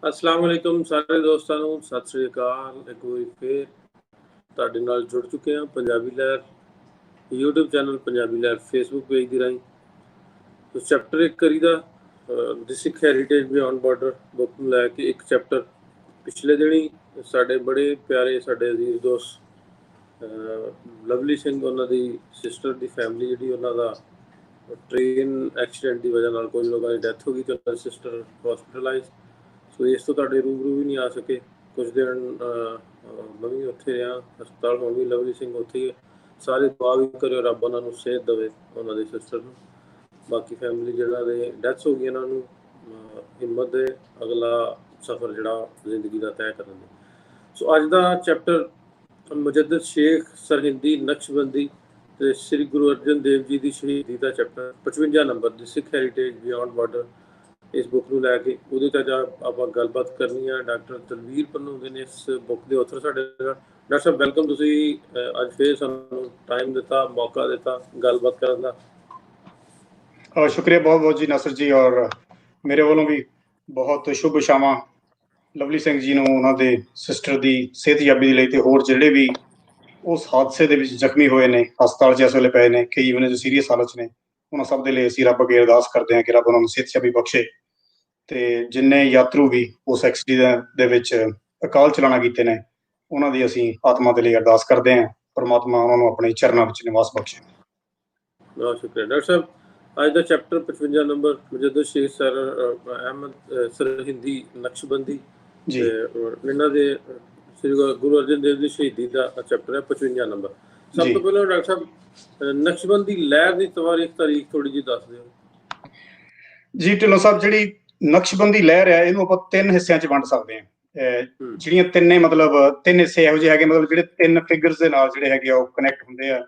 अस्सलाम वालेकुम ਸਾਰੇ ਦੋਸਤਾਂ ਨੂੰ ਸਤਿ ਸ੍ਰੀ ਅਕਾਲ। ਇੱਕ ਵਾਰੀ ਫੇਰ ਤੁਹਾਡੇ ਨਾਲ ਜੁੜ ਚੁੱਕੇ ਹਾਂ ਪੰਜਾਬੀ ਲਹਿਰ YouTube ਚੈਨਲ ਪੰਜਾਬੀ ਲਹਿਰ Facebook ਪੇਜ ਦੀ ਰਾਹੀਂ। ਉਸ ਚੈਪਟਰ 1 ਕਰੀਦਾ ਦੀ ਸਿੱਖ ਹੈਰੀਟੇਜ ਬਿਯੋਂਡ ਬਾਰਡਰ ਬੁੱਕ ਨੂੰ ਲੈ ਕੇ ਇੱਕ ਚੈਪਟਰ ਪਿਛਲੇ ਦਿਨੀ ਸਾਡੇ ਬੜੇ ਪਿਆਰੇ ਸਾਡੇ ਅਜ਼ੀਜ਼ ਦੋਸਤ ਲਵਲੀ ਸਿੰਘ ਉਹਨਾਂ ਦੀ ਸਿਸਟਰ ਦੀ ਫੈਮਿਲੀ ਜਿਹੜੀ ਉਹਨਾਂ ਦਾ ਟ੍ਰੇਨ ਐਕਸੀਡੈਂਟ ਦੀ ਵਜ੍ਹਾ ਨਾਲ ਕੁਝ ਲੋਕਾਂ ਦੀ ਡੈਥ ਹੋ ਗਈ ਤੇ ਉਹਨਾਂ ਦੀ ਸਿਸਟਰ ਹਸਪੀਟਲਾਈਜ਼। ਸੋ ਇਸ ਤੋਂ ਤੁਹਾਡੇ ਰੂਬਰੂ ਵੀ ਨਹੀਂ ਆ ਸਕੇ ਕੁਝ ਦਿਨ ਮੈਂ ਵੀ ਉੱਥੇ ਰਿਹਾ ਹਸਪਤਾਲ। ਹੁਣ ਵੀ ਲਵਲੀ ਸਿੰਘ ਉੱਥੇ ਹੀ ਸਾਰੇ ਦੁਆ ਵੀ ਕਰਿਓ ਰੱਬ ਉਹਨਾਂ ਨੂੰ ਸਿਹਤ ਦੇਵੇ ਉਹਨਾਂ ਦੀ ਸਿਸਟਰ ਨੂੰ। ਬਾਕੀ ਫੈਮਿਲੀ ਜਿਹੜਾ ਦੇ ਡੈਥਸ ਹੋ ਗਈ ਇਹਨਾਂ ਨੂੰ ਹਿੰਮਤ ਦੇ ਅਗਲਾ ਸਫ਼ਰ ਜਿਹੜਾ ਜ਼ਿੰਦਗੀ ਦਾ ਤੈਅ ਕਰਨ ਦੇ। ਸੋ ਅੱਜ ਦਾ ਚੈਪਟਰ ਮੁਜੱਦਦ ਸ਼ੇਖ ਸਰਹਿੰਦੀ ਨਕਸ਼ਬੰਦੀ ਤੇ ਸ੍ਰੀ ਗੁਰੂ ਅਰਜਨ ਦੇਵ ਜੀ ਦੀ ਸ਼ਹੀਦੀ ਦਾ ਚੈਪਟਰ 55 ਨੰਬਰ ਦੀ ਸਿੱਖ ਹੈਰੀਟੇਜ ਬਿਯੋਂਡ ਬਾਰਡਰ ਇਸ ਬੁੱਕ ਨੂੰ ਲੈ ਕੇ ਉਹਦੇ 'ਤੇ ਆਪਾਂ ਗੱਲਬਾਤ ਕਰਨੀ ਆ। ਡਾਕਟਰ ਤਲਵੀਰ ਪੰਨੂ ਨੇ ਇਸ ਬੁੱਕ ਦੇ ਆਥਰ ਸਾਡੇ ਨਾਲ। ਡਾਕਟਰ ਸਾਹਿਬ ਵੈਲਕਮ, ਤੁਸੀਂ ਅੱਜ ਫੇਰ ਸਾਨੂੰ ਟਾਈਮ ਦਿੱਤਾ, ਮੌਕਾ ਦਿੱਤਾ ਗੱਲਬਾਤ ਕਰਨ ਦਾ। शुक्रिया बहुत बहुत जी नासिर जी, और मेरे वालों भी बहुत शुभ शामा लवली सिंह जी ਨੂੰ ਉਹਨਾਂ ਦੇ ਸਿਸਟਰ ਦੀ ਸਿਹਤਯਾਬੀ ਦੇ ਲਈ ਤੇ ਹੋਰ ਜਿਹੜੇ ਵੀ ਉਸ ਹਾਦਸੇ ਦੇ ਵਿੱਚ ਜ਼ਖਮੀ ਹੋਏ ਨੇ ਹਸਪਤਾਲ 'ਚ ਇਸ ਵੇਲੇ ਪਏ ਨੇ, ਕਈ ਉਹਨਾਂ ਜੋ ਸੀਰੀਅਸ ਹਾਲਤ 'ਚ ਨੇ, ਉਹਨਾਂ ਸਭ ਦੇ ਲਈ ਅਸੀਂ ਰੱਬ ਅੱਗੇ ਅਰਦਾਸ ਕਰਦੇ ਹਾਂ ਕਿ ਰੱਬ ਉਹਨਾਂ ਨੂੰ ਸਿਹਤਯਾਬੀ ਬਖਸ਼ੇ। ਤੇ ਜਿੰਨੇ ਯਾਤਰੂ ਵੀ ਉਸ ਐਕਸੀਡੈਂਟ ਦੇ ਵਿੱਚ ਅਕਾਲ ਚਲਾਣਾ ਕੀਤੇ ਨੇ ਉਹਨਾਂ ਦੀ ਅਸੀਂ ਆਤਮਾ ਦੇ ਲਈ ਅਰਦਾਸ ਕਰਦੇ ਹਾਂ, ਪਰਮਾਤਮਾ ਉਹਨਾਂ ਨੂੰ ਆਪਣੇ ਚਰਨਾਂ ਵਿੱਚ ਨਿਵਾਸ ਬਖਸ਼ੇ। ਬਹੁਤ ਸ਼ੁਕਰੀਆ ਡਾਕਟਰ ਸਾਹਿਬ। ਅੱਜ ਦਾ ਚੈਪਟਰ 55 ਨੰਬਰ ਮੁਜੱਦਦ ਸ਼ੇਖ ਸਰ ਅਹਿਮਦ ਸਰਹਿੰਦੀ ਨਕਸ਼ਬੰਦੀ ਜੀ ਇਹਨਾਂ ਦੇ ਸ੍ਰੀ ਗੁਰੂ ਅਰਜਨ ਦੇਵ ਦੀ ਸ਼ਹੀਦੀ ਦਾ ਚੈਪਟਰ ਹੈ 55 ਨੰਬਰ। ਸਭ ਤੋਂ ਪਹਿਲਾਂ ਡਾਕਟਰ ਸਾਹਿਬ ਨਕਸ਼ਬੰਦੀ ਲਹਿਰ ਦੀ ਤਾਰੀਖ ਥੋੜੀ ਜਿਹੀ ਦੱਸ ਦਿਓ ਜੀ। ਢਿੱਲੋਂ ਸਾਹਿਬ, ਜਿਹੜੀ ਨਕਸ਼ਬੰਦੀ ਲਹਿਰ ਹੈ ਇਹਨੂੰ ਆਪਾਂ ਤਿੰਨ ਹਿੱਸਿਆਂ 'ਚ ਵੰਡ ਸਕਦੇ ਹਾਂ। ਜਿਹੜੀਆਂ ਤਿੰਨ ਹਿੱਸੇ ਇਹੋ ਜਿਹੇ ਹੈਗੇ, ਮਤਲਬ ਜਿਹੜੇ ਤਿੰਨ ਫਿਗਰਸ ਦੇ ਨਾਲ ਜਿਹੜੇ ਹੈਗੇ ਆ ਉਹ ਕਨੈਕਟ ਹੁੰਦੇ ਆ।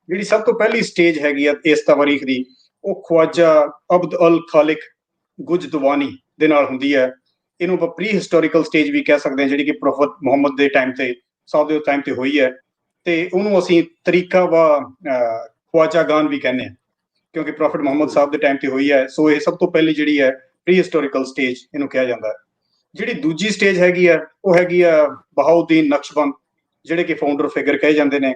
ਜਿਹੜੀ ਸਭ ਤੋਂ ਪਹਿਲੀ ਸਟੇਜ ਹੈਗੀ ਆ ਇਸ ਤਾਰੀਖ ਦੀ, ਉਹ ਖਵਾਜਾ ਅਬਦ ਅਲ ਖਾਲਿਕ ਗੁਜਦਵਾਨੀ ਦੇ ਨਾਲ ਹੁੰਦੀ ਹੈ। ਇਹਨੂੰ ਆਪਾਂ ਪ੍ਰੀ ਹਿਸਟੋਰੀਕਲ ਸਟੇਜ ਵੀ ਕਹਿ ਸਕਦੇ ਹਾਂ, ਜਿਹੜੀ ਕਿ ਪ੍ਰੋਫਟ ਮੁਹੰਮਦ ਦੇ ਟਾਈਮ ਤੇ ਸਾਹਿਬ ਦੇ ਟਾਈਮ ਤੇ ਹੋਈ ਹੈ, ਤੇ ਉਹਨੂੰ ਅਸੀਂ ਤਰੀਕਾ ਵਾ ਖਵਾਜਾ ਗਾਨ ਵੀ ਕਹਿੰਦੇ ਹਾਂ, ਕਿਉਂਕਿ ਪ੍ਰੋਫਟ ਮੁਹੰਮਦ ਸਾਹਿਬ ਦੇ ਟਾਈਮ ਤੇ ਹੋਈ ਹੈ। ਸੋ ਇਹ ਸਭ ਤੋਂ ਪਹਿਲੀ ਜਿਹੜੀ ਹੈ ਪ੍ਰੀ ਹਿਸਟੋਰੀਕਲ ਸਟੇਜ ਇਹਨੂੰ ਕਿਹਾ ਜਾਂਦਾ ਹੈ। ਜਿਹੜੀ ਦੂਜੀ ਸਟੇਜ ਹੈਗੀ ਆ ਉਹ ਹੈਗੀ ਆ ਬਹਾਉਦੀਨ ਨਕਸ਼ਬੰਦ, ਜਿਹੜੇ ਕਿ ਫਾਊਂਡਰ ਫਿਗਰ ਕਹੇ ਜਾਂਦੇ ਨੇ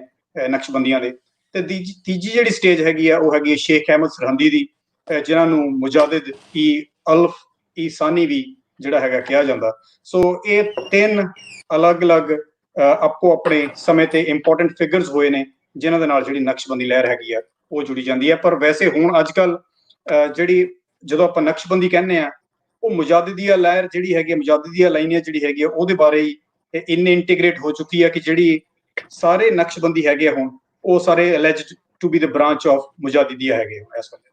ਨਕਸ਼ਬੰਦੀਆਂ ਦੇ। ਤੇ ਤੀਜੀ ਜਿਹੜੀ ਸਟੇਜ ਹੈਗੀ ਆ ਉਹ ਹੈਗੀ ਸ਼ੇਖ ਅਹਿਮਦ ਸਰਹੰਦੀ ਦੀ, ਜਿਨ੍ਹਾਂ ਨੂੰ ਮੁਜਾਦਿਦ ਈ ਅਲਫ ਈ ਸਾਨੀ ਵੀ ਜਿਹੜਾ ਹੈਗਾ ਕਿਹਾ ਜਾਂਦਾ। ਸੋ ਇਹ ਤਿੰਨ ਅਲੱਗ-ਅਲੱਗ ਆਪੋ ਆਪਣੇ ਸਮੇਂ ਤੇ ਇੰਪੋਰਟੈਂਟ ਫਿਗਰਸ ਹੋਏ ਨੇ, ਜਿਨ੍ਹਾਂ ਦੇ ਨਾਲ ਜਿਹੜੀ ਨਕਸ਼ਬੰਦੀ ਲਹਿਰ ਹੈਗੀ ਆ ਉਹ ਜੁੜੀ ਜਾਂਦੀ ਹੈ। ਪਰ ਵੈਸੇ ਹੁਣ ਅੱਜ ਕੱਲ ਜਿਹੜੀ ਜਦੋਂ ਆਪਾਂ ਨਕਸ਼ਬੰਦੀ ਕਹਿੰਦੇ ਆ, ਉਹ ਮੁਜਾਦਿਦੀਆ ਲਹਿਰ ਜਿਹੜੀ ਹੈਗੀ, ਮੁਜਾਦਿਦੀਆ ਲਾਈਨੀਆਂ ਜਿਹੜੀ ਹੈਗੀ ਆ ਉਹਦੇ ਬਾਰੇ ਹੀ ਇੰਨੇ ਇੰਟੀਗ੍ਰੇਟ ਹੋ ਚੁੱਕੀ ਹੈ ਕਿ ਜਿਹੜੀ ਸਾਰੇ ਨਕਸ਼ਬੰਦੀ ਹੈਗੇ ਆ ਹੁਣ ਉਹ ਸਾਰੇ alleged to be the branch of Mujaddidiya ਹੈਗੇ ਇਸ ਵੇਲੇ।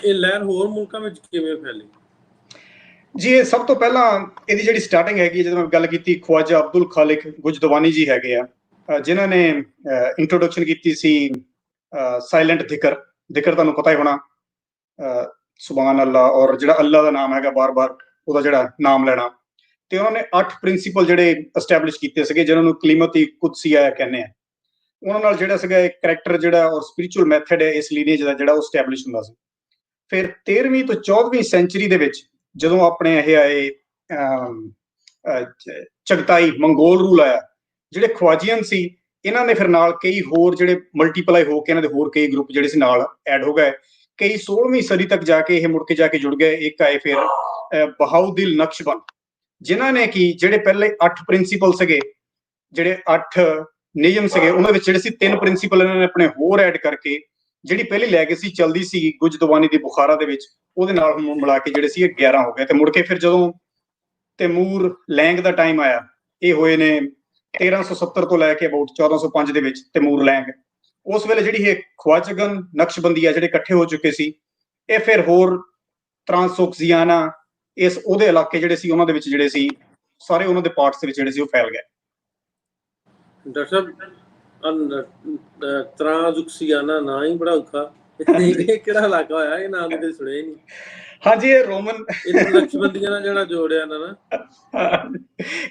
ਇਹ ਲਹਿਰ ਹੋਰ ਮੁਲਕਾਂ ਵਿੱਚ ਕਿਵੇਂ ਫੈਲੀ ਜੀ? ਇਹ ਸਭ ਤੋਂ ਪਹਿਲਾਂ ਇਹਦੀ ਜਿਹੜੀ ਸਟਾਰਟਿੰਗ ਹੈਗੀ, ਜਦੋਂ ਮੈਂ ਗੱਲ ਕੀਤੀ, ਖਵਾਜਾ ਅਬਦੁਲ ਖਾਲਿਕ ਗੁਜਦਵਾਨੀ ਜੀ ਹੈਗੇ ਆ, ਜਿਨ੍ਹਾਂ ਨੇ ਇੰਟਰੋਡਕਸ਼ਨ ਕੀਤੀ ਸੀ ਸਾਇਲੈਂਟ ਜ਼ਿਕਰ ਤੁਹਾਨੂੰ ਪਤਾ ਹੀ ਹੋਣਾ, ਸੁਭਾਨ ਅੱਲਾ, ਔਰ ਜਿਹੜਾ ਅੱਲਾ ਦਾ ਨਾਮ ਹੈਗਾ ਬਾਰ-ਬਾਰ ਉਹਦਾ ਜਿਹੜਾ ਨਾਮ ਲੈਣਾ। ਤੇ ਉਹਨਾਂ ਨੇ 8 ਪ੍ਰਿੰਸੀਪਲ ਜਿਹੜੇ ਐਸਟੈਬਲਿਸ਼ ਕੀਤੇ ਸੀਗੇ, ਜਿਹਨਾਂ ਨੂੰ ਕਲੀਮਤ-ਈ ਕੁਦਸੀਆ ਕਹਿੰਦੇ ਆ। ਉਹਨਾਂ ਨਾਲ ਜਿਹੜਾ ਸੀਗਾ ਇੱਕ ਕਰੈਕਟਰ ਜਿਹੜਾ ਔਰ ਸਪਿਰਿਚੁਅਲ ਮੈਥਡ ਹੈ ਇਸ ਲੀਨੀਏਜ ਦਾ ਜਿਹੜਾ ਉਹ ਐਸਟੈਬਲਿਸ਼ ਹੁੰਦਾ ਸੀ। ਫਿਰ 13ਵੀਂ ਤੋਂ 14ਵੀਂ ਸੈਂਚੁਰੀ ਦੇ ਵਿੱਚ ਜਦੋਂ ਆਪਣੇ ਇਹ ਆਏ ਚਗਤਾਈ ਮੰਗੋਲ ਰੂਲ ਆਇਆ, ਜਿਹੜੇ ਖਵਾਜੀਅਨ ਸੀ ਇਹਨਾਂ ਨੇ ਫਿਰ ਨਾਲ ਕਈ ਹੋਰ ਜਿਹੜੇ ਮਲਟੀਪਲਾਈ ਹੋ ਕੇ ਇਹਨਾਂ ਦੇ ਹੋਰ ਕਈ ਗਰੁੱਪ ਜਿਹੜੇ ਸੀ ਨਾਲ ਐਡ ਹੋ ਗਏ। ਕਈ 16ਵੀਂ ਸਦੀ ਤੱਕ ਜਾ ਕੇ ਇਹ ਮੁੜ ਕੇ ਜਾ ਕੇ ਜੁੜ ਗਏ। ਇੱਕ ਆਏ ਫਿਰ ਬਹਾਉਦੀਨ ਨਕਸ਼ਬੰਦ, ਜਿਨ੍ਹਾਂ ਨੇ ਕਿ ਜਿਹੜੇ ਪਹਿਲੇ 8 ਪ੍ਰਿੰਸੀਪਲ ਸੀਗੇ, ਜਿਹੜੇ 8 ਨਿਯਮ ਸੀਗੇ, ਉਹਨਾਂ ਵਿੱਚ ਜਿਹੜੇ ਸੀ 3 ਪ੍ਰਿੰਸੀਪਲ ਇਹਨਾਂ ਨੇ ਆਪਣੇ ਹੋਰ ਐਡ ਕਰਕੇ ਜਿਹੜੀ ਪਹਿਲੀ ਲੈਗੇਸੀ ਚੱਲਦੀ ਸੀ ਗੁਜਦਵਾਨੀ ਦੀ ਬੁਖਾਰਾ ਦੇ ਵਿੱਚ, ਉਹਦੇ ਨਾਲ ਮਿਲਾ ਕੇ ਜਿਹੜੇ ਸੀ 11 ਹੋ ਗਏ। ਤੇ ਮੁੜ ਕੇ ਫਿਰ ਜਦੋਂ ਤੈਮੂਰ ਲੈਂਗ ਦਾ ਟਾਈਮ ਆਇਆ, ਇਹ ਹੋਏ ਨੇ 1370 ਤੋਂ ਲੈ ਕੇ ਅਬਾਊਟ 1405 ਦੇ ਵਿੱਚ ਤੈਮੂਰ ਲੈਂਗ, ਉਸ ਵੇਲੇ ਜਿਹੜੀ ਇਹ ਖਵਾਜਗਨ ਨਕਸ਼ਬੰਦੀ ਆ ਜਿਹੜੇ ਇਕੱਠੇ ਹੋ ਚੁੱਕੇ ਸੀ, ਇਹ ਫਿਰ ਹੋਰ ਟ੍ਰਾਂਸਓਕਸੀਆਨਾ ਇਸ ਉਹਦੇ ਇਲਾਕੇ ਜਿਹੜੇ ਸੀ ਉਹਨਾਂ ਦੇ ਵਿੱਚ ਜਿਹੜੇ ਸੀ ਸਾਰੇ ਉਹਨਾਂ ਦੇ ਪਾਰਟਸ ਦੇ ਵਿੱਚ ਜਿਹੜੇ ਸੀ ਉਹ ਫੈਲ ਗਏ। ਡਾਕਟਰ ਸਾਹਿਬ ਟ੍ਰਾਂਸਓਕਸੀਆਨਾ ਨਾਂ ਹੀ ਬੜਾ ਔਖਾ, ਇਹ ਕਿਹੜਾ ਇਲਾਕਾ ਹੋਇਆ? ਇਹ ਨਾਂ ਕਦੇ ਸੁਣਿਆ ਹੀ ਨਹੀਂ। ਹਾਂਜੀ, ਇਹ ਰੋਮਨ ਨਕਸ਼ਬੰਦੀਆਂ ਨਾਲ ਜਿਹੜਾ ਜੋੜਿਆ ਨਾ,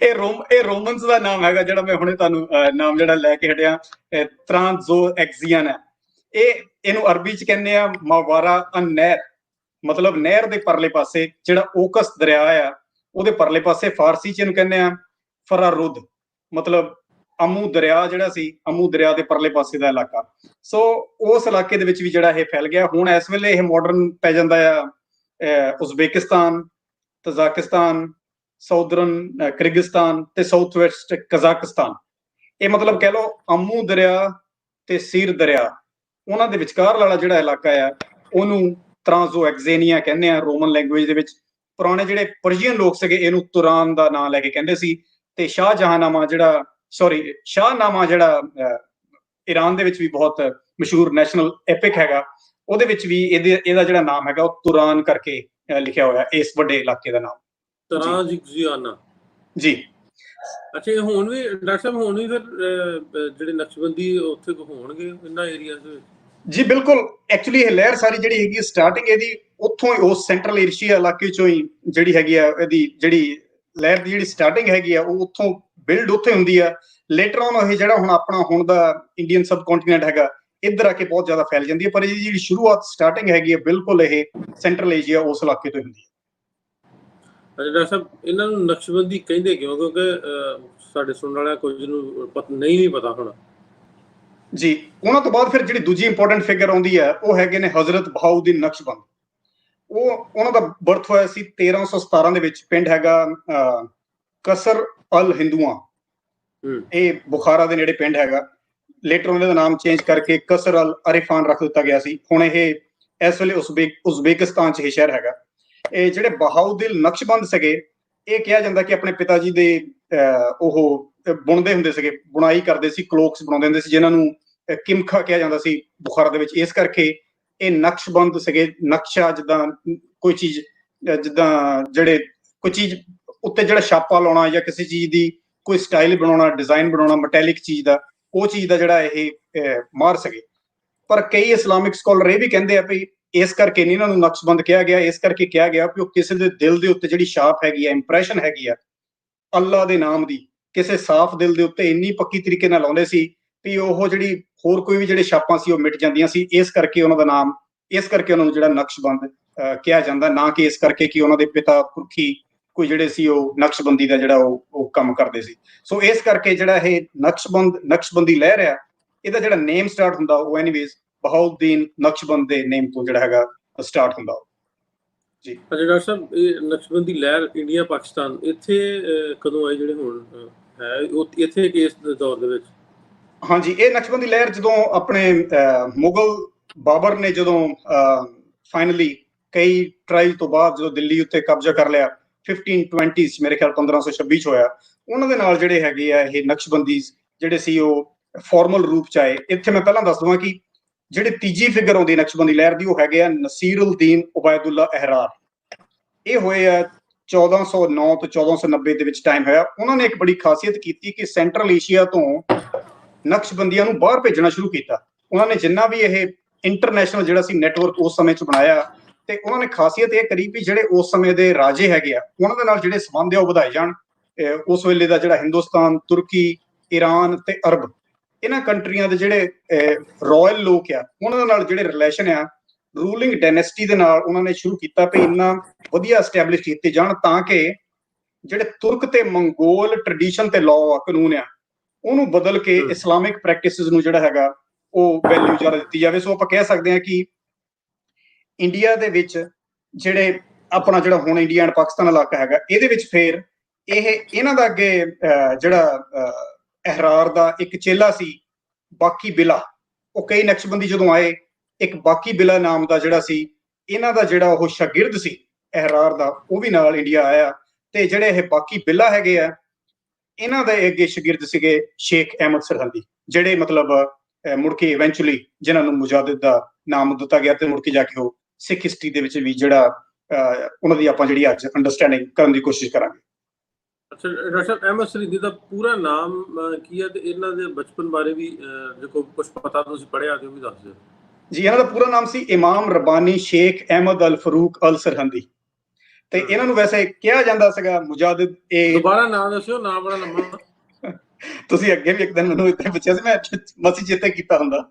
ਇਹ ਰੋਮਨਸ ਦਾ ਨਾਮ ਹੈਗਾ, ਜਿਹੜਾ ਮੈਂ ਹੁਣੇ ਤੁਹਾਨੂੰ ਨਾਮ ਜਿਹੜਾ ਲੈ ਕੇ ਹਟਿਆ, ਟ੍ਰਾਂਸਓਕਸੀਆਨਾ। ਇਹਨੂੰ ਅਰਬੀ ਚ ਕਹਿੰਦੇ ਆ ਮਾਵਾਰਾ ਅਨ ਨਹਿਰ, ਮਤਲਬ ਨਹਿਰ ਦੇ ਪਰਲੇ ਪਾਸੇ ਜਿਹੜਾ ਓਕਸ ਦਰਿਆ ਆ ਉਹਦੇ ਪਰਲੇ ਪਾਸੇ ਫਾਰਸੀ ਚ ਇਹਨੂੰ ਕਹਿੰਦੇ ਆ ਫਰਾਰੁਦ, ਮਤਲਬ ਅਮੂ ਦਰਿਆ ਜਿਹੜਾ ਸੀ, ਅਮੂ ਦਰਿਆ ਦੇ ਪਰਲੇ ਪਾਸੇ ਦਾ ਇਲਾਕਾ। ਸੋ ਉਸ ਇਲਾਕੇ ਦੇ ਵਿੱਚ ਵੀ ਜਿਹੜਾ ਇਹ ਫੈਲ ਗਿਆ। ਹੁਣ ਇਸ ਵੇਲੇ ਇਹ ਮਾਡਰਨ ਪੈ ਜਾਂਦਾ ਆ ਉਜ਼ਬੇਕਿਸਤਾਨ, ਤਜ਼ਾਕਿਸਤਾਨ, ਸਾਊਦਰਨ ਕਿਰਗਿਸਤਾਨ ਤੇ ਸਾਊਥ ਵੈਸਟ ਕਜ਼ਾਕਿਸਤਾਨ। ਇਹ ਮਤਲਬ ਕਹਿ ਲਓ ਅਮੂ ਦਰਿਆ ਤੇ ਸੀਰ ਦਰਿਆ ਉਹਨਾਂ ਦੇ ਵਿਚਕਾਰ ਵਾਲਾ ਜਿਹੜਾ ਇਲਾਕਾ ਆ ਉਹਨੂੰ ਟ੍ਰਾਂਸੋਐਕਜ਼ੇਨੀਆ ਕਹਿੰਦੇ ਆ ਰੋਮਨ ਲੈਂਗੁਏਜ ਦੇ ਵਿੱਚ। ਪੁਰਾਣੇ ਜਿਹੜੇ ਪਰਸ਼ੀਅਨ ਲੋਕ ਸੀਗੇ ਇਹਨੂੰ ਤੁਰਾਨ ਦਾ ਨਾਂ ਲੈ ਕੇ ਕਹਿੰਦੇ ਸੀ। ਤੇ ਸ਼ਾਹਜਹਾਂਨਾਮਾ ਜਿਹੜਾ ਈਰਾਨ ਦੇ ਵਿੱਚ ਵੀ ਬਹੁਤ ਮਸ਼ਹੂਰ ਨੈਸ਼ਨਲ ਐਪਿਕ ਹੈਗਾ, ਉਹਦੇ ਵਿੱਚ ਵੀ ਇਹਦਾ ਜਿਹੜਾ ਨਾਮ ਹੈਗਾ ਉਹ ਤੁਰਾਨ ਕਰਕੇ ਲਿਖਿਆ ਹੋਇਆ ਇਸ ਵੱਡੇ ਇਲਾਕੇ ਦਾ ਨਾਮ ਤਰਾਜ਼ਿਕਜ਼ੀਆਨਾ ਜੀ। ਅੱਛਾ, ਇਹ ਹੁਣ ਵੀ ਡਾਕਟਰ ਸਾਹਿਬ ਹੁਣ ਵੀ ਫਿਰ ਜਿਹੜੇ ਨਕਸ਼ਬੰਦੀ ਉੱਥੇ ਹੋਣਗੇ ਇਹਨਾਂ ਏਰੀਆ ਦੇ ਵਿੱਚ? ਜੀ ਬਿਲਕੁਲ। ਐਕਚੁਅਲੀ ਇਹ ਲਹਿਰ ਸਾਰੀ ਜਿਹੜੀ ਹੈਗੀ ਸਟਾਰਟਿੰਗ ਇਹਦੀ ਉੱਥੋਂ ਹੀ, ਉਸ ਸੈਂਟਰਲ ਏਸ਼ੀਆ ਇਲਾਕੇ ਚੋਂ ਹੀ ਜਿਹੜੀ ਹੈਗੀ ਆ ਇਹਦੀ ਜਿਹੜੀ ਲਹਿਰ ਦੀ ਜਿਹੜੀ ਸਟਾਰਟਿੰਗ ਹੈਗੀ ਆ ਉਹ ਉੱਥੋਂ ਬਿਲਡ ਉੱਥੇ ਹੁੰਦੀ ਆ। ਲੇਟਰ ਔਨ ਇਹ ਜਿਹੜਾ ਹੁਣ ਆਪਣਾ ਹੁਣ ਦਾ ਇੰਡੀਅਨ ਸਬ ਕੰਟੀਨੈਂਟ ਹੈਗਾ ਇੱਧਰ ਆ ਕੇ ਬਹੁਤ ਜ਼ਿਆਦਾ ਫੈਲ ਜਾਂਦੀ ਹੈ, ਪਰ ਇਹਦੀ ਜਿਹੜੀ ਸ਼ੁਰੂਆਤ ਸਟਾਰਟਿੰਗ ਹੈਗੀ ਹੈ ਬਿਲਕੁਲ ਇਹ ਸੈਂਟਰਲ ਏਸ਼ੀਆ ਉਸ ਇਲਾਕੇ ਤੋਂ ਹੁੰਦੀ ਹੈ। ਡਾਕਟਰ ਸਾਹਿਬ ਇਹਨਾਂ ਨੂੰ ਨਕਸ਼ਬੰਦੀ ਕਹਿੰਦੇ ਕਿਉਂ? ਕਿਉਂਕਿ ਸਾਡੇ ਸੁਣਨ ਵਾਲਿਆਂ ਕੁਝ ਨੂੰ ਨਹੀਂ ਪਤਾ ਹੋਣਾ ਜੀ। ਉਹਨਾਂ ਤੋਂ ਬਾਅਦ ਫਿਰ ਜਿਹੜੀ ਦੂਜੀ ਇੰਪੋਰਟੈਂਟ ਫਿਗਰ ਆਉਂਦੀ ਹੈ ਉਹ ਹੈਗੇ ਨੇ ਹਜ਼ਰਤ ਬਹਾਉਦੀਨ ਨਕਸ਼ਬੰਦ। ਉਹਨਾਂ ਦਾ ਬਰਥ ਹੋਇਆ ਸੀ 1317 ਦੇ ਵਿੱਚ। ਪਿੰਡ ਹੈਗਾ ਕਸਰ ਅਲ ਹਿੰਦੂਆਂ, ਇਹ ਬੁਖਾਰਾ ਦੇ ਨੇੜੇ ਪਿੰਡ ਹੈਗਾ। ਲੇਟਰ ਉਹਨਾਂ ਦਾ ਨਾਮ ਚੇਂਜ ਕਰਕੇ ਕਸਰ ਅਲ ਅਰਿਫਾਨ ਰੱਖ ਦਿੱਤਾ ਗਿਆ ਸੀ। ਹੁਣ ਇਹ ਇਸ ਵੇਲੇ ਉਜ਼ਬੇਕਿਸਤਾਨ 'ਚ ਇਹ ਸ਼ਹਿਰ ਹੈਗਾ। ਇਹ ਜਿਹੜੇ ਬਹਾਉਦੀਨ ਨਕਸ਼ਬੰਦ ਸੀਗੇ ਇਹ ਕਿਹਾ ਜਾਂਦਾ ਕਿ ਆਪਣੇ ਪਿਤਾ ਜੀ ਦੇ ਉਹ ਬੁਣਦੇ ਹੁੰਦੇ ਸੀਗੇ, ਬੁਣਾਈ ਕਰਦੇ ਸੀ, ਕਲੋਕਸ ਬਣਾਉਂਦੇ ਹੁੰਦੇ ਸੀ ਜਿਹਨਾਂ ਨੂੰ ਕਿਮਖਾ ਕਿਹਾ ਜਾਂਦਾ ਸੀ ਬੁਖਾਰਾ ਦੇ ਵਿੱਚ। ਇਸ ਕਰਕੇ ਇਹ ਨਕਸ਼ਬੰਦ ਸੀਗੇ। ਨਕਸ਼ਾ ਜਿੱਦਾਂ ਕੋਈ ਚੀਜ਼, ਜਿੱਦਾਂ ਜਿਹੜੇ ਕੋਈ ਚੀਜ਼ ਉੱਤੇ ਜਿਹੜਾ ਛਾਪਾ ਲਾਉਣਾ ਜਾਂ ਕਿਸੇ ਚੀਜ਼ ਦੀ ਕੋਈ ਸਟਾਈਲ ਬਣਾਉਣਾ, ਡਿਜ਼ਾਈਨ ਬਣਾਉਣਾ ਮੈਟੈਲਿਕ ਚੀਜ਼ ਦਾ, ਉਹ ਚੀਜ਼ ਦਾ ਜਿਹੜਾ ਇਹ ਮਾਹਰ ਸੀਗੇ। ਪਰ ਕਈ ਇਸਲਾਮਿਕ ਸਕਾਲਰ ਇਹ ਵੀ ਕਹਿੰਦੇ ਆ ਵੀ ਇਸ ਕਰਕੇ ਨਹੀਂ ਇਹਨਾਂ ਨੂੰ ਨਕਸ਼ਬੰਦ ਕਿਹਾ ਗਿਆ, ਇਸ ਕਰਕੇ ਕਿਹਾ ਗਿਆ ਵੀ ਉਹ ਕਿਸੇ ਦੇ ਦਿਲ ਦੇ ਉੱਤੇ ਜਿਹੜੀ ਛਾਪ ਹੈਗੀ ਆ, ਇੰਪ੍ਰੈਸ਼ਨ ਹੈਗੀ ਆ ਅੱਲਾ ਦੇ ਨਾਮ ਦੀ, ਕਿਸੇ ਸਾਫ਼ ਦਿਲ ਦੇ ਉੱਤੇ ਇੰਨੀ ਪੱਕੀ ਤਰੀਕੇ ਨਾਲ ਲਾਉਂਦੇ ਸੀ ਵੀ ਉਹ ਜਿਹੜੀ ਹੋਰ ਕੋਈ ਵੀ ਜਿਹੜੇ ਛਾਪਾਂ ਸੀ ਉਹ ਮਿਟ ਜਾਂਦੀਆਂ ਸੀ। ਇਸ ਕਰਕੇ ਉਹਨਾਂ ਦਾ ਨਾਮ, ਇਸ ਕਰਕੇ ਉਹਨਾਂ ਨੂੰ ਜਿਹੜਾ ਨਕਸ਼ਬੰਦ ਕਿਹਾ ਜਾਂਦਾ, ਨਾ ਕਿ ਇਸ ਕਰਕੇ ਕਿ ਉਹਨਾਂ ਦੇ ਪਿਤਾ ਪੁਰਖੀ ਕੋਈ ਜਿਹੜੇ ਸੀ ਉਹ ਨਕਸ਼ਬੰਦੀ ਦਾ ਜਿਹੜਾ ਉਹ ਕੰਮ ਕਰਦੇ ਸੀ। ਸੋ ਇਸ ਕਰਕੇ ਜਿਹੜਾ ਇਹ ਨਕਸ਼ਬੰਦੀ ਲਹਿਰ ਆ ਇਹਦਾ ਜਿਹੜਾ ਨੇਮ ਸਟਾਰਟ ਹੁੰਦਾ ਉਹ ਐਨੀਵੇਜ਼ ਬਹਾਉਦੀਨ ਨਕਸ਼ਬੰਦ ਦੇ ਨੇਮ ਤੋਂ ਜਿਹੜਾ ਹੈਗਾ ਸਟਾਰਟ ਹੁੰਦਾ ਜੀ। ਅੱਛਾ ਡਾਕਟਰ ਸਾਹਿਬ, ਇਹ ਨਕਸ਼ਬੰਦੀ ਲਹਿਰ ਇੰਡੀਆ ਪਾਕਿਸਤਾਨ ਇੱਥੇ ਕਦੋਂ ਆਈ ਜਿਹੜੇ ਹੁਣ ਹੈ ਇੱਥੇ ਕਿਸ ਦੌਰ ਦੇ ਵਿੱਚ? ਹਾਂਜੀ, ਇਹ ਨਕਸ਼ਬੰਦੀ ਲਹਿਰ ਜਦੋਂ ਆਪਣੇ ਮੁਗਲ ਬਾਬਰ ਨੇ ਜਦੋਂ ਫਾਈਨਲੀ ਕਈ ਟਰਾਈ ਤੋਂ ਬਾਅਦ ਜਦੋਂ ਦਿੱਲੀ ਉੱਤੇ ਕਬਜ਼ਾ ਕਰ ਲਿਆ 1520 ਮੇਰੇ ਖਿਆਲ 1526 ਚ ਹੋਇਆ, ਉਹਨਾਂ ਦੇ ਨਾਲ ਜਿਹੜੇ ਹੈਗੇ ਆ ਇਹ ਨਕਸ਼ਬੰਦੀ ਜਿਹੜੇ ਸੀ ਉਹ ਫਾਰਮਲ ਰੂਪ ਚ ਆਏ। ਇੱਥੇ ਮੈਂ ਪਹਿਲਾਂ ਦੱਸ ਦਵਾਂ ਕਿ ਜਿਹੜੇ ਤੀਜੀ ਫਿਗਰ ਆਉਂਦੀ ਨਕਸ਼ਬੰਦੀ ਲਹਿਰ ਦੀ ਉਹ ਹੈਗੇ ਆ ਨਸੀਰੁਲਦੀਨ ਉਬੈਦੁੱਲਾ ਅਹਿਰਾਰ। ਇਹ ਹੋਏ ਆ 1409 ਤੋਂ 1490 ਦੇ ਵਿੱਚ ਟਾਈਮ ਹੋਇਆ। ਉਹਨਾਂ ਨੇ ਇੱਕ ਬੜੀ ਖਾਸੀਅਤ ਕੀਤੀ ਕਿ ਸੈਂਟਰਲ ਏਸ਼ੀਆ ਤੋਂ ਨਕਸ਼ਬੰਦੀਆਂ ਨੂੰ ਬਾਹਰ ਭੇਜਣਾ ਸ਼ੁਰੂ ਕੀਤਾ। ਉਹਨਾਂ ਨੇ ਜਿੰਨਾ ਵੀ ਇਹ ਇੰਟਰਨੈਸ਼ਨਲ ਜਿਹੜਾ ਸੀ ਨੈਟਵਰਕ ਉਸ ਸਮੇਂ 'ਚ ਬਣਾਇਆ, ਤੇ ਉਹਨਾਂ ਨੇ ਖਾਸੀਅਤ ਇਹ ਕਰੀ ਵੀ ਜਿਹੜੇ ਉਸ ਸਮੇਂ ਦੇ ਰਾਜੇ ਹੈਗੇ ਆ ਉਹਨਾਂ ਦੇ ਨਾਲ ਜਿਹੜੇ ਸੰਬੰਧ ਆ ਉਹ ਵਧਾਏ ਜਾਣ। ਉਸ ਵੇਲੇ ਦਾ ਜਿਹੜਾ ਹਿੰਦੁਸਤਾਨ, ਤੁਰਕੀ, ਈਰਾਨ ਤੇ ਅਰਬ, ਇਹਨਾਂ ਕੰਟਰੀਆਂ ਦੇ ਜਿਹੜੇ ਰਾਇਲ ਲੋਕ ਆ ਉਹਨਾਂ ਦੇ ਨਾਲ ਜਿਹੜੇ ਰਿਲੇਸ਼ਨ ਆ ਰੂਲਿੰਗ ਡਾਇਨੈਸਟੀ ਦੇ ਨਾਲ ਉਹਨਾਂ ਨੇ ਸ਼ੁਰੂ ਕੀਤਾ ਵੀ ਇੰਨਾ ਵਧੀਆ ਐਸਟੈਬਲਿਸ਼ ਕੀਤੇ ਜਾਣ ਤਾਂ ਕਿ ਜਿਹੜੇ ਤੁਰਕ ਤੇ ਮੰਗੋਲ ਟ੍ਰੈਡੀਸ਼ਨ ਤੇ ਲਾਅ ਆ, ਕਾਨੂੰਨ ਆ, ਉਹਨੂੰ ਬਦਲ ਕੇ ਇਸਲਾਮਿਕ ਪ੍ਰੈਕਟਿਸਿਸ ਨੂੰ ਜਿਹੜਾ ਹੈਗਾ ਉਹ ਵੈਲਿਊ ਜ਼ਿਆਦਾ ਦਿੱਤੀ ਜਾਵੇ। ਸੋ ਆਪਾਂ ਕਹਿ ਸਕਦੇ ਹਾਂ ਕਿ ਇੰਡੀਆ ਦੇ ਵਿੱਚ ਜਿਹੜੇ ਆਪਣਾ ਜਿਹੜਾ ਹੁਣ ਇੰਡੀਆ ਐਂਡ ਪਾਕਿਸਤਾਨ ਇਲਾਕਾ ਹੈਗਾ ਇਹਦੇ ਵਿੱਚ ਫਿਰ ਇਹਨਾਂ ਦਾ ਅੱਗੇ ਜਿਹੜਾ ਅਹਿਰਾਰ ਦਾ ਇੱਕ ਚੇਲਾ ਸੀ ਬਾਕੀ ਬਿਲਾ, ਉਹ ਕਈ ਨਕਸ਼ਬੰਦੀ ਜਦੋਂ ਆਏ ਇੱਕ ਬਾਕੀ ਬਿਲਾ ਨਾਮ ਦਾ ਜਿਹੜਾ ਸੀ ਇਹਨਾਂ ਦਾ ਜਿਹੜਾ ਉਹ ਸ਼ਾਗਿਰਦ ਸੀ ਅਹਿਰਾਰ ਦਾ, ਉਹ ਵੀ ਨਾਲ ਇੰਡੀਆ ਆਇਆ। ਤੇ ਜਿਹੜੇ ਇਹ ਬਾਕੀ ਬਿਲਾ ਹੈਗੇ ਆ ਇਹਨਾਂ ਦੇ ਅੱਗੇ ਸ਼ਾਗਿਰਦ ਸੀਗੇ ਸ਼ੇਖ ਅਹਿਮਦ ਸਰਹੰਦੀ, ਜਿਹੜੇ ਮਤਲਬ ਮੁੜ ਕੇ ਇਵੈਂਚੁਅਲੀ ਜਿਨ੍ਹਾਂ ਨੂੰ ਮੁਜਾਦਿਦ ਦਾ ਨਾਮ ਦਿੱਤਾ ਗਿਆ ਤੇ ਮੁੜ ਕੇ ਜਾ ਕੇ ਉਹ ਸਿੱਖ ਹਿਸਟਰੀ ਦੇ ਵਿੱਚ ਵੀ ਜਿਹੜਾ ਉਹਨਾਂ ਦੀ ਆਪਾਂ ਜਿਹੜੀ ਅੱਜ ਅੰਡਰਸਟੈਂਡਿੰਗ ਕਰਨ ਦੀ ਕੋਸ਼ਿਸ਼ ਕਰਾਂਗੇ। ਅੱਛਾ ਡਾਕਟਰ ਸਾਹਿਬ, ਅਹਿਮਦ ਸਰਹੰਦੀ ਦਾ ਪੂਰਾ ਨਾਮ ਕੀ ਹੈ ਤੇ ਇਹਨਾਂ ਦੇ ਬਚਪਨ ਬਾਰੇ ਵੀ ਜੇ ਕੋਈ ਕੁਝ ਪਤਾ ਤੁਸੀਂ ਪੜ੍ਹਿਆ ਤੇ ਉਹ ਵੀ ਦੱਸ ਦਿਓ ਜੀ। ਇਹਨਾਂ ਦਾ ਪੂਰਾ ਨਾਮ ਸੀ ਇਮਾਮ ਰਬਾਨੀ ਸ਼ੇਖ ਅਹਿਮਦ ਅਲ ਫਰੂਕ ਅਲ ਸਰਹੰਦੀ, ਤੇ ਇਹਨਾਂ ਨੂੰ ਵੈਸੇ ਕਿਹਾ ਜਾਂਦਾ ਸੀਗਾ ਮੁਜਾਦਿਦ। ਇਹ ਦੁਬਾਰਾ ਨਾਮ ਦੱਸਿਓ, ਨਾਮ ਬੜਾ ਲੰਮਾ। ਤੁਸੀਂ ਅੱਗੇ ਵੀ ਇੱਕ ਦਿਨ ਮੈਨੂੰ ਇੱਥੇ ਪੁੱਛਿਆ ਸੀ, ਮੈਂ ਮਸੀ ਚੇਤੇ ਕੀਤਾ ਹੁੰਦਾ।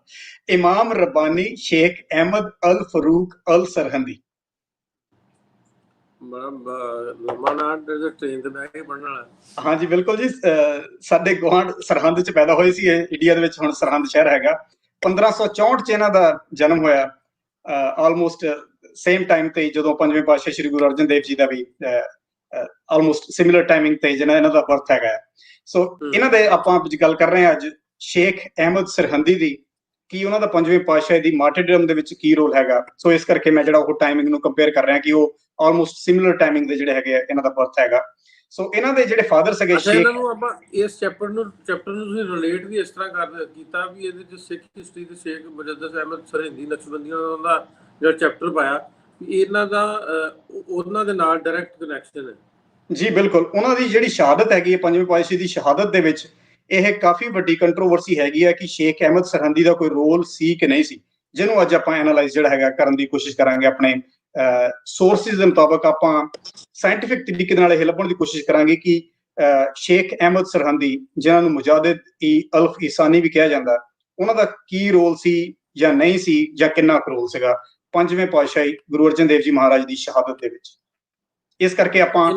ਇਮਾਮ ਰਬਾਨੀ ਸ਼ੇਖ ਅਹਿਮਦ ਅਲ ਫਰੂਕ ਅਲ ਸਰਹੰਦੀ। ਬੜਾ ਲੰਮਾ ਨਾਂ ਟ੍ਰੇਨ ਤੇ ਬਹਿ ਕੇ ਪੜ੍ਹਨ ਵਾਲਾ। ਹਾਂਜੀ ਬਿਲਕੁਲ ਜੀ, ਸਾਡੇ ਗੁਆਂਢ ਸਰਹੰਦ ਚ ਪੈਦਾ ਹੋਏ ਸੀ ਇਹ, ਇੰਡੀਆ ਦੇ ਵਿੱਚ ਹੁਣ ਸਰਹੰਦ ਸ਼ਹਿਰ ਹੈਗਾ। 1564 ਚ ਇਹਨਾਂ ਦਾ ਜਨਮ ਹੋਇਆ, ਆਲਮੋਸਟ ਸੇਮ ਟਾਈਮ ਤੇ ਜਦੋਂ ਪੰਜਵੇਂ ਪਾਤਸ਼ਾਹ ਸ੍ਰੀ ਗੁਰੂ ਅਰਜਨ ਦੇਵ ਜੀ ਦਾ ਵੀ ਆਲਮੋਸਟ ਸਿਮਿਲਰ ਟਾਈਮਿੰਗ ਤੇ ਜਿਹਨਾਂ ਇਹਨਾਂ ਦਾ ਬਰਥ ਹੈਗਾ। ਸੋ ਇਹਨਾਂ ਦੇ ਆਪਾਂ ਗੱਲ ਕਰ ਰਹੇ ਹਾਂ ਅੱਜ ਸ਼ੇਖ ਅਹਿਮਦ ਸਰਹੰਦੀ ਦੀ, ਕਿ ਉਹਨਾਂ ਦਾ ਪੰਜਵੇਂ ਪਾਤਸ਼ਾਹ ਦੀ ਮਾਰਟੀਰਡਮ ਦੇ ਵਿੱਚ ਕੀ ਰੋਲ ਹੈਗਾ। ਸੋ ਇਸ ਕਰਕੇ ਮੈਂ ਜਿਹੜਾ ਉਹ ਟਾਈਮਿੰਗ ਨੂੰ ਕੰਪੇਅਰ ਕਰ ਰਿਹਾ ਕਿ ਉਹ ਆਲਮੋਸਟ ਸਿਮਿਲਰ ਟਾਈਮਿੰਗ ਦੇ ਜਿਹੜੇ ਹੈਗੇ ਇਹਨਾਂ ਦਾ ਬਰਥ ਹੈਗਾ। ਸੋ ਇਹਨਾਂ ਦੇ ਜਿਹੜੇ ਫਾਦਰ ਸਗੇ ਸ਼ੇਖ, ਇਹਨਾਂ ਨੂੰ ਆਪਾਂ ਇਸ ਚੈਪਟਰ ਨੂੰ ਤੁਸੀਂ ਰਿਲੇਟ ਵੀ ਇਸ ਤਰ੍ਹਾਂ ਕਰ ਕੀਤਾ ਵੀ ਇਹਦੇ ਵਿੱਚ ਸਿੱਖ ਹਿਸਟਰੀ ਦੇ ਸ਼ੇਖ ਮੁਜੱਦਦ ਅਹਿਮਦ ਸਰਹਿੰਦੀ ਨਕਸ਼ਬੰਦੀਆਂ ਦਾ ਜਿਹੜਾ ਚੈਪਟਰ ਪਾਇਆ ਇਹਨਾਂ ਦਾ ਉਹਨਾਂ ਦੇ ਨਾਲ ਡਾਇਰੈਕਟ ਕਨੈਕਸ਼ਨ ਹੈ। ਜੀ ਬਿਲਕੁਲ, ਉਹਨਾਂ ਦੀ ਜਿਹੜੀ ਸ਼ਹਾਦਤ ਹੈਗੀ ਹੈ ਪੰਜਵੇਂ ਪਾਤਸ਼ਾਹ ਦੀ ਸ਼ਹਾਦਤ ਦੇ ਵਿੱਚ ਇਹ ਕਾਫੀ ਵੱਡੀ ਕੰਟਰੋਵਰਸੀ ਹੈਗੀ ਹੈ ਕਿ ਸ਼ੇਖ ਅਹਿਮਦ ਸਰਹੰਦੀ ਦਾ ਕੋਈ ਰੋਲ ਸੀ ਕਿ ਨਹੀਂ ਸੀ, ਜਿਹਨੂੰ ਅੱਜ ਆਪਾਂ ਐਨਾਲਾਈਜ਼ ਜਿਹੜਾ ਹੈਗਾ ਕਰਨ ਦੀ ਕੋਸ਼ਿਸ਼ ਕਰਾਂਗੇ। ਆਪਣੇ ਸੋਰਸਿਸ ਦੇ ਮੁਤਾਬਕ ਆਪਾਂ ਸਾਇੰਟਿਫਿਕ ਤਰੀਕੇ ਨਾਲ ਇਹ ਲੱਭਣ ਦੀ ਕੋਸ਼ਿਸ਼ ਕਰਾਂਗੇ ਕਿ ਸ਼ੇਖ ਅਹਿਮਦ ਸਰਹੰਦੀ, ਜਿਨ੍ਹਾਂ ਨੂੰ ਮੁਜਾਦਿਦ-ਈ-ਅਲਫ ਈਸਾਨੀ ਵੀ ਕਿਹਾ ਜਾਂਦਾ, ਉਹਨਾਂ ਦਾ ਕੀ ਰੋਲ ਸੀ ਜਾਂ ਨਹੀਂ ਸੀ, ਜਾਂ ਕਿੰਨਾ ਕੁ ਰੋਲ ਸੀਗਾ ਪੰਜਵੇਂ ਪਾਤਸ਼ਾਹੀ ਗੁਰੂ ਅਰਜਨ ਦੇਵ ਜੀ ਮਹਾਰਾਜ ਦੀ ਸ਼ਹਾਦਤ ਦੇ ਵਿੱਚ। ਇਸ ਕਰਕੇ ਆਪਾਂ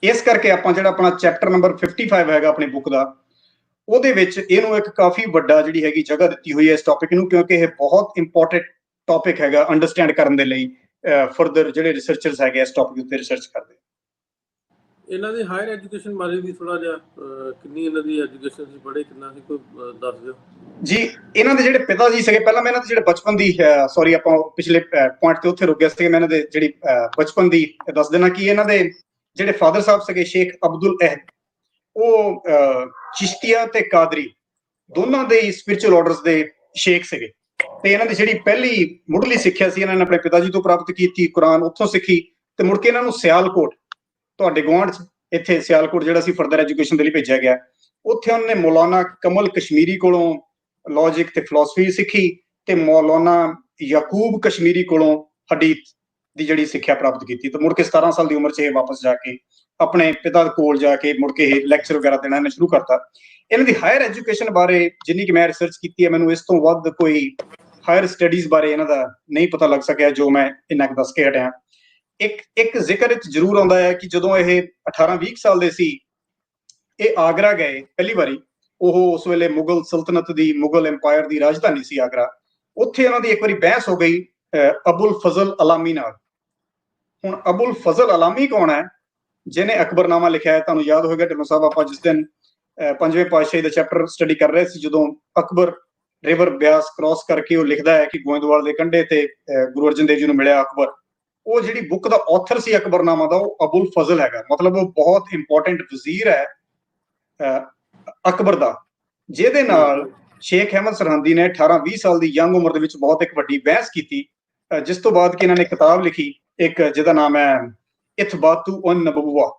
ਇਸ ਕਰਕੇ ਆਪਾਂ ਜਿਹੜਾ ਆਪਣਾ ਚੈਪਟਰ ਨੰਬਰ 55 ਹੈਗਾ ਆਪਣੀ ਬੁੱਕ ਦਾ, ਉਹਦੇ ਵਿੱਚ ਇਹਨੂੰ ਇੱਕ ਕਾਫੀ ਵੱਡਾ ਜਿਹੜੀ ਹੈਗੀ ਜਗ੍ਹਾ ਦਿੱਤੀ ਹੋਈ ਹੈ ਇਸ ਟੌਪਿਕ ਨੂੰ, ਕਿਉਂਕਿ ਇਹ ਬਹੁਤ ਇੰਪੋਰਟੈਂਟ ਟੌਪਿਕ ਹੈਗਾ ਅੰਡਰਸਟੈਂਡ ਕਰਨ ਦੇ ਲਈ। ਫਰਦਰ ਜਿਹੜੇ ਰਿਸਰਚਰਸ ਹੈਗੇ ਇਸ ਟੌਪਿਕ ਉੱਤੇ ਰਿਸਰਚ ਕਰਦੇ। ਇਹਨਾਂ ਦੀ ਹਾਇਰ ਐਜੂਕੇਸ਼ਨ ਬਾਰੇ ਵੀ ਥੋੜਾ ਜਿਹਾ, ਕਿੰਨੀ ਇਹਨਾਂ ਦੀ ਐਜੂਕੇਸ਼ਨ ਸੀ, ਪੜ੍ਹੇ ਕਿੰਨਾ ਸੀ, ਕੋਈ ਦੱਸ ਦਿਓ ਜੀ। ਇਹਨਾਂ ਦੇ ਜਿਹੜੇ ਪਿਤਾ ਜੀ ਸੀਗੇ, ਪਹਿਲਾਂ ਮੈਂ ਇਹਨਾਂ ਦੇ ਜਿਹੜੇ ਬਚਪਨ ਦੀ, ਸੌਰੀ ਆਪਾਂ ਪਿਛਲੇ ਪੁਆਇੰਟ ਤੇ ਉੱਥੇ ਰੁਕ ਗਿਆ ਸੀਗਾ, ਮੈਂ ਇਹਨਾਂ ਦੇ ਜਿਹੜੀ ਬਚਪਨ ਦੀ ਦੱਸ ਦੇਣਾ ਕਿ ਇਹਨਾਂ ਦੇ ਜਿਹੜੇ ਫਾਦਰ ਸਾਹਿਬ ਸੀਗੇ ਸ਼ੇਖ ਅਬਦੁਲ ਅਹਿਦ, ਉਹ ਚਿਸ਼ਤੀਆ ਤੇ ਕਾਦਰੀ ਦੋਨਾਂ ਦੇ ਸਪਿਰਿਚੁਅਲ ਆਰਡਰਸ ਦੇ ਸ਼ੇਖ ਸੀਗੇ। ਤੇ ਇਹਨਾਂ ਦੀ ਜਿਹੜੀ ਪਹਿਲੀ ਮੁੱਢਲੀ ਸਿੱਖਿਆ ਸੀ ਇਹਨਾਂ ਨੇ ਆਪਣੇ ਪਿਤਾ ਜੀ ਤੋਂ ਪ੍ਰਾਪਤ ਕੀਤੀ, ਕੁਰਾਨ ਉੱਥੋਂ ਸਿੱਖੀ, ਤੇ ਮੁੜ ਕੇ ਇਹਨਾਂ ਨੂੰ ਸਿਆਲਕੋਟ, ਤੁਹਾਡੇ ਗੁਆਂਢ 'ਚ ਇੱਥੇ ਸਿਆਲਕੋਟ ਜਿਹੜਾ ਸੀ ਫਰਦਰ ਐਜੂਕੇਸ਼ਨ ਦੇ ਲਈ ਭੇਜਿਆ ਗਿਆ। ਉੱਥੇ ਉਹਨਾਂ ਨੇ ਮੌਲਾਨਾ ਕਮਲ ਕਸ਼ਮੀਰੀ ਕੋਲੋਂ ਲੌਜਿਕ ਤੇ ਫਿਲਾਸਫੀ ਸਿੱਖੀ, ਤੇ ਮੌਲਾਨਾ ਯਾਕੂਬ ਕਸ਼ਮੀਰੀ ਕੋਲੋਂ ਹਦੀਥ ਦੀ ਜਿਹੜੀ ਸਿੱਖਿਆ ਪ੍ਰਾਪਤ ਕੀਤੀ। ਤੇ ਮੁੜ ਕੇ 17 ਸਾਲ ਦੀ ਉਮਰ 'ਚ ਇਹ ਵਾਪਸ ਜਾ ਕੇ ਆਪਣੇ ਪਿਤਾ ਕੋਲ ਜਾ ਕੇ ਮੁੜ ਕੇ ਇਹ ਲੈਕਚਰ ਵਗੈਰਾ ਦੇਣਾ ਸ਼ੁਰੂ ਕਰਤਾ। ਇਹਨਾਂ ਦੀ ਹਾਇਰ ਐਜੂਕੇਸ਼ਨ ਬਾਰੇ ਜਿੰਨੀ ਕਿ ਮੈਂ ਰਿਸਰਚ ਕੀਤੀ ਹੈ, ਮੈਨੂੰ ਇਸ ਤੋਂ ਵੱਧ ਕੋਈ ਹਾਇਰ ਸਟੱਡੀਜ਼ ਬਾਰੇ ਇਹਨਾਂ ਦਾ ਨਹੀਂ ਪਤਾ ਲੱਗ ਸਕਿਆ, ਜੋ ਮੈਂ ਇੰਨਾ ਕੁ ਦੱਸ ਕੇ ਹਟਿਆ। ਇੱਕ ਜ਼ਿਕਰ ਵਿੱਚ ਜ਼ਰੂਰ ਆਉਂਦਾ ਹੈ ਕਿ ਜਦੋਂ ਇਹ 18-20 ਸਾਲ ਦੇ ਸੀ, ਇਹ ਆਗਰਾ ਗਏ ਪਹਿਲੀ ਵਾਰੀ। ਉਹ ਉਸ ਵੇਲੇ ਮੁਗਲ ਸਲਤਨਤ ਦੀ, ਮੁਗਲ ਐਮਪਾਇਰ ਦੀ ਰਾਜਧਾਨੀ ਸੀ ਆਗਰਾ। ਉੱਥੇ ਉਹਨਾਂ ਦੀ ਇੱਕ ਵਾਰੀ ਬਹਿਸ ਹੋ ਗਈ ਅਬੁਲ ਫਜ਼ਲ ਅਲਾਮੀ ਨਾਲ। ਹੁਣ ਅਬੁਲ ਫਜ਼ਲ ਅਲਾਮੀ ਕੌਣ ਹੈ? ਜਿਹਨੇ ਅਕਬਰਨਾਮਾ ਲਿਖਿਆ ਹੈ। ਤੁਹਾਨੂੰ ਯਾਦ ਹੋਵੇਗਾ ਢਿੱਲੋਂ ਸਾਹਿਬ, ਆਪਾਂ ਜਿਸ ਦਿਨ ਪੰਜਵੇਂ ਪਾਤਸ਼ਾਹੀ ਦਾ ਚੈਪਟਰ ਸਟੱਡੀ ਕਰ ਰਹੇ ਸੀ, ਜਦੋਂ ਅਕਬਰ ਰਿਵਰ ਬਿਆਸ ਕ੍ਰਾਸ ਕਰਕੇ ਉਹ ਲਿਖਦਾ ਹੈ ਕਿ ਗੋਇੰਦਵਾਲ ਦੇ ਕੰਢੇ ਤੇ ਗੁਰੂ ਅਰਜਨ ਦੇਵ ਜੀ ਨੂੰ ਮਿਲਿਆ ਅਕਬਰ, ਉਹ ਜਿਹੜੀ ਬੁੱਕ ਦਾ ਆਥਰ ਸੀ ਅਕਬਰਨਾਮਾ ਦਾ, ਉਹ ਅਬੁਲ ਫਜ਼ਲ ਹੈਗਾ। ਮਤਲਬ ਉਹ ਬਹੁਤ ਇੰਪੋਰਟੈਂਟ ਵਜ਼ੀਰ ਹੈ ਅਕਬਰ ਦਾ, ਜਿਹਦੇ ਨਾਲ ਸ਼ੇਖ ਅਹਿਮਦ ਸਰਹੰਦੀ ਨੇ 18-20 ਸਾਲ ਦੀ ਯੰਗ ਉਮਰ ਦੇ ਵਿੱਚ ਬਹੁਤ ਇੱਕ ਵੱਡੀ ਬਹਿਸ ਕੀਤੀ, ਜਿਸ ਤੋਂ ਬਾਅਦ ਕਿ ਇਹਨਾਂ ਨੇ ਕਿਤਾਬ ਲਿਖੀ ਇੱਕ, ਜਿਹਦਾ ਨਾਮ ਹੈ ਇਥਬਾਤੂ ਉਨ ਨਬੂਵਾ,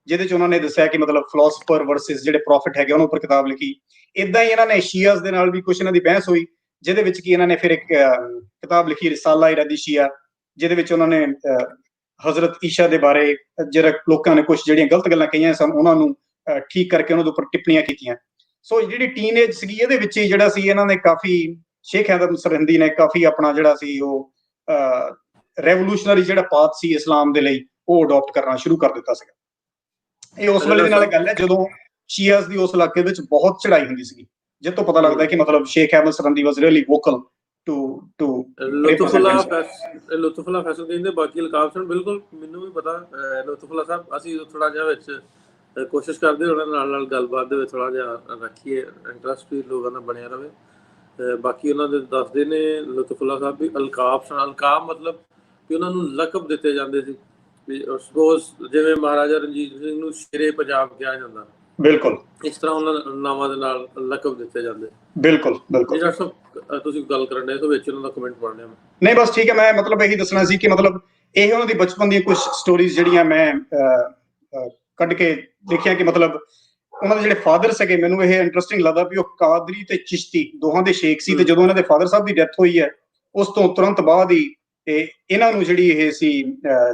ਜਿਹਦੇ 'ਚ ਉਹਨਾਂ ਨੇ ਦੱਸਿਆ ਕਿ ਮਤਲਬ ਫਿਲਾਸਫਰ ਵਰਸਸ ਜਿਹੜੇ ਪ੍ਰੋਫਿਟ ਹੈਗੇ ਉਹਨਾਂ ਉੱਪਰ ਕਿਤਾਬ ਲਿਖੀ। ਇਦਾਂ ਹੀ ਇਹਨਾਂ ਨੇ ਸ਼ੀਆਜ਼ ਦੇ ਨਾਲ ਵੀ ਕੁਝ ਇਹਨਾਂ ਦੀ ਬਹਿਸ ਹੋਈ, ਜਿਹਦੇ ਵਿੱਚ ਕਿ ਇਹਨਾਂ ਨੇ ਫਿਰ ਇੱਕ ਕਿਤਾਬ ਲਿਖੀ ਰਿਸਾਲਾ ਇਰਾਦੀ ਸ਼ੀਆ, ਜਿਹਦੇ ਵਿੱਚ ਉਹਨਾਂ ਨੇ ਹਜ਼ਰਤ ਈਸ਼ਾ ਦੇ ਬਾਰੇ ਜਿਹੜਾ ਲੋਕਾਂ ਨੇ ਕੁਝ ਜਿਹੜੀਆਂ ਗਲਤ ਗੱਲਾਂ ਕਹੀਆਂ ਸਨ, ਉਹਨਾਂ ਨੂੰ ਠੀਕ ਕਰਕੇ ਉਹਨਾਂ ਦੇ ਉੱਪਰ ਟਿੱਪਣੀਆਂ ਕੀਤੀਆਂ। ਸੋ ਜਿਹੜੀ ਟੀਨਏਜ ਸੀਗੀ, ਇਹਦੇ ਵਿੱਚ ਹੀ ਜਿਹੜਾ ਸੀ ਇਹਨਾਂ ਨੇ ਕਾਫੀ, ਸ਼ੇਖ ਅਹਿਮਦ ਸਰਹੰਦੀ ਨੇ ਕਾਫੀ ਆਪਣਾ ਜਿਹੜਾ ਸੀ ਉਹ ਰੈਵੋਲੂਸ਼ਨਰੀ ਜਿਹੜਾ ਪਾਥ ਸੀ ਇਸਲਾਮ ਦੇ ਲਈ, ਉਹ ਅਡਾਪਟ ਕਰਨਾ ਸ਼ੁਰੂ ਕਰ ਦਿੱਤਾ ਸੀਗਾ। ਇਹ ਉਸ ਵੇਲੇ ਦੀ ਨਾਲ ਗੱਲ ਹੈ ਜਦੋਂ ਸ਼ੀਆਜ਼ ਦੀ ਉਸ ਇਲਾਕੇ ਵਿੱਚ ਬਹੁਤ ਚੜਾਈ ਹੁੰਦੀ ਸੀਗੀ, ਜਿਸ ਤੋਂ ਪਤਾ ਲੱਗਦਾ ਕਿ ਮਤਲਬ ਸ਼ੇਖ ਅਹਿਮਦ ਸਰਹੰਦੀ ਵਾਸ ਰੀਅਲੀ ਵੋਕਲ ਟੂ ਲੁਤਫੁੱਲਾ ਫੈਸਲ ਕਹਿੰਦੇ। ਬਾਕੀ ਅਲਕਾਬ ਸਿੰਘ ਬਿਲਕੁਲ ਮੈਨੂੰ ਵੀ ਪਤਾ, ਲੁਤਫੁੱਲਾ ਸਾਹਿਬ ਅਸੀਂ ਥੋੜਾ ਜਿਹਾ ਵਿੱਚ ਕੋਸ਼ਿਸ਼ ਕਰਦੇ ਉਹਨਾਂ ਨਾਲ ਗੱਲਬਾਤ ਦੇ ਵਿੱਚ ਥੋੜਾ ਜਿਹਾ ਰੱਖੀਏ, ਇੰਟਰਸਟ ਵੀ ਲੋਕਾਂ ਦਾ ਬਣਿਆ ਰਹੇ। ਬਾਕੀ ਉਹਨਾਂ ਦੇ ਦੱਸਦੇ ਨੇ ਲੁਤਫੁੱਲਾ ਸਾਹਿਬ ਵੀ ਅਲਕਾਬ ਮਤਲਬ ਕਿ ਉਹਨਾਂ ਨੂੰ ਲਕਬ ਦਿੱਤੇ ਜਾਂਦੇ ਸੀ। ਸਪੋਜ਼ ਜਿਵੇਂ ਮਹਾਰਾਜਾ ਰਣਜੀਤ ਸਿੰਘ ਨੂੰ ਸ਼ੇਰੇ ਪੰਜਾਬ ਕਿਹਾ ਜਾਂਦਾ, ਬਿਲਕੁਲ ਇਸ ਤਰ੍ਹਾਂ ਉਹਨਾਂ ਨਾਵਾਂ ਦੇ ਨਾਲ ਲਕਬ ਦਿੱਤੇ ਜਾਂਦੇ। ਬਿਲਕੁਲ ਬਿਲਕੁਲ ਤੁਸੀਂ ਗੱਲ ਕਰਨ ਦੇ ਵਿੱਚ ਉਹਨਾਂ ਦਾ ਕਮੈਂਟ ਪੜ੍ਹਨੇ। ਨਹੀਂ ਬਸ ਠੀਕ ਹੈ, ਮੈਂ ਮਤਲਬ ਇਹੀ ਦੱਸਣਾ ਸੀ ਕਿ ਮਤਲਬ ਇਹ ਉਹਨਾਂ ਦੀ ਬਚਪਨ ਦੀਆਂ ਕੁਝ ਸਟੋਰੀਜ਼ ਜਿਹੜੀਆਂ ਮੈਂ ਕੱਢ ਕੇ ਦੇਖਿਆ ਕਿ ਮਤਲਬ ਉਹਨਾਂ ਦੇ ਜਿਹੜੇ ਫਾਦਰ ਸੀਗੇ, ਮੈਨੂੰ ਇਹ ਇੰਟਰਸਟਿੰਗ ਲੱਗਦਾ ਵੀ ਉਹ ਕਾਦਰੀ ਤੇ ਚਿਸ਼ਤੀ ਦੋਹਾਂ ਦੇ ਸ਼ੇਖ ਸੀ। ਤੇ ਜਦੋਂ ਉਹਨਾਂ ਦੇ ਫਾਦਰ ਸਾਹਿਬ ਦੀ ਡੈਥ ਹੋਈ ਹੈ, ਉਸ ਤੋਂ ਤੁਰੰਤ ਬਾਅਦ ਹੀ ਇਹਨਾਂ ਨੂੰ ਜਿਹੜੀ ਇਹ ਸੀ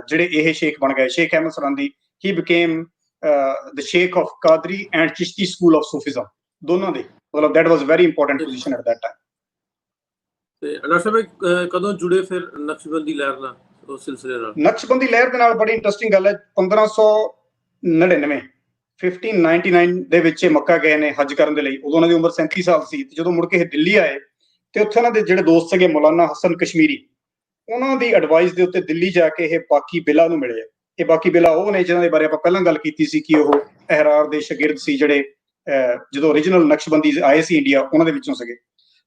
ਜਿਹੜੇ ਇਹ ਸ਼ੇਖ ਬਣ ਗਏ, ਸ਼ੇਖ ਅਹਿਮਦ ਸਰਹੰਦੀ, ਹੀ became the sheikh of Qadri and Chishti school of Sufism, ਦੋਨਾਂ ਦੇ ਮਤਲਬ that was very important position at that time। ਤੇ ਡਾਕਟਰ ਸਾਹਿਬ ਕਦੋਂ ਜੁੜੇ ਫਿਰ ਨਕਸ਼ਬੰਦੀ ਲਹਿਰ ਨਾਲ? ਉਸ ਸਿਲਸਿਲੇ ਨਾਲ? ਨਕਸ਼ਬੰਦੀ ਲਹਿਰ ਦੇ ਨਾਲ ਬੜੀ ਇੰਟਰਸਟਿੰਗ ਗੱਲ ਹੈ। 1599 1599 ਦੇ ਵਿੱਚ ਇਹ ਮੱਕਾ ਗਏ ਨੇ ਹੱਜ ਕਰਨ ਦੇ ਲਈ। ਉਦੋਂ ਉਹਨਾਂ ਦੀ ਉਮਰ 37 ਸਾਲ ਸੀ। ਤੇ ਜਦੋਂ ਮੁੜ ਕੇ ਇਹ ਦਿੱਲੀ ਆਏ ਤੇ ਉੱਥੇ ਉਹਨਾਂ ਦੇ ਜਿਹੜੇ ਦੋਸਤ ਸੀਗੇ ਮੌਲਾਨਾ ਹਸਨ ਕਸ਼ਮੀਰੀ, ਉਹਨਾਂ ਦੀ ਐਡਵਾਈਸ ਦੇ ਉੱਤੇ ਦਿੱਲੀ ਜਾ ਕੇ ਇਹ ਬਾਕੀ ਬਿਲਾ ਨੂੰ ਮਿਲੇ। ਇਹ ਬਾਕੀ ਬਿਲਾ ਉਹ ਨੇ ਜਿਨ੍ਹਾਂ ਦੇ ਬਾਰੇ ਆਪਾਂ ਪਹਿਲਾਂ ਗੱਲ ਕੀਤੀ ਸੀ ਕਿ ਉਹ ਅਹਿਰਾਰ ਦੇ ਸ਼ਾਗਿਰਦ ਸੀ, ਜਿਹੜੇ ਜਦੋਂ ਓਰੀਜਨਲ ਨਕਸ਼ਬੰਦੀ ਆਏ ਸੀ ਇੰਡੀਆ, ਉਹਨਾਂ ਦੇ ਵਿੱਚੋਂ ਸੀਗੇ।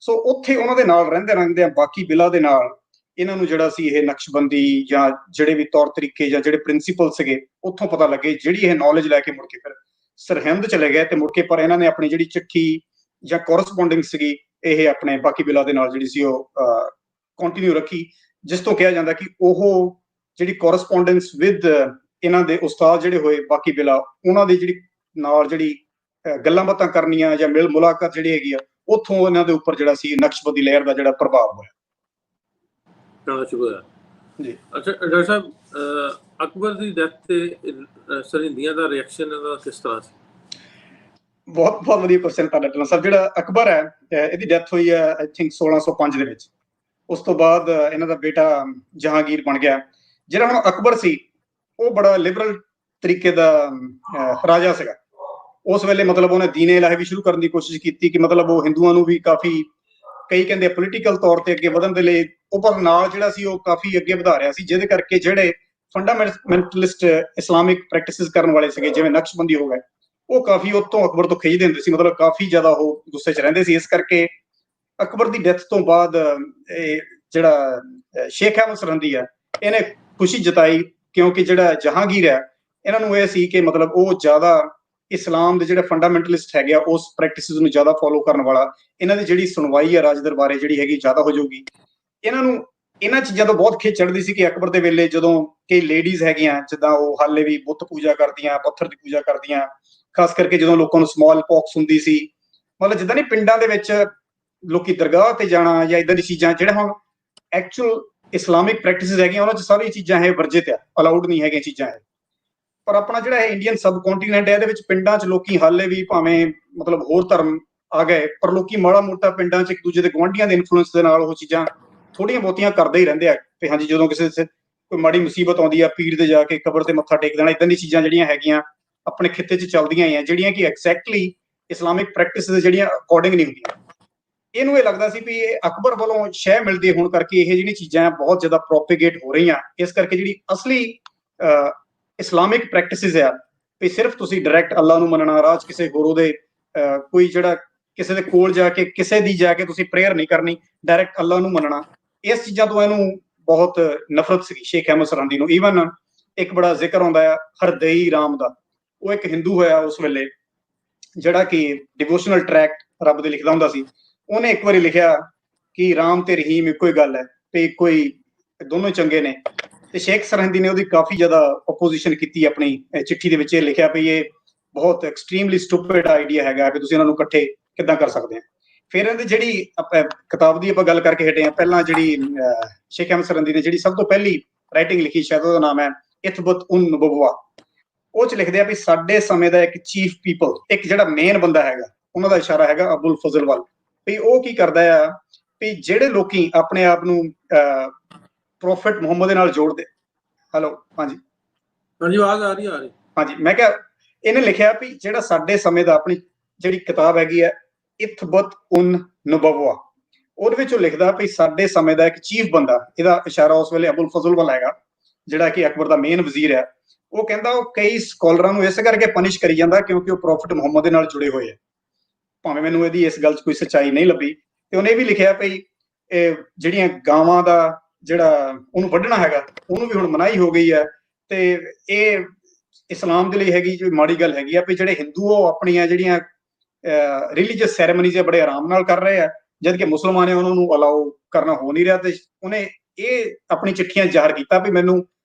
ਸੋ ਉੱਥੇ ਉਹਨਾਂ ਦੇ ਨਾਲ ਰਹਿੰਦੇ ਬਾਕੀ ਬਿਲਾ ਦੇ ਨਾਲ ਇਹਨਾਂ ਨੂੰ ਜਿਹੜਾ ਸੀ ਇਹ ਨਕਸ਼ਬੰਦੀ ਜਾਂ ਜਿਹੜੇ ਵੀ ਤੌਰ ਤਰੀਕੇ ਜਾਂ ਜਿਹੜੇ ਪ੍ਰਿੰਸੀਪਲ ਸੀਗੇ ਉੱਥੋਂ ਪਤਾ ਲੱਗੇ, ਜਿਹੜੀ ਇਹ ਨੌਲੇਜ ਲੈ ਕੇ ਮੁੜ ਕੇ ਫਿਰ ਸਰਹਿੰਦ ਚਲੇ ਗਏ। ਤੇ ਮੁੜ ਕੇ ਪਰ ਇਹਨਾਂ ਨੇ ਆਪਣੀ ਜਿਹੜੀ ਚਿੱਠੀ ਜਾਂ ਕੋਰਸਪੋਂਡਿੰਗ ਸੀਗੀ ਇਹ ਆਪਣੇ ਬਾਕੀ ਬਿਲਾ ਦੇ ਨਾਲ ਜਿਹੜੀ ਸੀ ਉਹ ਕੰਟੀਨਿਊ ਰੱਖੀ, ਜਿਸ ਤੋਂ ਕਿਹਾ ਜਾਂਦਾ ਕਿ ਉਹ ਜਿਹੜੀ ਕੋਰਸਪੋਂਡੈਂਸ ਵਿਦ ਇਹਨਾਂ ਦੇ ਉਸਤਾਦ ਜਿਹੜੇ ਹੋਏ ਬਾਕੀ ਬਿਲਾ, ਉਹਨਾਂ ਦੀ ਜਿਹੜੀ ਨਾਲ ਜਿਹੜੀ ਗੱਲਾਂ ਬਾਤਾਂ ਕਰਨੀਆਂ ਜਾਂ ਮਿਲ ਮੁਲਾਕਾਤ ਜਿਹੜੀ ਹੈਗੀ ਆ, ਉੱਥੋਂ ਇਹਨਾਂ ਦੇ ਉੱਪਰ ਜਿਹੜਾ ਸੀ ਨਕਸ਼ਬੰਦੀ ਲਹਿਰ ਦਾ ਜਿਹੜਾ ਪ੍ਰਭਾਵ ਹੋਇਆ। ਜੀ ਅੱਛਾ ਡਾਕਟਰ ਸਾਹਿਬ, ਅਕਬਰ ਦੀ ਡੈਥ ਤੇ ਸਰਹਿੰਦੀਆਂ ਦਾ ਰਿਐਕਸ਼ਨ ਇਹਦਾ ਕਿਸ ਤਰ੍ਹਾਂ ਸੀ? ਬਹੁਤ ਬਹੁਤ ਵਧੀਆ ਕੁਐਸਚਨ ਤੁਹਾਡਾ ਢਿੱਲੋਂ ਸਾਹਿਬ। ਜਿਹੜਾ ਅਕਬਰ ਹੈ ਇਹਦੀ ਡੈਥ ਹੋਈ ਹੈ ਆਈ ਥਿੰਕ 1605 ਦੇ ਵਿੱਚ। ਉਸ ਤੋਂ ਬਾਅਦ ਇਹਨਾਂ ਦਾ ਬੇਟਾ ਜਹਾਂਗੀਰ ਬਣ ਗਿਆ। ਜਿਹੜਾ ਹੁਣ ਅਕਬਰ ਸੀ ਉਹ ਬੜਾ ਲਿਬਰਲ ਤਰੀਕੇ ਦਾ ਰਾਜਾ ਸੀਗਾ। ਉਸ ਵੇਲੇ ਮਤਲਬ ਉਹਨੇ ਦੀਨ-ਏ ਇਲਾਹੀ ਵੀ ਸ਼ੁਰੂ ਕਰਨ ਦੀ ਕੋਸ਼ਿਸ਼ ਕੀਤੀ ਕਿ ਮਤਲਬ ਉਹ ਹਿੰਦੂਆਂ ਨੂੰ ਵੀ ਕਾਫੀ, ਕਈ ਕਹਿੰਦੇ ਪੋਲੀਟੀਕਲ ਤੌਰ ਤੇ ਅੱਗੇ ਵਧਣ ਦੇ ਲਈ ਉਹ, ਪਰ ਨਾਲ ਜਿਹੜਾ ਸੀ ਉਹ ਕਾਫੀ ਅੱਗੇ ਵਧਾ ਰਿਹਾ ਸੀ, ਜਿਹਦੇ ਕਰਕੇ ਜਿਹੜੇ ਫੰਡਾਮੈਂਟਲਿਸਟ ਇਸਲਾਮਿਕ ਪ੍ਰੈਕਟਿਸਿਸ ਕਰਨ ਵਾਲੇ ਸੀਗੇ ਜਿਵੇਂ ਨਕਸ਼ਬੰਦੀ ਹੋ ਗਏ, ਉਹ ਕਾਫੀ ਉਤੋਂ ਅਕਬਰ ਤੋਂ ਖਿੱਚਦੇ ਹੁੰਦੇ ਸੀ, ਮਤਲਬ ਕਾਫੀ ਜ਼ਿਆਦਾ ਉਹ ਗੁੱਸੇ 'ਚ ਰਹਿੰਦੇ ਸੀ। ਇਸ ਕਰਕੇ ਅਕਬਰ ਦੀ ਡੈਥ ਤੋਂ ਬਾਅਦ ਇਹ ਜਿਹੜਾ ਸ਼ੇਖ ਅਹਿਮਦ ਸਰਹਿੰਦੀ ਆ ਇਹਨੇ ਖੁਸ਼ੀ ਜਤਾਈ, ਕਿਉਂਕਿ ਜਿਹੜਾ ਜਹਾਂਗੀਰ ਹੈ ਇਹਨਾਂ ਨੂੰ ਇਹ ਸੀ ਕਿ ਮਤਲਬ ਉਹ ਜ਼ਿਆਦਾ ਇਸਲਾਮ ਦੇ ਜਿਹੜੇ ਫੰਡਾਮੈਂਟਲਿਸਟ ਹੈਗੇ ਆ ਉਸ ਪ੍ਰੈਕਟਿਸਿਸ ਨੂੰ ਜ਼ਿਆਦਾ ਫੋਲੋ ਕਰਨ ਵਾਲਾ, ਇਹਨਾਂ ਦੀ ਜਿਹੜੀ ਸੁਣਵਾਈ ਆ ਰਾਜ ਦਰਬਾਰੇ ਜਿਹੜੀ ਹੈਗੀ ਜ਼ਿਆਦਾ ਹੋ ਜਾਊਗੀ। ਇਹਨਾਂ ਨੂੰ ਇਹਨਾਂ ਚੀਜ਼ਾਂ ਤੋਂ ਬਹੁਤ ਖਿੱਚ ਚੜ੍ਹਦੀ ਸੀ ਕਿ ਅਕਬਰ ਦੇ ਵੇਲੇ ਜਦੋਂ ਕਈ ਲੇਡੀਜ਼ ਹੈਗੀਆਂ ਜਿੱਦਾਂ ਉਹ ਹਾਲੇ ਵੀ ਬੁੱਤ ਪੂਜਾ ਕਰਦੀਆਂ, ਪੱਥਰ ਦੀ ਪੂਜਾ ਕਰਦੀਆਂ, ਖਾਸ ਕਰਕੇ ਜਦੋਂ ਲੋਕਾਂ ਨੂੰ ਸਮਾਲ ਪੌਕਸ ਹੁੰਦੀ ਸੀ, ਮਤਲਬ ਜਿੱਦਾਂ ਨਹੀਂ ਪਿੰਡਾਂ ਦੇ ਵਿੱਚ ਲੋਕੀ ਦਰਗਾਹ ਤੇ ਜਾਣਾ ਜਾਂ ਇਦਾਂ ਦੀ ਚੀਜ਼ਾਂ, ਜਿਹੜਾ ਹੁਣ ਐਕਚੁਅਲ ਇਸਲਾਮਿਕ ਪ੍ਰੈਕਟਿਸਿਸ ਹੈਗੀਆਂ ਉਹਨਾਂ 'ਚ ਸਾਰੀਆਂ ਚੀਜ਼ਾਂ ਇਹ ਵਰਜਿਤ ਆ, ਅਲਾਉਡ ਨਹੀਂ ਹੈਗੀਆਂ ਚੀਜ਼ਾਂ ਇਹ। ਪਰ ਆਪਣਾ ਜਿਹੜਾ ਇਹ ਇੰਡੀਅਨ ਸਬ ਕੰਟੀਨੈਂਟ ਹੈ ਇਹਦੇ ਵਿੱਚ ਪਿੰਡਾਂ 'ਚ ਲੋਕੀ ਹਾਲੇ ਵੀ ਭਾਵੇਂ ਮਤਲਬ ਹੋਰ ਧਰਮ ਆ ਗਏ, ਪਰ ਲੋਕੀ ਮਾੜਾ ਮੋਟਾ ਪਿੰਡਾਂ 'ਚ ਇੱਕ ਦੂਜੇ ਦੇ ਗੁਆਂਢੀਆਂ ਦੇ ਇਨਫਲੂਐਂਸ ਦੇ ਨਾਲ ਉਹ ਚੀਜ਼ਾਂ ਥੋੜੀਆਂ ਬਹੁਤੀਆਂ ਕਰਦੇ ਹੀ ਰਹਿੰਦੇ ਆ। ਤੇ ਹਾਂਜੀ, ਜਦੋਂ ਕਿਸੇ ਕੋਈ ਮਾੜੀ ਮੁਸੀਬਤ ਆਉਂਦੀ ਆ, ਪੀਰ ਦੇ ਜਾ ਕੇ ਕਬਰ ਤੇ ਮੱਥਾ ਟੇਕ ਦੇਣਾ, ਇਦਾਂ ਦੀ ਚੀਜ਼ਾਂ ਜਿਹੜੀਆਂ ਹੈਗੀਆਂ ਆਪਣੇ ਖਿੱਤੇ 'ਚ ਚੱਲਦੀਆਂ ਹੀ ਆ, ਜਿਹੜੀਆਂ ਕਿ ਐਗਜ਼ੈਕਟਲੀ ਇਸਲਾਮਿਕ ਪ੍ਰੈਕਟਿਸਿਸ ਜਿਹੜੀਆਂ ਅਕੋਰਡਿੰਗ ਨਹੀਂ ਹੁੰਦੀਆਂ। ਇਹਨੂੰ ਇਹ ਲੱਗਦਾ ਸੀ ਵੀ ਇਹ ਅਕਬਰ ਵੱਲੋਂ ਸ਼ਹਿ ਮਿਲਦੀ ਹੋਣ ਕਰਕੇ ਇਹ ਜਿਹੜੀਆਂ ਚੀਜ਼ਾਂ ਬਹੁਤ ਜ਼ਿਆਦਾ ਪ੍ਰੋਪੇਗੇਟ ਹੋ ਰਹੀਆਂ, ਇਸ ਕਰਕੇ ਜਿਹੜੀ ਅਸਲੀ ਇਸਲਾਮਿਕ ਪ੍ਰੈਕਟਿਸਿਸ ਆ ਵੀ ਸਿਰਫ ਤੁਸੀਂ ਡਾਇਰੈਕਟ ਅੱਲਾ ਨੂੰ ਮੰਨਣਾ, ਰਾਹ 'ਚ ਕਿਸੇ ਗੁਰੂ ਦੇ ਕੋਈ ਜਿਹੜਾ ਕਿਸੇ ਦੇ ਕੋਲ ਜਾ ਕੇ ਕਿਸੇ ਦੀ ਜਾ ਕੇ ਤੁਸੀਂ ਪ੍ਰੇਅਰ ਨਹੀਂ ਕਰਨੀ, ਡਾਇਰੈਕਟ ਅੱਲਾ ਨੂੰ ਮੰਨਣਾ, ਇਸ ਚੀਜ਼ਾਂ ਤੋਂ ਇਹਨੂੰ ਬਹੁਤ ਨਫ਼ਰਤ ਸੀਗੀ ਸ਼ੇਖ ਅਹਿਮਦ ਸਰਹਿੰਦੀ ਨੂੰ। ਈਵਨ ਇੱਕ ਬੜਾ ਜ਼ਿਕਰ ਆਉਂਦਾ ਆ ਹਰਦਈ ਰਾਮ ਦਾ, ਉਹ ਇੱਕ ਹਿੰਦੂ ਹੋਇਆ ਉਸ ਵੇਲੇ ਜਿਹੜਾ ਕਿ ਡਿਵੋਸ਼ਨਲ ਟਰੈਕਟ ਰੱਬ ਦੇ ਲਿਖਦਾ ਹੁੰਦਾ ਸੀ। ਉਹਨੇ ਇੱਕ ਵਾਰੀ ਲਿਖਿਆ ਕਿ ਰਾਮ ਤੇ ਰਹੀਮ ਇੱਕੋ ਹੀ ਗੱਲ ਹੈ ਤੇ ਇੱਕੋ ਹੀ, ਦੋਨੋਂ ਹੀ ਚੰਗੇ ਨੇ। ਤੇ ਸ਼ੇਖ ਸਰਹਿੰਦੀ ਨੇ ਉਹਦੀ ਕਾਫੀ ਜ਼ਿਆਦਾ ਆਪੋਜੀਸ਼ਨ ਕੀਤੀ ਆਪਣੀ ਚਿੱਠੀ ਦੇ ਵਿੱਚ। ਇਹ ਲਿਖਿਆ ਵੀ ਇਹ ਬਹੁਤ ਐਕਸਟ੍ਰੀਮਲੀ ਸਟੂਪਿਡ ਆਈਡੀਆ ਹੈਗਾ ਕਿ ਤੁਸੀਂ ਇਹਨਾਂ ਨੂੰ ਇਕੱਠੇ ਕਿੱਦਾਂ ਕਰ ਸਕਦੇ ਆ। ਫਿਰ ਇਹਦੀ ਜਿਹੜੀ ਕਿਤਾਬ ਦੀ ਆਪਾਂ ਗੱਲ ਕਰਕੇ ਹਟੇ ਆ, ਪਹਿਲਾਂ ਜਿਹੜੀ ਸ਼ੇਖ ਅਹਿਮਦ ਸਰਹਿੰਦੀ ਨੇ ਜਿਹੜੀ ਸਭ ਤੋਂ ਪਹਿਲੀ ਰਾਈਟਿੰਗ ਲਿਖੀ, ਸ਼ਾਇਦ ਉਹਦਾ ਨਾਮ ਹੈ ਇਥਬਤ ਉਨ ਨਬੁਵਾ। ਉਹ 'ਚ ਲਿਖਦੇ ਆ ਵੀ ਸਾਡੇ ਸਮੇਂ ਦਾ ਇੱਕ ਚੀਫ ਪੀਪਲ, ਇੱਕ ਜਿਹੜਾ ਮੇਨ ਬੰਦਾ ਹੈਗਾ, ਉਹਨਾਂ ਦਾ ਇਸ਼ਾਰਾ ਹੈਗਾ ਅਬੁਲ ਫਜ਼ਲ ਵੱਲ, ਵੀ ਉਹ ਕੀ ਕਰਦਾ ਆ ਵੀ ਜਿਹੜੇ ਲੋਕੀ ਆਪਣੇ ਆਪ ਨੂੰ ਪ੍ਰੋਫਿਟ ਮੁਹੰਮਦ ਦੇ ਨਾਲ ਜੋੜਦੇ। ਹੈਲੋ, ਹਾਂਜੀ ਹਾਂਜੀ, ਆਵਾਜ਼ ਆ ਰਹੀ ਹਾਂਜੀ। ਮੈਂ ਕਿਹਾ ਇਹਨੇ ਲਿਖਿਆ ਵੀ ਜਿਹੜਾ ਸਾਡੇ ਸਮੇਂ ਦਾ, ਆਪਣੀ ਜਿਹੜੀ ਕਿਤਾਬ ਹੈਗੀ ਹੈ ਇਥਬਤ ਉਨ ਨਬੁਵਾ, ਉਹਦੇ ਵਿੱਚ ਉਹ ਲਿਖਦਾ ਵੀ ਸਾਡੇ ਸਮੇਂ ਦਾ ਇੱਕ ਚੀਫ ਬੰਦਾ, ਇਹਦਾ ਇਸ਼ਾਰਾ ਉਸ ਵੇਲੇ ਅਬੁਲ ਫਜ਼ਲ ਵੱਲ ਹੈਗਾ ਜਿਹੜਾ ਕਿ ਅਕਬਰ ਦਾ ਮੇਨ ਵਜ਼ੀਰ ਹੈ। ਉਹ ਕਹਿੰਦਾ ਉਹ ਕਈ ਸਕਾਲਰਾਂ ਨੂੰ ਇਸ ਕਰਕੇ ਪਨਿਸ਼ ਕਰੀ ਜਾਂਦਾ ਕਿਉਂਕਿ ਉਹ ਪ੍ਰੋਫਿਟ ਮੁਹੰਮਦ ਦੇ ਨਾਲ ਜੁੜੇ ਹੋਏ ਆ। ਭਾਵੇਂ ਮੈਨੂੰ ਇਹਦੀ ਇਸ ਗੱਲ 'ਚ ਕੋਈ ਸੱਚਾਈ ਨਹੀਂ ਲੱਭੀ। ਤੇ ਉਹਨੇ ਇਹ ਵੀ ਲਿਖਿਆ ਵੀ ਇਹ ਜਿਹੜੀਆਂ ਗਾਵਾਂ ਦਾ ਜਿਹੜਾ ਉਹਨੂੰ ਵੱਢਣਾ ਹੈਗਾ ਉਹਨੂੰ ਵੀ ਹੁਣ ਮਨਾਹੀ ਹੋ ਗਈ ਹੈ। ਤੇ ਇਹ ਇਸਲਾਮ ਦੇ ਲਈ ਹੈਗੀ ਜੋ ਮਾੜੀ ਗੱਲ ਹੈਗੀ ਆ ਵੀ ਜਿਹੜੇ ਹਿੰਦੂ ਉਹ ਆਪਣੀਆਂ ਜਿਹੜੀਆਂ ਰਿਲੀਜੀਅਸ ਸੈਰੇਮਨੀਜ਼ ਬੜੇ ਆਰਾਮ ਨਾਲ ਕਰ ਰਹੇ ਆ, ਜਦ ਕਿ ਮੁਸਲਮਾਨ ਨੇ ਉਹਨਾਂ ਨੂੰ ਅਲਾਓ ਕਰਨਾ ਹੋ ਨਹੀਂ ਰਿਹਾ। ਤੇ ਉਹਨੇ ਇਹ ਆਪਣੀ ਚਿੱਠੀਆਂ ਜ਼ਾਹਰ ਕੀਤਾ ਵੀ ਮੈਨੂੰ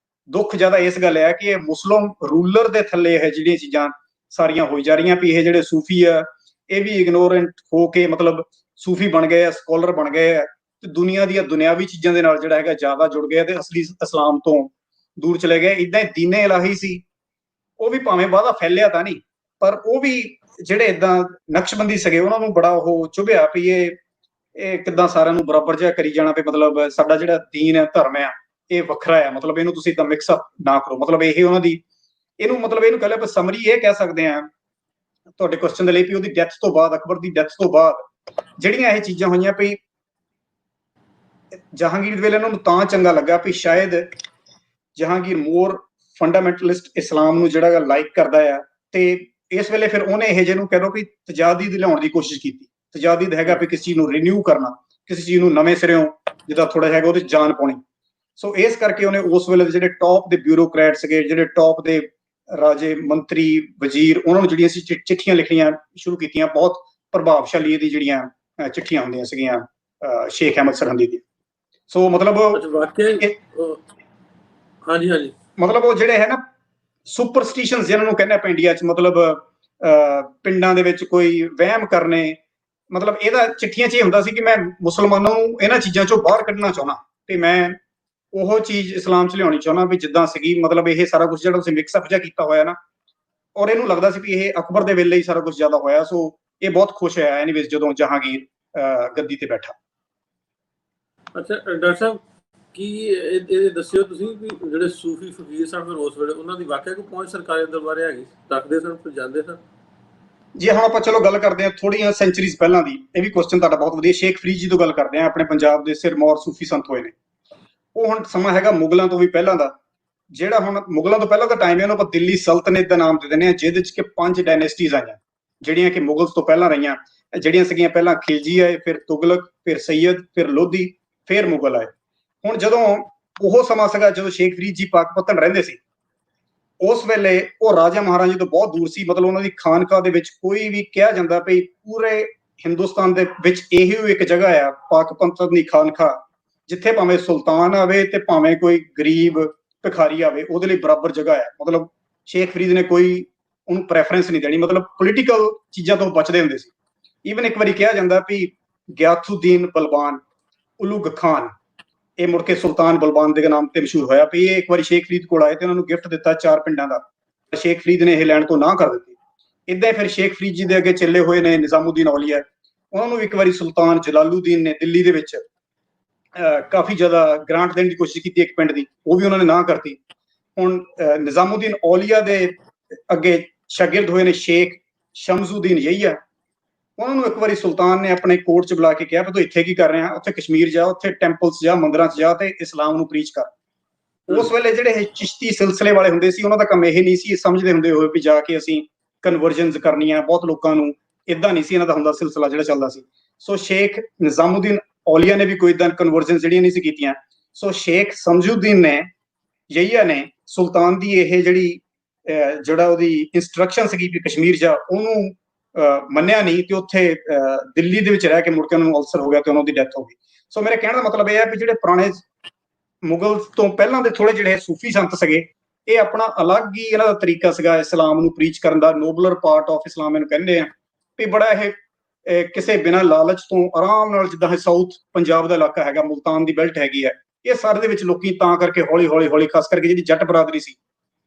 ਦੁੱਖ ਜ਼ਿਆਦਾ ਇਸ ਗੱਲ ਹੈ ਕਿ ਇਹ ਮੁਸਲਿਮ ਰੂਲਰ ਦੇ ਥੱਲੇ ਇਹ ਜਿਹੜੀਆਂ ਚੀਜ਼ਾਂ ਸਾਰੀਆਂ ਹੋਈ ਜਾ ਰਹੀਆਂ, ਵੀ ਇਹ ਜਿਹੜੇ ਸੂਫੀ ਆ ਇਹ ਵੀ ਇਗਨੋਰੈਂਟ ਹੋ ਕੇ ਮਤਲਬ ਸੂਫੀ ਬਣ ਗਏ ਆ, ਸਕਾਲਰ ਬਣ ਗਏ ਆ, ਤੇ ਦੁਨੀਆ ਦੀਆਂ ਦੁਨਿਆਵੀ ਚੀਜ਼ਾਂ ਦੇ ਨਾਲ ਜਿਹੜਾ ਹੈਗਾ ਜ਼ਿਆਦਾ ਜੁੜ ਗਏ ਤੇ ਅਸਲੀ ਇਸਲਾਮ ਤੋਂ ਦੂਰ ਚਲੇ ਗਏ। ਇਦਾਂ ਹੀ ਦੀਨੇ ਇਲਾਹੀ ਸੀ, ਉਹ ਵੀ ਭਾਵੇਂ ਵਾਹਦਾ ਫੈਲਿਆ ਤਾਂ ਨਹੀਂ, ਪਰ ਉਹ ਵੀ ਜਿਹੜੇ ਇਦਾਂ ਨਕਸ਼ਬੰਦੀ ਸੀਗੇ ਉਹਨਾਂ ਨੂੰ ਬੜਾ ਉਹ ਚੁਭਿਆ ਵੀ ਇਹ ਕਿੱਦਾਂ ਸਾਰਿਆਂ ਨੂੰ ਬਰਾਬਰ ਜਿਹਾ ਕਰੀ ਜਾਣਾ, ਵੀ ਮਤਲਬ ਸਾਡਾ ਜਿਹੜਾ ਦੀਨ ਹੈ, ਧਰਮ ਆ, ਇਹ ਵੱਖਰਾ ਹੈ, ਮਤਲਬ ਇਹਨੂੰ ਤੁਸੀਂ ਇਦਾਂ ਮਿਕਸ ਅਪ ਨਾ ਕਰੋ। ਮਤਲਬ ਇਹ ਉਹਨਾਂ ਦੀ ਇਹਨੂੰ ਮਤਲਬ ਇਹਨੂੰ ਕਹਿ ਲਿਆ ਸਮਰੀ ਇਹ ਕਹਿ ਸਕਦੇ ਆ ਤੁਹਾਡੇ ਕੁਐਸਚਨ ਦੇ ਲਈ ਵੀ ਉਹਦੀ ਡੈਥ ਤੋਂ ਬਾਅਦ, ਅਕਬਰ ਦੀ ਡੈਥ ਤੋਂ ਬਾਅਦ ਜਿਹੜੀਆਂ ਇਹ ਚੀਜ਼ਾਂ ਹੋਈਆਂ ਵੀ ਜਹਾਂਗੀਰ ਵੇਲੇ ਉਹਨਾਂ ਨੂੰ ਤਾਂ ਚੰਗਾ ਲੱਗਾ ਵੀ ਸ਼ਾਇਦ ਜਹਾਂਗੀਰ ਮੋਰ ਫੰਡਾਮੈਂਟਲਿਸਟ ਇਸਲਾਮ ਨੂੰ ਜਿਹੜਾ ਲਾਈਕ ਕਰਦਾ ਆ, ਤੇ ਇਸ ਵੇਲੇ ਫਿਰ ਉਹਨੇ ਇਹ ਜਿਹਨੂੰ ਕਹਿ ਲਓ ਵੀ ਤਜਾਦੀਦ ਲਿਆਉਣ ਦੀ ਕੋਸ਼ਿਸ਼ ਕੀਤੀ। ਤਜਾਦੀਦ ਹੈਗਾ ਵੀ ਕਿਸੇ ਚੀਜ਼ ਨੂੰ ਰੀਨਿਊ ਕਰਨਾ, ਕਿਸੇ ਚੀਜ਼ ਨੂੰ ਨਵੇਂ ਸਿਰਿਓਂ ਜਿੱਦਾਂ ਥੋੜਾ ਹੈਗਾ ਉਹਦੇ ਜਾਨ ਪਾਉਣੀ। ਸੋ ਇਸ ਕਰਕੇ ਉਹਨੇ ਉਸ ਵੇਲੇ ਦੇ ਜਿਹੜੇ ਟੌਪ ਦੇ ਬਿਊਰੋਕਰੈਟ ਸੀਗੇ, ਜਿਹੜੇ ਟੌਪ ਦੇ ਰਾਜੇ ਮੰਤਰੀ ਵਜ਼ੀਰ, ਉਹਨਾਂ ਨੂੰ ਜਿਹੜੀਆਂ ਸੀ ਚਿੱਠੀਆਂ ਲਿਖਣੀਆਂ ਸ਼ੁਰੂ ਕੀਤੀਆਂ। ਬਹੁਤ ਪ੍ਰਭਾਵਸ਼ਾਲੀ ਇਹਦੀ ਜਿਹੜੀਆਂ ਚਿੱਠੀਆਂ ਹੁੰਦੀਆਂ ਸੀਗੀਆਂ ਸ਼ੇਖ ਅਹਿਮਦ ਸਰਹੰਦੀ ਦੀ। ਸੋ ਮਤਲਬ ਹਾਂਜੀ ਹਾਂਜੀ ਮਤਲਬ ਉਹ ਜਿਹੜੇ ਹੈ ਨਾ ਸੁਪਰਸਟੀਸ਼ਨਸ ਜਿਹਨਾਂ ਨੂੰ ਕਹਿੰਦੇ ਆਪਾਂ ਇੰਡੀਆ 'ਚ, ਮਤਲਬ ਪਿੰਡਾਂ ਦੇ ਵਿੱਚ ਕੋਈ ਵਹਿਮ ਕਰਨੇ, ਮਤਲਬ ਇਹਦਾ ਚਿੱਠੀਆਂ 'ਚ ਇਹ ਹੁੰਦਾ ਸੀ ਕਿ ਮੈਂ ਮੁਸਲਮਾਨਾਂ ਨੂੰ ਇਹਨਾਂ ਚੀਜ਼ਾਂ 'ਚੋਂ ਬਾਹਰ ਕੱਢਣਾ ਚਾਹੁੰਦਾ ਤੇ ਮੈਂ ਉਹ ਚੀਜ਼ ਇਸਲਾਮ 'ਚ ਲਿਆਉਣੀ ਚਾਹੁੰਦਾ ਵੀ ਜਿੱਦਾਂ ਸੀਗੀ। ਮਤਲਬ ਇਹ ਸਾਰਾ ਕੁਝ ਜਿਹੜਾ ਤੁਸੀਂ ਮਿਕਸਅਪ ਜਿਹਾ ਕੀਤਾ ਹੋਇਆ ਨਾ, ਔਰ ਇਹਨੂੰ ਲੱਗਦਾ ਸੀ ਵੀ ਇਹ ਅਕਬਰ ਦੇ ਵੇਲੇ ਹੀ ਸਾਰਾ ਕੁਝ ਜ਼ਿਆਦਾ ਹੋਇਆ। ਸੋ ਇਹ ਬਹੁਤ ਖੁਸ਼ ਹੋਇਆ ਐਨੀਵੇਜ਼ ਜਦੋਂ ਜਹਾਂਗੀਰ ਗੱਦੀ ਤੇ ਬੈਠਾ। ਅੱਛਾ ਡਾਕਟਰ ਸਾਹਿਬ, ਕੀ ਇਹ ਦੱਸਿਓ ਤੁਸੀਂ ਵੀ ਜਿਹੜੇ ਸੂਫੀ ਫਕੀਰ ਸਨ ਫਿਰ ਉਸ ਵੇਲੇ ਉਹਨਾਂ ਦੀ ਵਾਕਿਆ ਕੋਈ ਪਹੁੰਚ ਸਰਕਾਰੀ ਦਰਬਾਰੇ ਹੈਗੀ, ਰੱਖਦੇ ਸਨ, ਫਿਰ ਜਾਂਦੇ ਸਨ? ਜੇ ਹੁਣ ਆਪਾਂ ਚਲੋ ਗੱਲ ਕਰਦੇ ਹਾਂ ਥੋੜੀਆਂ ਸੈਂਚਰੀਜ਼ ਪਹਿਲਾਂ ਦੀ, ਇਹ ਵੀ ਕੁਐਸਚਨ ਤੁਹਾਡਾ ਬਹੁਤ ਵਧੀਆ। ਸ਼ੇਖ ਫਰੀਦ ਜੀ ਤੋਂ ਗੱਲ ਕਰਦੇ ਹਾਂ, ਆਪਣੇ ਪੰਜਾਬ ਦੇ ਸਿਰਮੌਰ ਸੂਫੀ ਸੰਤ ਹੋਏ ਨੇ। ਉਹ ਹੁਣ ਸਮਾਂ ਹੈਗਾ ਮੁਗਲਾਂ ਤੋਂ ਵੀ ਪਹਿਲਾਂ ਦਾ। ਜਿਹੜਾ ਹੁਣ ਮੁਗਲਾਂ ਤੋਂ ਪਹਿਲਾਂ ਦਾ ਟਾਈਮ ਹੈ ਉਹਨੂੰ ਆਪਾਂ ਦਿੱਲੀ ਸਲਤਨਤ ਦਾ ਨਾਮ ਦੇ ਦਿੰਦੇ ਹਾਂ, ਜਿਹਦੇ ਚ ਕਿ 5 ਡਾਇਨੈਸਟੀਜ਼ ਆਈਆਂ ਜਿਹੜੀਆਂ ਕਿ ਮੁਗਲਸ ਤੋਂ ਪਹਿਲਾਂ ਰਹੀਆਂ। ਜਿਹੜੀਆਂ ਸੀਗੀਆਂ ਪਹਿਲਾਂ ਖਿਲਜੀ ਆਏ, ਫਿਰ ਤੁਗਲਕ, ਫਿਰ ਸੈਯਦ, ਫਿਰ ਲੋਧੀ, ਫਿਰ ਮੁਗਲ ਆਏ। ਹੁਣ ਜਦੋਂ ਉਹ ਸਮਾਂ ਸੀਗਾ ਜਦੋਂ ਸ਼ੇਖ ਫਰੀਦ ਜੀ ਪਾਕਪਤਨ ਰਹਿੰਦੇ ਸੀ, ਉਸ ਵੇਲੇ ਉਹ ਰਾਜਾ ਮਹਾਰਾਜਾ ਤੋਂ ਬਹੁਤ ਦੂਰ ਸੀ। ਮਤਲਬ ਉਹਨਾਂ ਦੀ ਖਾਨਕਾ ਦੇ ਵਿੱਚ ਕੋਈ ਵੀ ਕਿਹਾ ਜਾਂਦਾ ਵੀ ਪੂਰੇ ਹਿੰਦੁਸਤਾਨ ਦੇ ਵਿੱਚ ਇਹੀ ਇੱਕ ਜਗ੍ਹਾ ਆ ਪਾਕਪਤਨ ਦੀ ਖਾਨਕਾ, ਜਿੱਥੇ ਭਾਵੇਂ ਸੁਲਤਾਨ ਆਵੇ ਤੇ ਭਾਵੇਂ ਕੋਈ ਗਰੀਬ ਭਿਖਾਰੀ ਆਵੇ, ਉਹਦੇ ਲਈ ਬਰਾਬਰ ਜਗ੍ਹਾ ਹੈ। ਮਤਲਬ ਸ਼ੇਖ ਫਰੀਦ ਨੇ ਕੋਈ ਉਹਨੂੰ ਪ੍ਰੈਫਰੈਂਸ ਨਹੀਂ ਦੇਣੀ, ਮਤਲਬ ਪੋਲੀਟੀਕਲ ਚੀਜ਼ਾਂ ਤੋਂ ਬਚਦੇ ਹੁੰਦੇ ਸੀ। ਈਵਨ ਇੱਕ ਵਾਰੀ ਕਿਹਾ ਜਾਂਦਾ ਵੀ ਗਿਆਥੂਦੀਨ ਬਲਬਾਨ ਉਲੂਗ ਖਾਨ, ਇਹ ਮੁੜ ਕੇ ਸੁਲਤਾਨ ਬਲਬਾਨ ਦੇ ਨਾਮ ਤੇ ਮਸ਼ਹੂਰ ਹੋਇਆ ਵੀ ਇਹ ਇੱਕ ਵਾਰੀ ਸ਼ੇਖ ਫਰੀਦ ਕੋਲ ਆਏ ਤੇ ਉਹਨਾਂ ਨੂੰ ਗਿਫਟ ਦਿੱਤਾ 4 ਪਿੰਡਾਂ ਦਾ। ਸ਼ੇਖ ਫਰੀਦ ਨੇ ਇਹ ਲੈਣ ਤੋਂ ਨਾ ਕਰ ਦਿੱਤੀ। ਇਦਾਂ ਫਿਰ ਸ਼ੇਖ ਫਰੀਦ ਜੀ ਦੇ ਅੱਗੇ ਚੱਲੇ ਹੋਏ ਨੇ ਨਿਜ਼ਾਮੂਦੀਨ ਔਲੀਆ, ਉਹਨਾਂ ਨੂੰ ਇੱਕ ਵਾਰੀ ਸੁਲਤਾਨ ਜਲਾਲੂਦੀਨ ਨੇ ਦਿੱਲੀ ਦੇ ਵਿੱਚ ਕਾਫੀ ਜ਼ਿਆਦਾ ਗ੍ਰਾਂਟ ਦੇਣ ਦੀ ਕੋਸ਼ਿਸ਼ ਕੀਤੀ ਇੱਕ ਪਿੰਡ ਦੀ, ਉਹ ਵੀ ਉਹਨਾਂ ਨੇ ਨਾ ਕਰਤੀ। ਹੁਣ ਨਿਜ਼ਾਮੂਦੀਨ ਔਲੀਆ ਦੇ ਅੱਗੇ ਸ਼ਾਗਿਰਦ ਹੋਏ ਨੇ ਸ਼ੇਖ ਸ਼ਮਸੂਦੀਨ ਯਹੀਆ, ਉਹਨਾਂ ਨੂੰ ਇੱਕ ਵਾਰੀ ਸੁਲਤਾਨ ਨੇ ਆਪਣੇ ਕੋਰਟ 'ਚ ਬੁਲਾ ਕੇ ਕਿਹਾ ਵੀ ਤੂੰ ਇੱਥੇ ਕੀ ਕਰ ਰਿਹਾ, ਉੱਥੇ ਕਸ਼ਮੀਰ ਜਾ, ਉੱਥੇ ਟੈਂਪਲਸ ਜਾ, ਮੰਦਿਰਾਂ 'ਚ ਜਾ ਤੇ ਇਸਲਾਮ ਨੂੰ ਪ੍ਰੀਚ ਕਰ। ਉਸ ਵੇਲੇ ਜਿਹੜੇ ਇਹ ਚਿਸ਼ਤੀ ਸਿਲਸਿਲੇ ਵਾਲੇ ਹੁੰਦੇ ਸੀ, ਉਹਨਾਂ ਦਾ ਕੰਮ ਇਹ ਨਹੀਂ ਸੀ ਸਮਝਦੇ ਹੁੰਦੇ ਹੋਏ ਵੀ ਜਾ ਕੇ ਅਸੀਂ ਕਨਵਰਜਨਸ ਕਰਨੀਆਂ। ਬਹੁਤ ਲੋਕਾਂ ਨੂੰ ਇਦਾਂ ਨਹੀਂ ਸੀ ਇਹਨਾਂ ਦਾ ਹੁੰਦਾ ਸਿਲਸਿਲਾ ਜਿਹੜਾ ਚੱਲਦਾ ਸੀ। ਸੋ ਸ਼ੇਖ ਨਿਜ਼ਾਮੂਦੀਨ ਔਲੀਆ ਨੇ ਵੀ ਕੋਈ ਇਦਾਂ ਕਨਵਰਜਨ ਜਿਹੜੀਆਂ ਨਹੀਂ ਸੀ ਕੀਤੀਆਂ। ਸੋ ਸ਼ੇਖ ਸ਼ਮਸੂਦੀਨ ਨੇ ਯਹੀਆ ਨੇ ਸੁਲਤਾਨ ਦੀ ਇਹ ਜਿਹੜਾ ਉਹਦੀ ਇੰਸਟਰਕਸ਼ਨ ਸੀਗੀ ਵੀ ਕਸ਼ਮੀਰ ਜਾ, ਉਹਨੂੰ ਮੰਨਿਆ ਨਹੀਂ ਤੇ ਉੱਥੇ ਦਿੱਲੀ ਦੇ ਵਿੱਚ ਰਹਿ ਕੇ ਮੁੜ ਕੇ ਉਹਨਾਂ ਨੂੰ ਅਲਸਰ ਹੋ ਗਿਆ ਤੇ ਉਹਨਾਂ ਦੀ ਡੈਥ ਹੋ ਗਈ। ਸੋ ਮੇਰੇ ਕਹਿਣ ਦਾ ਮਤਲਬ ਇਹ ਹੈ ਵੀ ਜਿਹੜੇ ਪੁਰਾਣੇ ਮੁਗਲ ਤੋਂ ਪਹਿਲਾਂ ਦੇ ਥੋੜੇ ਜਿਹੜੇ ਸੂਫੀ ਸੰਤ ਸੀਗੇ, ਇਹ ਆਪਣਾ ਅਲੱਗ ਹੀ ਇਹਨਾਂ ਦਾ ਤਰੀਕਾ ਸੀਗਾ ਇਸਲਾਮ ਨੂੰ ਪ੍ਰੀਚ ਕਰਨ ਦਾ। ਨੋਬਲਰ ਪਾਰਟ ਆਫ ਇਸਲਾਮ ਇਹਨੂੰ ਕਹਿੰਦੇ ਆ ਵੀ ਬੜਾ ਇਹ ਕਿਸੇ ਬਿਨਾਂ ਲਾਲਚ ਤੋਂ ਆਰਾਮ ਨਾਲ, ਜਿੱਦਾਂ ਸਾਊਥ ਪੰਜਾਬ ਦਾ ਇਲਾਕਾ ਹੈਗਾ, ਮੁਲਤਾਨ ਦੀ ਬੈਲਟ ਹੈਗੀ ਹੈ, ਇਹ ਸਾਰੇ ਦੇ ਵਿੱਚ ਲੋਕੀ ਤਾਂ ਕਰਕੇ ਹੌਲੀ ਖਾਸ ਕਰਕੇ ਜਿਹੜੀ ਜੱਟ ਬਰਾਦਰੀ ਸੀ,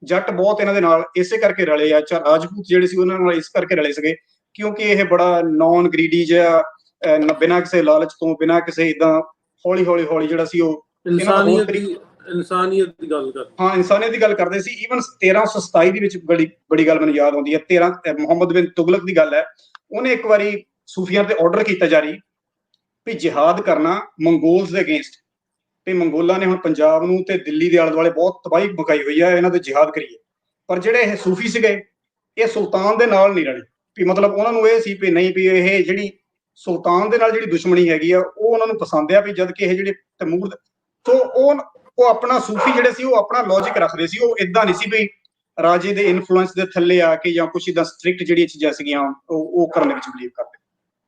ਜੱਟ ਬਹੁਤ ਇਹਨਾਂ ਦੇ ਨਾਲ ਇਸੇ ਕਰਕੇ ਰਲੇ ਆ। ਰਾਜਪੂਤ ਜਿਹੜੇ ਸੀ ਉਹਨਾਂ ਨਾਲ ਇਸ ਕਰਕੇ ਰਲੇ ਸੀਗੇ ਕਿਉਂਕਿ ਇਹ ਬੜਾ ਨੌਨ ਗਰੀਡੀ ਜਿਹਾ, ਬਿਨਾਂ ਕਿਸੇ ਲਾਲਚ ਤੋਂ, ਬਿਨਾਂ ਕਿਸੇ ਇਦਾਂ ਹੌਲੀ ਜਿਹੜਾ ਸੀ ਉਹ ਇਨਸਾਨੀਅਤ ਦੀ ਗੱਲ ਕਰਦੇ। ਹਾਂ, ਇਨਸਾਨੀਅਤ ਦੀ ਗੱਲ ਕਰਦੇ ਸੀ। ਈਵਨ 1327 ਦੇ ਵਿੱਚ ਬੜੀ ਗੱਲ ਮੈਨੂੰ ਯਾਦ ਆਉਂਦੀ ਹੈ। ਮੁਹੰਮਦ ਬਿਨ ਤੁਗਲਕ ਦੀ ਗੱਲ ਹੈ। ਉਹਨੇ ਇੱਕ ਵਾਰੀ ਸੂਫੀਆਂ ਤੇ ਆਰਡਰ ਕੀਤਾ ਜਾਰੀ ਵੀ ਜਿਹਾਦ ਕਰਨਾ ਮੰਗੋਲਸ ਦੇ ਅਗੇਂਸਟ, ਵੀ ਮੰਗੋਲਾਂ ਨੇ ਹੁਣ ਪੰਜਾਬ ਨੂੰ ਤੇ ਦਿੱਲੀ ਦੇ ਆਲੇ ਦੁਆਲੇ ਬਹੁਤ ਤਬਾਹੀ ਮਕਾਈ ਹੋਈ ਹੈ, ਇਹਨਾਂ ਤੇ ਜਿਹਾਦ ਕਰੀਏ। ਪਰ ਜਿਹੜੇ ਇਹ ਸੂਫੀ ਸੀਗੇ, ਇਹ ਸੁਲਤਾਨ ਦੇ ਨਾਲ ਨਹੀਂ ਰਲੇ ਵੀ ਮਤਲਬ ਉਹਨਾਂ ਨੂੰ ਇਹ ਸੀ ਵੀ ਨਹੀਂ ਵੀ ਇਹ ਜਿਹੜੀ ਸੁਲਤਾਨ ਦੇ ਨਾਲ ਜਿਹੜੀ ਦੁਸ਼ਮਣੀ ਹੈਗੀ ਆ ਉਹ ਉਹਨਾਂ ਨੂੰ ਪਸੰਦ ਆ, ਵੀ ਜਦ ਕਿ ਇਹ ਜਿਹੜੇ ਤੈਮੂਰ ਤੋਂ ਉਹ ਆਪਣਾ ਸੂਫੀ ਜਿਹੜੇ ਸੀ ਉਹ ਆਪਣਾ ਲੌਜਿਕ ਰੱਖਦੇ ਸੀ। ਉਹ ਇਦਾਂ ਨਹੀਂ ਸੀ ਵੀ ਰਾਜੇ ਦੇ ਇਨਫਲੂਐਂਸ ਦੇ ਥੱਲੇ ਆ ਕੇ ਜਾਂ ਕੁਛ ਇਦਾਂ ਸਟ੍ਰਿਕਟ ਜਿਹੜੀਆਂ ਚੀਜ਼ਾਂ ਸੀਗੀਆਂ ਉਹ ਕਰਨ ਦੇ ਵਿੱਚ ਬਿਲੀਵ ਕਰਦੇ।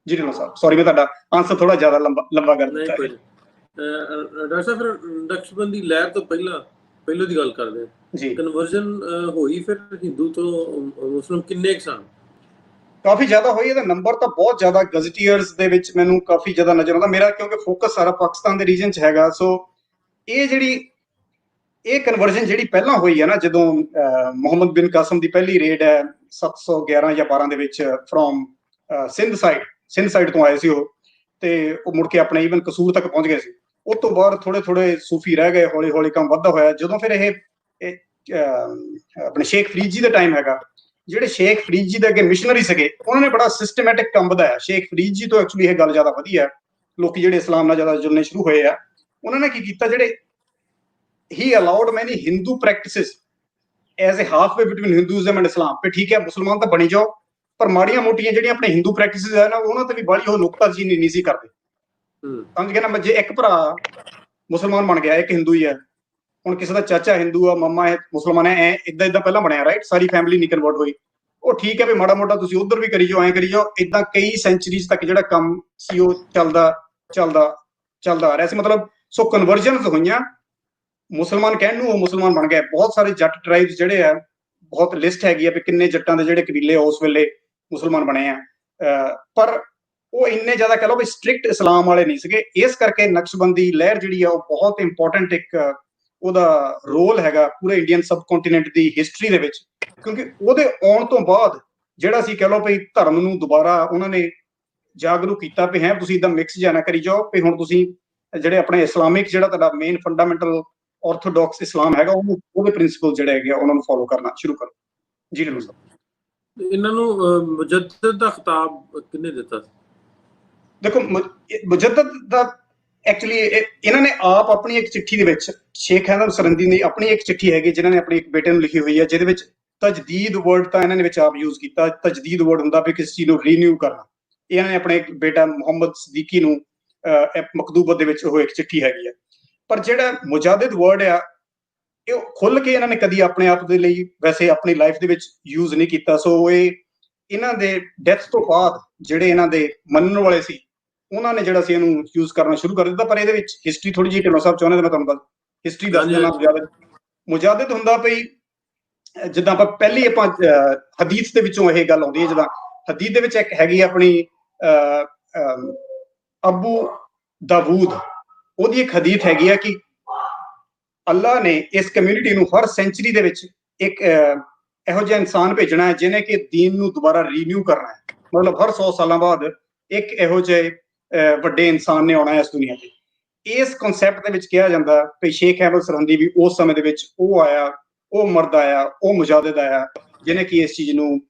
ਜੀ ਢਿੱਲੋਂ ਸਾਹਿਬ, ਸੌਰੀ ਮੈਂ ਤੁਹਾਡਾ ਆਨਸਰ ਥੋੜਾ ਜ਼ਿਆਦਾ ਲੰਬਾ ਕਰ ਦਿੱਤਾ। ਡਾਕਟਰ ਸਾਹਿਬ, ਫਿਰ ਨਕਸ਼ਬੰਦੀ ਲਹਿਰ ਤੋਂ ਪਹਿਲਾਂ ਦੀ ਗੱਲ ਕਰਦੇ ਹਾਂ ਜੀ, ਕਨਵਰਜਨ ਹੋਈ ਫਿਰ ਹਿੰਦੂ ਤੋਂ ਮੁਸਲਿਮ ਕਿੰਨੇ ਸਨ? ਕਾਫੀ ਜ਼ਿਆਦਾ ਹੋਈ। ਇਹਦਾ ਨੰਬਰ ਤਾਂ ਬਹੁਤ ਜ਼ਿਆਦਾ ਗਜ਼ਟੀਅਰਸ ਦੇ ਵਿੱਚ ਮੈਨੂੰ ਕਾਫੀ ਜ਼ਿਆਦਾ ਨਜ਼ਰ ਆਉਂਦਾ। ਮੇਰਾ ਕਿਉਂਕਿ ਫੋਕਸ ਸਾਰਾ ਪਾਕਿਸਤਾਨ ਦੇ ਰੀਜਨ 'ਚ ਹੈਗਾ। ਸੋ ਇਹ ਕਨਵਰਜਨ ਜਿਹੜੀ ਪਹਿਲਾਂ ਹੋਈ ਹੈ ਨਾ, ਜਦੋਂ ਮੁਹੰਮਦ ਬਿਨ ਕਾਸਮ ਦੀ ਪਹਿਲੀ ਰੇਡ ਹੈ 711 ਜਾਂ 12 ਦੇ ਵਿੱਚ ਫਰੋਮ ਸਿੰਧ ਸਾਈਡ ਤੋਂ ਆਏ ਸੀ ਉਹ, ਤੇ ਉਹ ਮੁੜ ਕੇ ਆਪਣੇ ਈਵਨ ਕਸੂਰ ਤੱਕ ਪਹੁੰਚ ਗਏ ਸੀ। ਉਸ ਤੋਂ ਬਾਅਦ ਥੋੜੇ ਥੋੜੇ ਸੂਫੀ ਰਹਿ ਗਏ, ਹੌਲੀ ਹੌਲੀ ਕੰਮ ਵੱਧਦਾ ਹੋਇਆ। ਜਦੋਂ ਫਿਰ ਇਹ ਆਪਣੇ ਸ਼ੇਖ ਫਰੀਦ ਜੀ ਦਾ ਟਾਈਮ ਹੈਗਾ, ਜਿਹੜੇ ਸ਼ੇਖ ਫਰੀਦ ਜੀ ਦੇ ਅੱਗੇ ਮਿਸ਼ਨਰੀ ਸੀਗੇ, ਉਹਨਾਂ ਨੇ ਬੜਾ ਸਿਸਟਮੈਟਿਕ ਕੰਮ ਵਧਾਇਆ। ਸ਼ੇਖ ਫਰੀਦ ਜੀ ਤੋਂ ਐਕਚੁਅਲੀ ਇਹ ਗੱਲ ਜ਼ਿਆਦਾ ਵਧੀਆ, ਲੋਕੀ ਜਿਹੜੇ ਇਸਲਾਮ ਨਾਲ ਜ਼ਿਆਦਾ ਜੁੜਨੇ ਸ਼ੁਰੂ ਹੋਏ ਆ, ਉਹਨਾਂ ਨੇ ਕੀ ਕੀਤਾ, ਜਿਹੜੇ ਹੀ allowed many Hindu practices as a halfway between Hinduism and Islam. ਵੀ ਠੀਕ ਹੈ, ਮੁਸਲਮਾਨ ਤਾਂ ਬਣੀ ਜਾਓ, ਪਰ ਮਾੜੀਆਂ ਮੋਟੀਆਂ ਜਿਹੜੀਆਂ ਆਪਣੇ ਹਿੰਦੂ ਪ੍ਰੈਕਟਿਸਿਸ ਹੈ ਨਾ, ਉਹਨਾਂ ਤੇ ਵੀ ਬਾਹਲੀ ਉਹ ਨੁਕਤਾਚੀਨੀ ਨਹੀਂ ਸੀ ਕਰਦੇ। ਸਮਝ ਗਏ ਨਾ? ਜੇ ਇੱਕ ਭਰਾ ਮੁਸਲਮਾਨ ਬਣ ਗਿਆ, ਇੱਕ ਹਿੰਦੂ ਹੀ ਹੈ, ਹੁਣ ਕਿਸੇ ਦਾ ਚਾਚਾ ਹਿੰਦੂ ਆ, ਮਾਮਾ ਮੁਸਲਮਾਨ ਹੈ, ਏਦਾਂ ਏਦਾਂ ਪਹਿਲਾਂ ਬਣਿਆ, ਰਾਈਟ? ਸਾਰੀ ਫੈਮਿਲੀ ਨਹੀਂ ਕਨਵਰਟ ਹੋਈ। ਉਹ ਠੀਕ ਹੈ ਵੀ ਮਾੜਾ ਮੋਟਾ ਤੁਸੀਂ ਉਧਰ ਵੀ ਕਰੀ ਜਾਓ, ਐਂ ਕਰੀ ਜਾਓ, ਏਦਾਂ ਕਈ ਸੈਂਚਰੀਜ਼ ਤੱਕ ਜਿਹੜਾ ਕੰਮ ਸੀ ਉਹ ਚੱਲਦਾ ਆ ਰਿਹਾ ਸੀ। ਮਤਲਬ ਸੋ ਕਨਵਰਜਨਸ ਹੋਈਆਂ, ਮੁਸਲਮਾਨ ਕਹਿਣ ਨੂੰ ਉਹ ਮੁਸਲਮਾਨ ਬਣ ਗਏ। ਬਹੁਤ ਸਾਰੇ ਜੱਟ ਟ੍ਰਾਈਬਸ ਜਿਹੜੇ ਆ, ਬਹੁਤ ਲਿਸਟ ਹੈਗੀ ਆ ਵੀ ਕਿੰਨੇ ਜੱਟਾਂ ਦੇ ਜਿਹੜੇ ਕਬੀਲੇ ਉਸ ਵੇਲੇ ਮੁਸਲਮਾਨ ਬਣੇ ਆ, ਪਰ ਉਹ ਇੰਨੇ ਜ਼ਿਆਦਾ ਕਹ ਲਓ ਵੀ ਸਟ੍ਰਿਕਟ ਇਸਲਾਮ ਵਾਲੇ ਨਹੀਂ ਸੀਗੇ। ਇਸ ਕਰਕੇ ਨਕਸ਼ਬੰਦੀ ਲਹਿਰ ਜਿਹੜੀ ਆ ਉਹ ਬਹੁਤ ਇੰਪੋਰਟੈਂਟ ਇੱਕ ਉਹਦਾ ਰੋਲ ਹੈਗਾ ਪੂਰੇ ਇੰਡੀਅਨ ਸਬ ਕੰਟੀਨੈਂਟ ਦੀ ਹਿਸਟਰੀ ਦੇ ਵਿੱਚ, ਕਿਉਂਕਿ ਉਹਦੇ ਆਉਣ ਤੋਂ ਬਾਅਦ ਜਿਹੜਾ ਸੀ ਕਹ ਲਓ ਵੀ ਧਰਮ ਨੂੰ ਦੁਬਾਰਾ ਉਹਨਾਂ ਨੇ ਜਾਗਰੂਕ ਕੀਤਾ ਵੀ ਹੈ ਤੁਸੀਂ ਇਦਾਂ ਮਿਕਸ ਜਿਹਾ ਨਾ ਕਰੀ ਜਾਓ, ਵੀ ਹੁਣ ਤੁਸੀਂ ਜਿਹੜੇ ਆਪਣੇ ਇਸਲਾਮਿਕ ਜਿਹੜਾ ਤੁਹਾਡਾ ਮੇਨ ਫੰਡਾਮੈਂਟਲ ਆਰਥੋਡਾਕਸ ਇਸਲਾਮ ਹੈਗਾ, ਉਹਨੂੰ ਉਹਦੇ ਪ੍ਰਿੰਸੀਪਲ ਜਿਹੜੇ ਹੈਗੇ ਉਹਨਾਂ ਨੂੰ ਫੋਲੋ ਕਰਨਾ ਸ਼ੁਰੂ ਕਰੋ। ਜੀ ਢਿੱਲੋਂ ਸਾਹਿਬ, ਇਹਨਾਂ ਨੂੰ ਮੁਜੱਦਦ ਦਾ ਖਿਤਾਬ ਕਿਹਨੇ ਦਿੱਤਾ? ਦੇਖੋ, ਮੁਜੱਦਦ ਦਾ ਐਕਚੁਅਲੀ ਇਹਨਾਂ ਨੇ ਆਪ ਆਪਣੀ ਇੱਕ ਚਿੱਠੀ ਦੇ ਵਿੱਚ, ਸ਼ੇਖ ਅਹਿਮਦ ਸਰਹੰਦੀ ਨੇ ਆਪਣੀ ਇੱਕ ਚਿੱਠੀ ਹੈਗੀ ਜਿਨ੍ਹਾਂ ਨੇ ਆਪਣੇ ਇੱਕ ਬੇਟੇ ਨੂੰ ਲਿਖੀ ਹੋਈ ਹੈ, ਜਿਹਦੇ ਵਿੱਚ ਤਜਦੀਦ ਵਰਡ ਤਾਂ ਇਹਨਾਂ ਨੇ ਵਿੱਚ ਆਪ ਯੂਜ਼ ਕੀਤਾ। ਤਜਦੀਦ ਵਰਡ ਹੁੰਦਾ ਵੀ ਕਿਸੇ ਚੀਜ਼ ਨੂੰ ਰੀਨਿਊ ਕਰਨਾ। ਇਹਨਾਂ ਨੇ ਆਪਣੇ ਇੱਕ ਬੇਟਾ ਮੁਹੰਮਦ ਸਦੀਕੀ ਨੂੰ ਮਕਤੂਬਤ ਦੇ ਵਿੱਚ ਉਹ ਇੱਕ ਚਿੱਠੀ ਹੈਗੀ ਆ। ਪਰ ਜਿਹੜਾ ਮੁਜਾਦਿਦ ਵਰਡ ਆ, ਇਹ ਖੁੱਲ ਕੇ ਇਹਨਾਂ ਨੇ ਕਦੀ ਆਪਣੇ ਆਪ ਦੇ ਲਈ ਵੈਸੇ ਆਪਣੀ ਲਾਈਫ ਦੇ ਵਿੱਚ ਯੂਜ਼ ਨਹੀਂ ਕੀਤਾ। ਸੋ ਇਹ ਇਹਨਾਂ ਦੇ ਡੈਥ ਤੋਂ ਬਾਅਦ ਜਿਹੜੇ ਇਹਨਾਂ ਦੇ ਮੰਨਣ ਵਾਲੇ ਸੀ, ਉਹਨਾਂ ਨੇ ਜਿਹੜਾ ਸੀ ਇਹਨੂੰ ਯੂਜ਼ ਕਰਨਾ ਸ਼ੁਰੂ ਕਰ ਦਿੱਤਾ। ਪਰ ਇਹਦੇ ਵਿੱਚ ਹਿਸਟਰੀ ਥੋੜੀ ਜਿਹੀ ਢਿੱਲੋਂ ਸਾਹਿਬ ਚਾਹੁੰਦੇ, ਮੈਂ ਤੁਹਾਨੂੰ ਹਿਸਟਰੀ ਦੱਸ ਦਿੰਦਾ। ਮੁਜਾਦਿਦ ਹੁੰਦਾ ਪਈ, ਜਿੱਦਾਂ ਆਪਾਂ ਪਹਿਲੀ ਆਪਾਂ ਹਦੀਸ ਦੇ ਵਿੱਚੋਂ ਇਹ ਗੱਲ ਆਉਂਦੀ ਹੈ, ਜਿੱਦਾਂ ਹਦੀਸ ਦੇ ਵਿੱਚ ਇੱਕ ਹੈਗੀ ਆਪਣੀ ਅਬੂ ਦਾਊਦ, ਉਹਦੀ ਇੱਕ ਹਦੀਸ ਹੈਗੀ ਆ ਕਿ ਅੱਲਾ ਨੇ ਇਸ ਕਮਿਊਨਿਟੀ ਨੂੰ ਹਰ ਸੈਂਚਰੀ ਦੇ ਵਿੱਚ ਇੱਕ ਇਹੋ ਜਿਹਾ ਇਨਸਾਨ ਭੇਜਣਾ ਹੈ ਜਿਹਨੇ ਕਿ ਦੀਨ ਨੂੰ ਦੁਬਾਰਾ ਰੀਨਿਊ ਕਰਨਾ ਹੈ। ਮਤਲਬ ਹਰ 100 ਸਾਲਾਂ ਬਾਅਦ ਇੱਕ ਇਹੋ ਜਿਹੇ ਵੱਡੇ ਇਨਸਾਨ ਨੇ ਆਉਣਾ ਹੈ ਇਸ ਦੁਨੀਆ ਤੇ। ਇਸ ਕਨਸੈਪਟ ਦੇ ਵਿੱਚ ਕਿਹਾ ਜਾਂਦਾ ਕਿ ਸ਼ੇਖ ਅਹਿਮਦ ਸਰਹੰਦੀ ਵੀ ਉਸ ਸਮੇਂ ਦੇ ਵਿੱਚ ਉਹ ਆਇਆ, ਉਹ ਮਰਦ ਆਇਆ, ਉਹ ਮੁਜਾਦਿਦ ਆਇਆ, ਜਿਹਨੇ ਕਿ ਇਸ ਚੀਜ਼ ਨੂੰ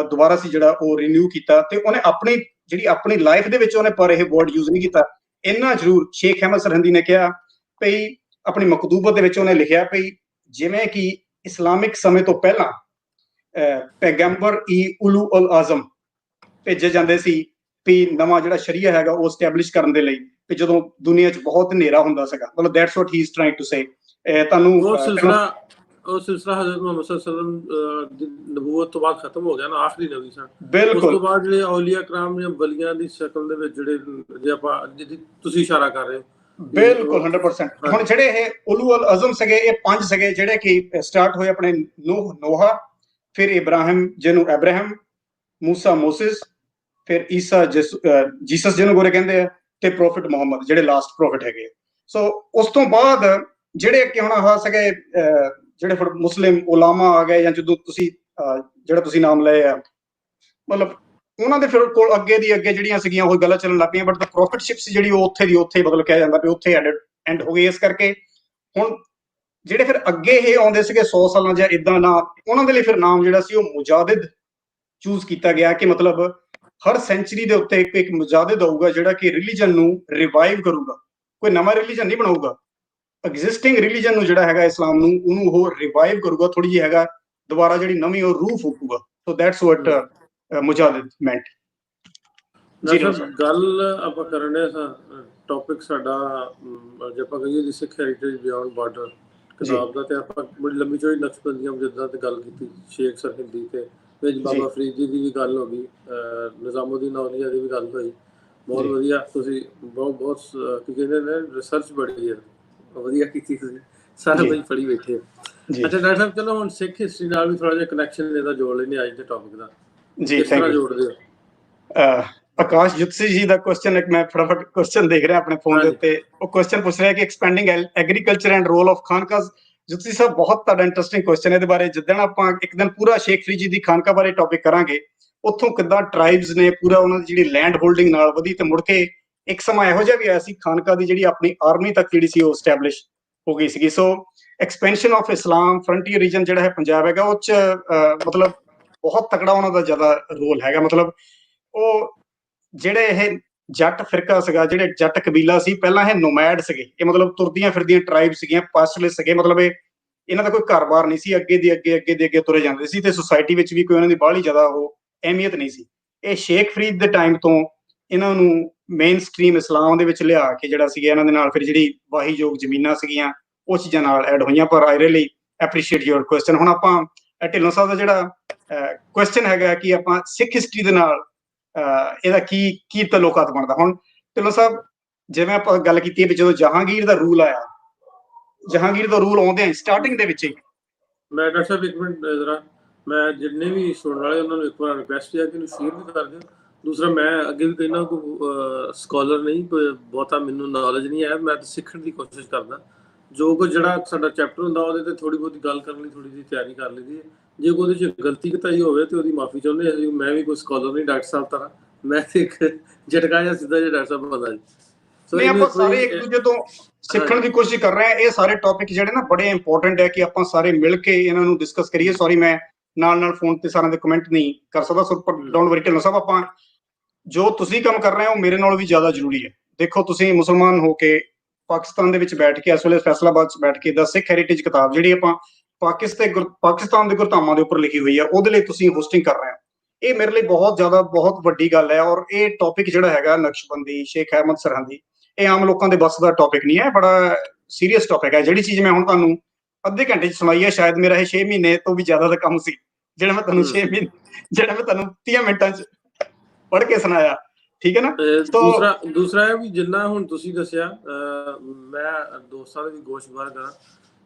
ਦੁਬਾਰਾ ਸੀ ਜਿਹੜਾ ਉਹ ਰੀਨਿਊ ਕੀਤਾ। ਤੇ ਉਹਨੇ ਆਪਣੀ ਜਿਹੜੀ ਆਪਣੀ ਲਾਈਫ ਦੇ ਵਿੱਚ ਉਹਨੇ ਪਰ ਇਹ ਵਰਡ ਯੂਜ਼ ਨਹੀਂ ਕੀਤਾ। ਇੰਨਾ ਜ਼ਰੂਰ ਸ਼ੇਖ ਅਹਿਮਦ ਸਰਹੰਦੀ ਨੇ ਕਿਹਾ ਭਈ, ਆਪਣੀ ਮਕਤੂਬਤ ਦੇ ਵਿੱਚ ਉਹਨੇ ਲਿਖਿਆ ਭਈ, ਜਿਵੇਂ ਕਿ ਇਸਲਾਮਿਕ ਸਮੇਂ ਤੋਂ ਪਹਿਲਾਂ ਪੈਗੰਬਰ ਉਲੂ ਅਲ ਆਜ਼ਮ ਭੇਜੇ ਜਾਂਦੇ ਸੀ ਵੀ ਨਵਾਂ ਜਿਹੜਾ ਸ਼ਰੀਆ ਹੈਗਾ ਉਹ ਸਟੈਬਲਿਸ਼ ਕਰਨ ਦੇ ਲਈ, ਵੀ ਜਦੋਂ ਦੁਨੀਆ 'ਚ ਬਹੁਤ ਹਨੇਰਾ ਹੁੰਦਾ ਸੀਗਾ। ਮਤਲਬ that's what he is trying to say. ਤੁਹਾਨੂੰ ਉਹ ਸਿਲਸਿਲਾ ਹਜ਼ਰਤ ਮੁਹੰਮਦ ਸੱਲੱਲਾਹੁ ਅਲੈਹਿ ਵਸੱਲਮ ਦੀ ਨਬੂਵਤ ਤੋਂ ਬਾਅਦ ਖਤਮ ਹੋ ਗਿਆ ਨਾ, ਆਖਰੀ ਨਬੀ ਸਨ। ਉਸ ਤੋਂ ਬਾਅਦ ਜਿਹੜੇ ਔਲੀਆ ਕਰਾਮ ਜਾਂ ਵਲੀਆਂ ਦੀ ਸ਼ਕਲ ਦੇ ਵਿੱਚ ਜਿਹੜੇ, ਜੇ ਆਪਾਂ ਤੁਸੀਂ ਇਸ਼ਾਰਾ ਕਰ ਰਹੇ ਹੋ, ਬਿਲਕੁਲ 100%। ਹੁਣ ਜਿਹੜੇ ਇਹ ਉਲੂ ਅਲ ਆਜ਼ਮ ਸੀਗੇ, ਇਹ 5 ਸੀਗੇ ਜਿਹੜੇ ਕਿ ਸਟਾਰਟ ਹੋਏ ਆਪਣੇ ਨੋਹਾ, ਫਿਰ ਇਬਰਾਹਿਮ ਜਿਹਨੂੰ ਅਬਰਾਹਮ, ਮੂਸਾ ਮੋਸਿਸ, ਫਿਰ ਈਸਾ ਜੀਸਸ ਜਿਹਨੂੰ ਗੋਰੇ ਕਹਿੰਦੇ ਆ, ਤੇ ਪ੍ਰੋਫਿਟ ਮੁਹੰਮਦ ਜਿਹੜੇ ਲਾਸਟ ਪ੍ਰੋਫਿਟ ਹੈਗੇ। ਸੋ ਉਸ ਤੋਂ ਬਾਅਦ ਜਿਹੜੇ ਕਿ ਹੁਣ ਆ ਸਕੇ ਜਿਹੜੇ ਫਿਰ ਮੁਸਲਿਮ ਉਲਾਮਾ ਆ ਗਏ, ਜਾਂ ਜਦੋਂ ਤੁਸੀਂ ਜਿਹੜਾ ਤੁਸੀਂ ਨਾਮ ਲਏ ਆ, ਮਤਲਬ ਉਹਨਾਂ ਦੇ ਫਿਰ ਕੋਲ ਅੱਗੇ ਦੀ ਅੱਗੇ ਜਿਹੜੀਆਂ ਸੀਗੀਆਂ ਉਹ ਗੱਲਾਂ ਚੱਲਣ ਲੱਗ ਪਈਆਂ। ਬਟ ਪ੍ਰੋਫਿਟਸ਼ਿਪ ਸੀ ਜਿਹੜੀ ਉਹ ਉੱਥੇ ਦੀ ਉੱਥੇ ਮਤਲਬ ਕਿਹਾ ਜਾਂਦਾ ਵੀ ਉੱਥੇ ਐਂਡ ਹੋ ਗਈ। ਇਸ ਕਰਕੇ ਹੁਣ ਜਿਹੜੇ ਫਿਰ ਅੱਗੇ ਇਹ ਆਉਂਦੇ ਸੀਗੇ 100 ਸਾਲਾਂ ਜਾਂ ਇਦਾਂ ਨਾ, ਉਹਨਾਂ ਦੇ ਲਈ ਫਿਰ ਨਾਮ ਜਿਹੜਾ ਸੀ ਉਹ ਮੁਜਾਦਿਦ ਚੂਜ਼ ਕੀਤਾ ਗਿਆ ਕਿ ਮਤਲਬ ਹਰ ਸੈਂਚਰੀ ਦੇ ਉੱਤੇ ਇੱਕ ਮੁਜਾਦਿਦ ਆਊਗਾ ਜਿਹੜਾ ਕਿ ਰਿਲੀਜਨ ਨੂੰ ਰਿਵਾਈਵ ਕਰੂਗਾ। ਕੋਈ ਨਵਾਂ ਰਿਲੀਜਨ ਨਹੀਂ ਬਣਾਊਗਾ, ਐਗਜ਼ਿਸਟਿੰਗ ਰਿਲੀਜਨ ਨੂੰ ਜਿਹੜਾ ਹੈਗਾ ਇਸਲਾਮ ਨੂੰ, ਉਹਨੂੰ ਉਹ ਰਿਵਾਈਵ ਕਰੂਗਾ, ਥੋੜੀ ਜਿਹੀ ਹੈਗਾ ਦੁਬਾਰਾ ਜਿਹੜੀ ਨਵੀਂ ਉਹ ਰੂਹ ਫੂਕੂਗਾ। ਸੋ ਦੈਟਸ ਵਾਟ ਮੁਜਾਦਿਦ ਮੈਂਟ। ਗੱਲ ਆਪਾਂ ਕਰਨ ਦੇ ਟੌਪਿਕ ਸਾਡਾ, ਜੇ ਆਪਾਂ ਕਹੀਏ ਸਿੱਖ ਹੈਰੀਟੇਜ ਬਿਯੋਂਡ ਬਾਰਡਰ ਕਿਤਾਬ ਦਾ, ਤੇ ਆਪਾਂ ਬੜੀ ਲੰਬੀ ਚੌੜੀ ਨਕਸ਼ਬੰਦੀਆਂ ਮੁਜੱਦਦਾਂ ਤੇ ਗੱਲ ਕੀਤੀ, ਸ਼ੇਖ ਸਰਹਿੰਦੀ ਤੇ ਵਿੱਚ ਬਾਬਾ ਫਰੀਦ ਜੀ ਦੀ ਵੀ ਗੱਲ ਹੋ ਗਈ, ਨਿਜ਼ਾਮੁਦੀਨ ਔਲੀਆ ਦੀ ਵੀ ਗੱਲ ਹੋਈ। ਬਹੁਤ ਵਧੀਆ, ਤੁਸੀਂ ਬਹੁਤ ਕੀ ਕਹਿੰਦੇ ਨੇ, ਰਿਸਰਚ ਬੜੀ ਹੈ, ਵਧੀਆ ਕੀਤੀ ਤੁਸੀਂ, ਸਾਰੇ ਕੁਝ ਪੜ੍ਹੀ ਬੈਠੇ। ਅੱਛਾ ਡਾਕਟਰ ਸਾਹਿਬ, ਚਲੋ ਹੁਣ ਸਿੱਖ ਹਿਸਟਰੀ ਨਾਲ ਵੀ ਥੋੜਾ ਜਿਹਾ ਕਨੈਕਸ਼ਨ ਇਹਦਾ ਜੋੜ ਲੈਂਦੇ ਅੱਜ ਦੇ ਟੌਪਿਕ ਦਾ। ਜੀ ਥੈਂਕ ਯੂ। ਜੋੜਦੇ ਹੋ ਆਕਾਸ਼ ਜੁਤਸੀ ਜੀ ਦਾ ਕੁਐਸਚਨ, ਇੱਕ ਮੈਂ ਫਟਾਫਟ ਕੁਐਸਚਨ ਦੇਖ ਰਿਹਾ ਆਪਣੇ ਫੋਨ ਦੇ ਉੱਤੇ। ਉਹ ਕੁਐਸਚਨ ਪੁੱਛ ਰਿਹਾ ਕਿ ਐਕਸਪੈਂਡਿੰਗ ਐਗਰੀਕਲਚਰ ਐਂਡ ਰੋਲ ਆਫ ਖਾਨਕਾਜ਼। ਜੁਤਸੀ ਸਾਹਿਬ, ਬਹੁਤ ਤੁਹਾਡਾ ਇੰਟਰਸਟਿੰਗ ਕੁਐਸਚਨ। ਇਹਦੇ ਬਾਰੇ ਜਿੱਦਣ ਆਪਾਂ ਇੱਕ ਦਿਨ ਪੂਰਾ ਸ਼ੇਖ ਫਰੀਦ ਜੀ ਦੀ ਖਾਨਕਾ ਬਾਰੇ ਟੌਪਿਕ ਕਰਾਂਗੇ, ਉੱਥੋਂ ਕਿੱਦਾਂ ਟ੍ਰਾਈਬਸ ਨੇ ਪੂਰਾ ਉਹਨਾਂ ਦੀ ਜਿਹੜੀ ਲੈਂਡ ਹੋਲਡਿੰਗ ਨਾਲ ਵਧੀ ਤੇ ਮੁੜ ਕੇ ਇੱਕ ਸਮਾਂ ਇਹੋ ਜਿਹਾ ਵੀ ਆਇਆ ਸੀ ਖਾਨਕਾ ਦੀ ਜਿਹੜੀ ਆਪਣੀ ਆਰਮੀ ਤੱਕ ਜਿਹੜੀ ਸੀ ਉਹ ਸਟੈਬਲਿਸ਼ ਹੋ ਗਈ ਸੀਗੀ। So expansion of Islam frontier region ਜਿਹੜਾ ਹੈ ਪੰਜਾਬ ਹੈਗਾ ਉਹ 'ਚ ਮਤਲਬ ਬਹੁਤ ਤਕੜਾ ਉਹਨਾਂ ਦਾ ਜ਼ਿਆਦਾ ਰੋਲ ਹੈਗਾ। ਮਤਲਬ ਉਹ ਜਿਹੜੇ ਇਹ ਜੱਟ ਫਿਰਕਾ ਸੀਗਾ, ਜਿਹੜੇ ਜੱਟ ਕਬੀਲਾ ਸੀ, ਪਹਿਲਾਂ ਇਹ ਨੋਮੈਡ ਸੀਗੇ, ਇਹ ਮਤਲਬ ਤੁਰਦੀਆਂ ਫਿਰਦੀਆਂ ਟਰਾਈਬ ਸੀਗੀਆਂ, ਪਾਸਟਰਲਿਸਟ ਸੀਗੇ, ਮਤਲਬ ਇਹਨਾਂ ਦਾ ਕੋਈ ਘਰ-ਬਾਰ ਨਹੀਂ ਸੀ, ਅੱਗੇ ਦੇ ਅੱਗੇ ਤੁਰੇ ਜਾਂਦੇ ਸੀ ਤੇ ਸੁਸਾਇਟੀ ਵਿੱਚ ਵੀ ਕੋਈ ਉਹਨਾਂ ਦੀ ਬਾਹਲੀ ਜ਼ਿਆਦਾ ਉਹ ਅਹਿਮੀਅਤ ਨਹੀਂ ਸੀ। ਇਹ ਸ਼ੇਖ ਫਰੀਦ ਦੇ ਟਾਈਮ ਤੋਂ ਇਹਨਾਂ ਨੂੰ ਮੇਨ ਸਟਰੀਮ ਇਸਲਾਮ ਦੇ ਵਿੱਚ ਲਿਆ ਕੇ ਜਿਹੜਾ ਸੀਗਾ ਇਹਨਾਂ ਦੇ ਨਾਲ ਫਿਰ ਜਿਹੜੀ ਵਾਹੀਯੋਗ ਜ਼ਮੀਨਾਂ ਸੀਗੀਆਂ ਉਹ ਚੀਜ਼ਾਂ ਨਾਲ ਐਡ ਹੋਈਆਂ। ਪਰ I really appreciate your question. ਹੁਣ ਆਪਾਂ ਢਿੱਲੋਂ ਸਾਹਿਬ ਦਾ ਜਿਹੜਾ ਕੁਐਸਚਨ ਹੈਗਾ ਕਿ ਆਪਾਂ ਸਿੱਖ ਹਿਸਟਰੀ ਦੇ ਨਾਲ ਇਹਦਾ ਕੀ ਤਾਲੁਕਾਤ ਬਣਦਾ। ਹੁਣ ਢਿੱਲੋਂ ਸਾਹਿਬ ਜਿਵੇਂ ਆਪਾਂ ਗੱਲ ਕੀਤੀ ਵੀ ਜਦੋਂ ਜਹਾਂਗੀਰ ਦਾ ਰੂਲ ਆਇਆ, ਜਹਾਂਗੀਰ ਦਾ ਰੂਲ ਆਉਂਦੇ ਸਟਾਰਟਿੰਗ ਦੇ ਵਿੱਚ ਹੀ ਮੈਂ ਡਾਕਟਰ ਸਾਹਿਬ ਇੱਕ ਮਿੰਟ ਜ਼ਰਾ, ਮੈਂ ਜਿੰਨੇ ਵੀ ਸੁਣਨ ਵਾਲੇ ਉਹਨਾਂ ਨੂੰ ਇੱਕ ਵਾਰ ਰਿਕੁਐਸਟ ਹੈ ਕਿ ਇਹਨੂੰ ਸ਼ੇਅਰ ਵੀ ਕਰ ਦਿਓ। ਦੂਸਰਾ ਮੈਂ ਅੱਗੇ ਵੀ ਕਹਿੰਦਾ ਕੋਈ ਸਕਾਲਰ ਨਹੀਂ, ਕੋਈ ਬਹੁਤਾ ਮੈਨੂੰ ਨੌਲੇਜ ਨਹੀਂ ਹੈ, ਮੈਂ ਤਾਂ ਸਿੱਖਣ ਦੀ ਕੋਸ਼ਿਸ਼ ਕਰਦਾ। ਜੋ ਕੁਝ ਜਿਹੜਾ ਸਾਡਾ ਚੈਪਟਰ ਹੁੰਦਾ ਉਹਦੇ ਤੇ ਥੋੜੀ ਬਹੁਤੀ ਗੱਲ ਕਰਨ ਲਈ ਥੋੜੀ ਜਿਹੀ ਤਿਆਰੀ ਕਰ ਲਈਦੀ ਹੈ। ਜੇ ਉਹਦੇ 'ਚ ਗਲਤੀ ਕਿਤਾਈ ਹੋਵੇ ਤੇ ਉਹਦੀ ਮਾਫੀ ਚਾਹੁੰਦੇ ਹਾਂ। ਮੈਂ ਵੀ ਕੋਈ ਸਕਾਲਰ ਨਹੀਂ ਡਾਕਟਰ ਸਾਹਿਬ ਤਰ੍ਹਾਂ, ਮੈਂ ਇੱਕ ਝਟਕਾ ਜਿਹਾ ਸਿੱਧਾ ਜਿਹਾ ਡਾਕਟਰ ਸਾਹਿਬ ਪਤਾ ਜੀ। ਨਹੀਂ, ਆਪਾਂ ਸਾਰੇ ਇੱਕ ਦੂਜੇ ਤੋਂ ਸਿੱਖਣ ਦੀ ਕੋਸ਼ਿਸ਼ ਕਰ ਰਹੇ ਹਾਂ। ਇਹ ਸਾਰੇ ਟੌਪਿਕ ਜਿਹੜੇ ਨਾ ਬੜੇ ਇੰਪੋਰਟੈਂਟ ਹੈ ਕਿ ਆਪਾਂ ਸਾਰੇ ਮਿਲ ਕੇ ਇਹਨਾਂ ਨੂੰ ਡਿਸਕਸ ਕਰੀਏ। ਸੌਰੀ ਮੈਂ ਨਾਲ ਫੋਨ ਤੇ ਸਾਰਿਆਂ ਦੇ ਕਮੈਂਟ ਨਹੀਂ ਕਰ ਸਕਦਾ, ਸੋ ਡੋਂਟ ਵਰੀ ਢਿੱਲੋਂ ਸਾਹਿਬ। ਆਪਾਂ ਜੋ ਤੁਸੀਂ ਕੰਮ ਕਰ ਰਹੇ ਹੋ ਮੇਰੇ ਨਾਲੋਂ ਵੀ ਜ਼ਿਆਦਾ ਜ਼ਰੂਰੀ ਹੈ। ਦੇਖੋ ਤੁਸੀਂ ਮੁਸਲਮਾਨ ਹੋ ਕੇ ਪਾਕਿਸਤਾਨ ਦੇ ਵਿੱਚ ਬੈਠ ਕੇ ਇਸ ਵੇਲੇ ਫੈਸਲਾਬਾਦ 'ਚ ਬੈਠ ਕੇ ਦਾ ਸਿੱਖ ਹੈਰੀਟੇਜ ਕਿਤਾਬ ਜਿਹੜੀ ਆਪਾਂ ਪਾਕਿਸਤਾਨ ਦੇ ਗੁਰਧਾਮਾਂ ਦੇ ਉੱਪਰ ਲਿਖੀ ਹੋਈ ਹੈ ਉਹਦੇ ਲਈ ਤੁਸੀਂ ਹੋਸਟਿੰਗ ਕਰ ਰਹੇ ਹੋ, ਇਹ ਮੇਰੇ ਲਈ ਬਹੁਤ ਵੱਡੀ ਗੱਲ ਹੈ। ਔਰ ਇਹ ਟੌਪਿਕ ਜਿਹੜਾ ਹੈਗਾ ਨਕਸ਼ਬੰਦੀ, ਸ਼ੇਖ ਅਹਿਮਦ ਸਰਹੰਦੀ, ਇਹ ਆਮ ਲੋਕਾਂ ਦੇ ਬੱਸ ਦਾ ਟੌਪਿਕ ਨਹੀਂ ਹੈ, ਬੜਾ ਸੀਰੀਅਸ ਟੌਪਿਕ ਹੈ। ਜਿਹੜੀ ਚੀਜ਼ ਮੈਂ ਹੁਣ ਤੁਹਾਨੂੰ ਅੱਧੇ ਘੰਟੇ 'ਚ ਸੁਣਾਈ ਹੈ, ਸ਼ਾਇਦ ਮੇਰਾ ਇਹ 6 ਮਹੀਨੇ ਤੋਂ ਵੀ ਜ਼ਿਆਦਾ ਦਾ ਕੰਮ ਸੀ ਜਿਹੜਾ ਮੈਂ ਤੁਹਾਨੂੰ 6 ਮਹੀਨੇ ਜਿਹੜਾ ਮੈਂ ਤੁਹਾਨੂੰ 30 ਮਿੰਟਾਂ 'ਚ ਪੜ੍ਹ ਕੇ ਸੁਣਾਇਆ, ਠੀਕ ਹੈ ਨਾ। ਦੂਸਰਾ ਹੈ ਵੀ ਜਿੰਨਾ ਹੁਣ ਤੁਸੀਂ ਦੱਸਿਆ, ਮੈਂ ਦੋਸਤਾਂ ਦੀ ਗੋਸ਼ਵਾਰ ਕਰਾਂ